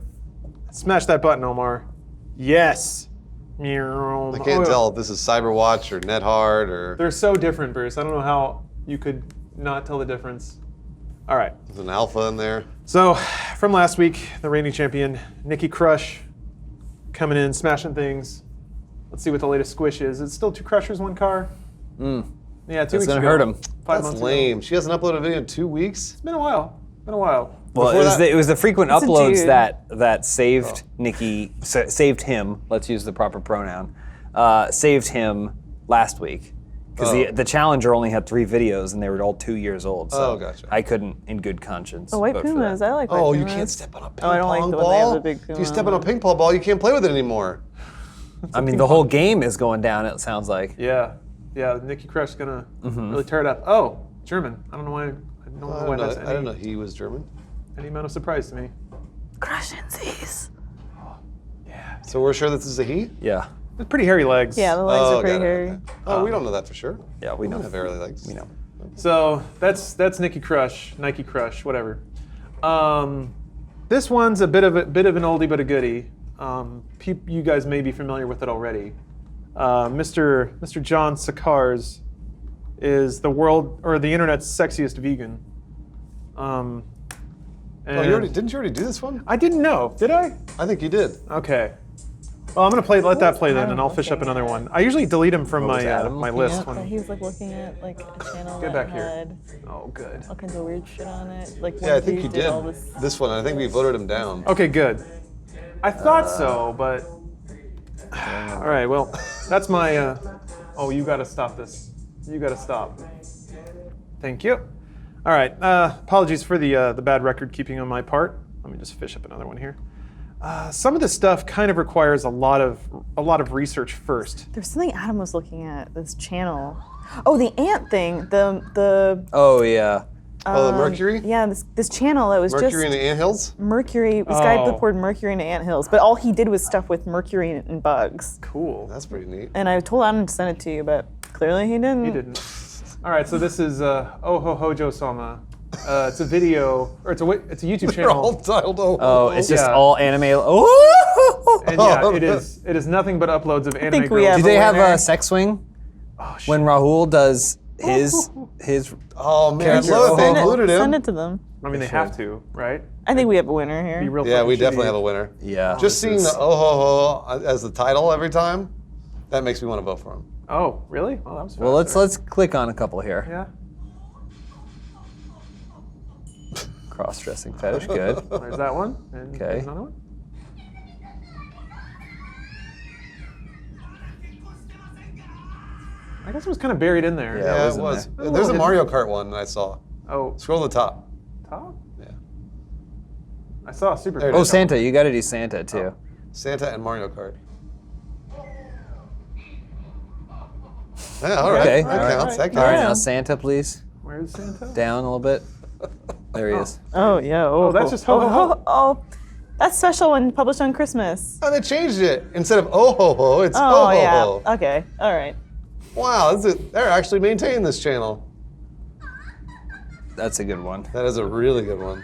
Speaker 1: Smash that button, Omar. Yes.
Speaker 2: I can't tell if this is Cyberwatch or NetHard or...
Speaker 1: They're so different, Bruce. I don't know how you could not tell the difference. All right.
Speaker 2: There's an alpha in there.
Speaker 1: So from last week, the reigning champion, Nikki Crush, coming in, smashing things. Let's see what the latest squish is. It's still 2 crushers, 1 car. Yeah, 2
Speaker 3: That's
Speaker 1: weeks
Speaker 3: gonna
Speaker 1: ago.
Speaker 3: hurt him.
Speaker 1: 5
Speaker 2: That's
Speaker 1: months
Speaker 2: lame. She hasn't uploaded a video in 2 weeks?
Speaker 1: It's been a while.
Speaker 3: Well,
Speaker 2: Before
Speaker 3: it was the frequent
Speaker 4: It's a
Speaker 3: uploads
Speaker 4: dude.
Speaker 3: that saved Nikki, saved him. Let's use the proper pronoun. Saved him last week because the Challenger only had 3 videos and they were all 2 years old. So
Speaker 2: gotcha.
Speaker 3: I couldn't, in good conscience.
Speaker 4: Oh, white
Speaker 3: vote for
Speaker 4: pumas.
Speaker 3: that.
Speaker 4: I like white
Speaker 2: Oh,
Speaker 4: pumas.
Speaker 2: you can't step on a ping
Speaker 4: I don't like
Speaker 2: pong
Speaker 4: the when they have
Speaker 2: ball.
Speaker 4: the big
Speaker 2: If you
Speaker 4: puma
Speaker 2: step on a
Speaker 4: on.
Speaker 2: ping pong ball, you can't play with it anymore.
Speaker 3: I mean, the whole game is going down. It sounds like.
Speaker 1: Yeah, Nikki Crush is gonna really tear it up. Oh, German. I don't know why. I don't know why that's
Speaker 2: I didn't know he was German.
Speaker 1: any amount of surprise to me.
Speaker 4: Crush-and-seas.
Speaker 2: So we're sure this is a he?
Speaker 3: Yeah,
Speaker 1: It's pretty hairy legs.
Speaker 4: Yeah, the legs are pretty
Speaker 2: got it,
Speaker 4: hairy.
Speaker 2: okay. Oh, we don't know that for sure.
Speaker 3: yeah, we
Speaker 2: We
Speaker 3: know.
Speaker 2: don't have hairy legs.
Speaker 3: We know.
Speaker 1: So that's Nikki Crush, Nike Crush, whatever. This one's a bit of an oldie but a goodie. You guys may be familiar with it already. Mr. John Sakars is the world or the internet's sexiest vegan.
Speaker 2: Oh,
Speaker 1: And
Speaker 2: didn't you already do this one?
Speaker 1: I didn't know, did I?
Speaker 2: I think you did.
Speaker 1: Okay. Well, I'm gonna let that play then,
Speaker 4: Adam
Speaker 1: and I'll fish up
Speaker 4: looking
Speaker 1: another
Speaker 4: at?
Speaker 1: one. I usually delete them from
Speaker 3: What was
Speaker 1: my
Speaker 3: Adam
Speaker 1: my
Speaker 3: looking
Speaker 1: list.
Speaker 3: at?
Speaker 1: When,
Speaker 4: He was like looking at like a channel
Speaker 1: Get
Speaker 4: that
Speaker 1: back here.
Speaker 4: had
Speaker 1: oh, good.
Speaker 4: all kinds of weird shit on it. Like
Speaker 2: Yeah, I
Speaker 4: one
Speaker 2: think you
Speaker 4: dude
Speaker 2: did.
Speaker 4: all this.
Speaker 2: This one, I think we voted him down.
Speaker 1: Okay, good. I thought so, but all right. Well, that's my. Oh, you got to stop this. You got to stop. Thank you. All right. Apologies for the bad record keeping on my part. Let me just fish up another one here. Some of this stuff kind of requires a lot of research first.
Speaker 4: There's something Adam was looking at. This channel. Oh, the ant thing. The
Speaker 3: Oh yeah.
Speaker 2: Oh, the Mercury?
Speaker 4: yeah, this channel that was
Speaker 2: Mercury in
Speaker 4: just
Speaker 2: the Anthills?
Speaker 4: Mercury. This guy
Speaker 1: Oh.
Speaker 4: poured mercury into anthills, but all he did was stuff with mercury and bugs.
Speaker 1: Cool.
Speaker 2: That's pretty neat.
Speaker 4: And I told Adam to send it to you, but clearly he didn't.
Speaker 1: He didn't. All right. So this is Oh Hojo Sama. It's a video, or it's a YouTube
Speaker 2: They're all
Speaker 1: channel.
Speaker 2: titled
Speaker 3: Oh, it's just
Speaker 1: Yeah.
Speaker 3: all anime. Oh.
Speaker 1: And yeah, it is nothing but uploads of anime
Speaker 4: think we
Speaker 1: girls.
Speaker 4: have
Speaker 3: Do they have
Speaker 4: winner.
Speaker 3: a sex swing
Speaker 1: Oh, shit.
Speaker 3: when Rahul does his?
Speaker 2: Oh, man,
Speaker 3: Character.
Speaker 2: look, they
Speaker 3: Send it-
Speaker 2: included him.
Speaker 4: Send it to them.
Speaker 1: I mean, they have to, right?
Speaker 4: I think we have a winner here.
Speaker 1: Be real
Speaker 2: Yeah,
Speaker 1: fucking
Speaker 2: we definitely
Speaker 1: shitty.
Speaker 2: have a winner.
Speaker 3: Yeah.
Speaker 2: Just seeing the oh ho ho as the title every time, that makes me want to vote for him.
Speaker 1: Oh, really? Well, that was
Speaker 3: Well,
Speaker 1: fast.
Speaker 3: let's click on a couple here.
Speaker 1: Yeah.
Speaker 3: Cross-dressing fetish, good.
Speaker 1: There's that one. And
Speaker 3: Okay.
Speaker 1: there's another one. I guess it was kind of buried in there.
Speaker 3: Yeah.
Speaker 2: Yeah,
Speaker 3: was
Speaker 2: it
Speaker 3: in
Speaker 2: was.
Speaker 1: there.
Speaker 2: There's a
Speaker 1: Oh,
Speaker 2: Mario Kart one I saw.
Speaker 1: Oh,
Speaker 2: Scroll to the top.
Speaker 1: top?
Speaker 2: Yeah.
Speaker 1: I saw Super.
Speaker 2: There it
Speaker 3: Oh,
Speaker 2: is.
Speaker 3: Santa, you got to do Santa too.
Speaker 2: Santa and Mario Kart. Yeah, all right.
Speaker 3: Okay,
Speaker 2: That
Speaker 3: all right.
Speaker 2: counts. That
Speaker 3: All right,
Speaker 2: counts.
Speaker 3: now Santa, please.
Speaker 1: Where's Santa?
Speaker 3: Down a little bit. There he is.
Speaker 4: Oh yeah. Oh,
Speaker 1: that's just ho, ho, ho.
Speaker 4: Oh, that's special when published on Christmas.
Speaker 2: Oh, they changed it. Instead of oh ho ho, it's
Speaker 4: Oh
Speaker 2: ho ho
Speaker 4: yeah.
Speaker 2: ho.
Speaker 4: Okay. All right.
Speaker 2: Wow, they're actually maintaining this channel.
Speaker 3: That's a good one.
Speaker 2: That is a really good one.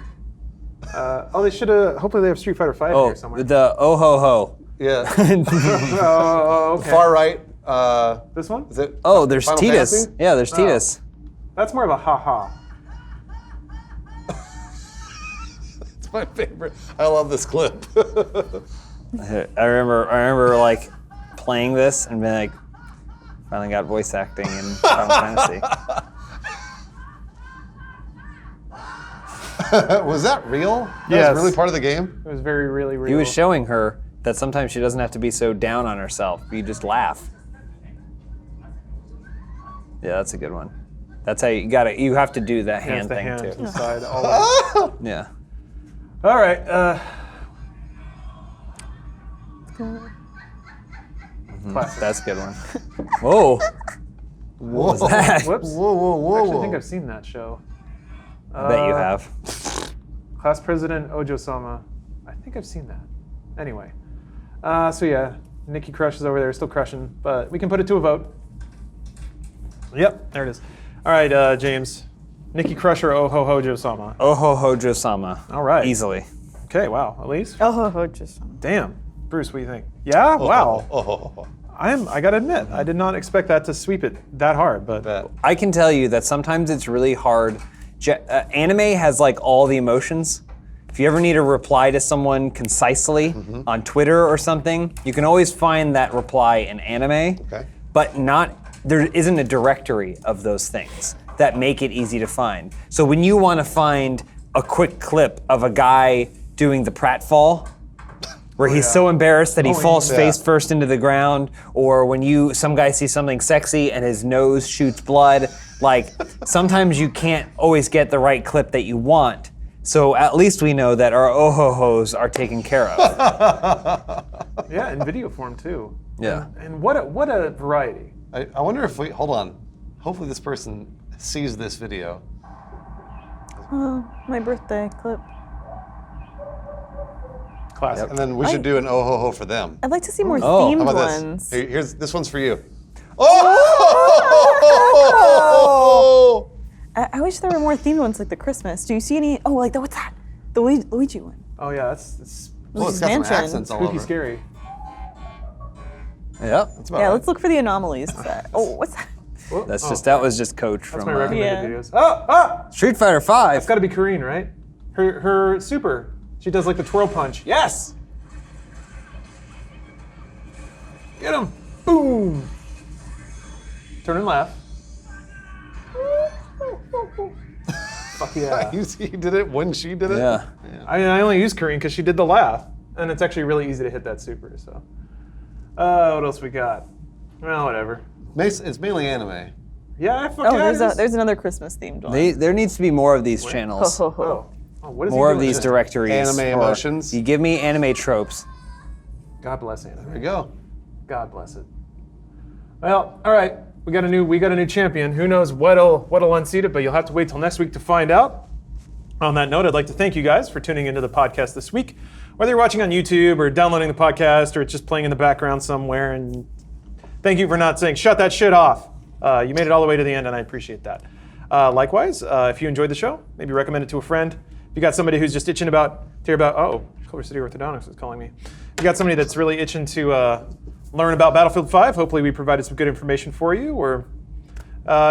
Speaker 1: They should have. Hopefully, they have Street Fighter 5
Speaker 3: Oh,
Speaker 1: here somewhere.
Speaker 3: the oh ho ho.
Speaker 2: Yeah.
Speaker 1: Oh, okay.
Speaker 2: Far right.
Speaker 1: This one?
Speaker 2: Is it?
Speaker 3: Oh, there's
Speaker 2: Final
Speaker 3: Titus.
Speaker 2: Fantasy?
Speaker 3: Yeah, there's Titus.
Speaker 1: That's more of a ha-ha.
Speaker 2: It's my favorite. I love this clip.
Speaker 3: I remember like playing this and being like, finally got voice acting in Final Fantasy.
Speaker 2: Was that real? That
Speaker 1: Yes.
Speaker 2: was really part of the game?
Speaker 1: It was very, really real.
Speaker 3: He was showing her that sometimes she doesn't have to be so down on herself. You just laugh. Yeah, that's a good one. That's how you have to do that
Speaker 1: Yeah, it's
Speaker 3: hand
Speaker 1: the
Speaker 3: thing
Speaker 1: hand to
Speaker 3: too.
Speaker 1: the side. Always.
Speaker 3: Yeah.
Speaker 1: All right. Classic.
Speaker 3: That's a good one. Whoa.
Speaker 2: Whoa.
Speaker 3: was that?
Speaker 1: Whoops.
Speaker 2: Whoa, whoa, whoa.
Speaker 1: I actually think I've seen that show.
Speaker 3: I bet you have.
Speaker 1: Class President Ojo-sama. I think I've seen that. Anyway. So yeah, Nikki Crush is over there, still crushing, but we can put it to a vote. Yep, there it is. All right, James. Nikki Crush or Oho Hojo-sama?
Speaker 3: Oho Hojo Sama.
Speaker 1: All right.
Speaker 3: Easily.
Speaker 1: Okay, wow. Elyse?
Speaker 4: Oh, just.
Speaker 1: Damn. Bruce, what do you think? Yeah? Wow.
Speaker 2: Oh.
Speaker 1: I gotta admit, I did not expect that to sweep it that hard, but
Speaker 2: Bet.
Speaker 3: I can tell you that sometimes it's really hard. Anime has like all the emotions. If you ever need to reply to someone concisely on Twitter or something, you can always find that reply in anime.
Speaker 2: Okay.
Speaker 3: But there isn't a directory of those things that make it easy to find. So when you want to find a quick clip of a guy doing the pratfall, where he's so embarrassed that he falls face first into the ground, or when some guy sees something sexy and his nose shoots blood. Like, sometimes you can't always get the right clip that you want. So at least we know that our oh-ho-hos are taken care of.
Speaker 1: Yeah, in video form too.
Speaker 3: Yeah.
Speaker 1: And what a variety.
Speaker 2: I wonder if hold on. Hopefully this person sees this video.
Speaker 4: Oh, my birthday clip.
Speaker 1: Classic.
Speaker 2: And then we should do an oh ho ho for them.
Speaker 4: I'd like to see more
Speaker 3: Oh.
Speaker 4: themed
Speaker 2: How about
Speaker 4: ones.
Speaker 2: this? Here's this one's for you. Oh!
Speaker 4: I wish there were more themed ones like the Christmas. Do you see any? Oh, like what's that? The Luigi one.
Speaker 1: Oh yeah, that's
Speaker 2: Oh, it's
Speaker 4: Luigi's
Speaker 2: got some
Speaker 4: Mansion.
Speaker 2: accents all
Speaker 1: spooky
Speaker 2: over.
Speaker 1: scary.
Speaker 3: Yep.
Speaker 2: That's about
Speaker 4: Yeah,
Speaker 2: right.
Speaker 4: let's look for the anomalies. Oh, what's that?
Speaker 1: Whoa,
Speaker 3: That was just Coach
Speaker 1: That's
Speaker 3: from
Speaker 1: my recommended
Speaker 4: Yeah.
Speaker 1: videos. Oh!
Speaker 3: Street Fighter 5.
Speaker 1: It's got to be Kareen, right? Her super. She does like the twirl punch. Yes. Get him! Boom! Turn and laugh. Fuck yeah!
Speaker 2: You see, he did it when she did it.
Speaker 3: Yeah.
Speaker 1: I only use Kareen because she did the laugh, and it's actually really easy to hit that super. So, what else we got? Well, whatever.
Speaker 2: It's mainly anime.
Speaker 1: Yeah, I fucking.
Speaker 4: Oh, there's another Christmas themed one.
Speaker 3: There needs to be more of these
Speaker 4: Ho,
Speaker 3: channels.
Speaker 4: ho, ho.
Speaker 1: What is he
Speaker 3: More of
Speaker 1: doing?
Speaker 3: these directories.
Speaker 2: Anime
Speaker 3: or
Speaker 2: emotions.
Speaker 3: You give me anime tropes.
Speaker 1: God bless
Speaker 2: There
Speaker 1: anime.
Speaker 2: we go.
Speaker 1: God bless it. Well, all right. We got a new champion. Who knows what'll unseat it, but you'll have to wait till next week to find out. On that note, I'd like to thank you guys for tuning into the podcast this week. Whether you're watching on YouTube or downloading the podcast or it's just playing in the background somewhere, and thank you for not saying shut that shit off. You made it all the way to the end, and I appreciate that. Likewise, if you enjoyed the show, maybe recommend it to a friend. If you got somebody who's just itching to hear about, Culver City Orthodontics is calling me. If you got somebody that's really itching to learn about Battlefield 5, hopefully we provided some good information for you. Or,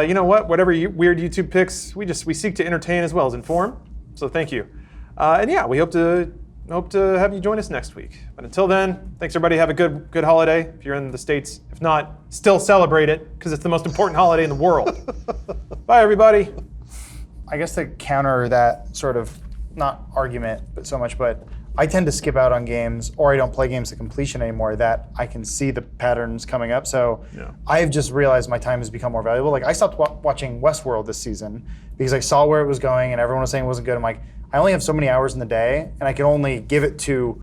Speaker 1: you know what? Whatever weird YouTube picks, we seek to entertain as well as inform. So thank you. And yeah, we hope to have you join us next week. But until then, thanks everybody. Have a good holiday if you're in the States. If not, still celebrate it because it's the most important holiday in the world. Bye everybody.
Speaker 5: I guess to counter that sort of, not argument, but I tend to skip out on games, or I don't play games to completion anymore that I can see the patterns coming up. So
Speaker 1: Yeah.
Speaker 5: I've just realized my time has become more valuable. Like I stopped watching Westworld this season because I saw where it was going and everyone was saying it wasn't good. I'm like, I only have so many hours in the day and I can only give it to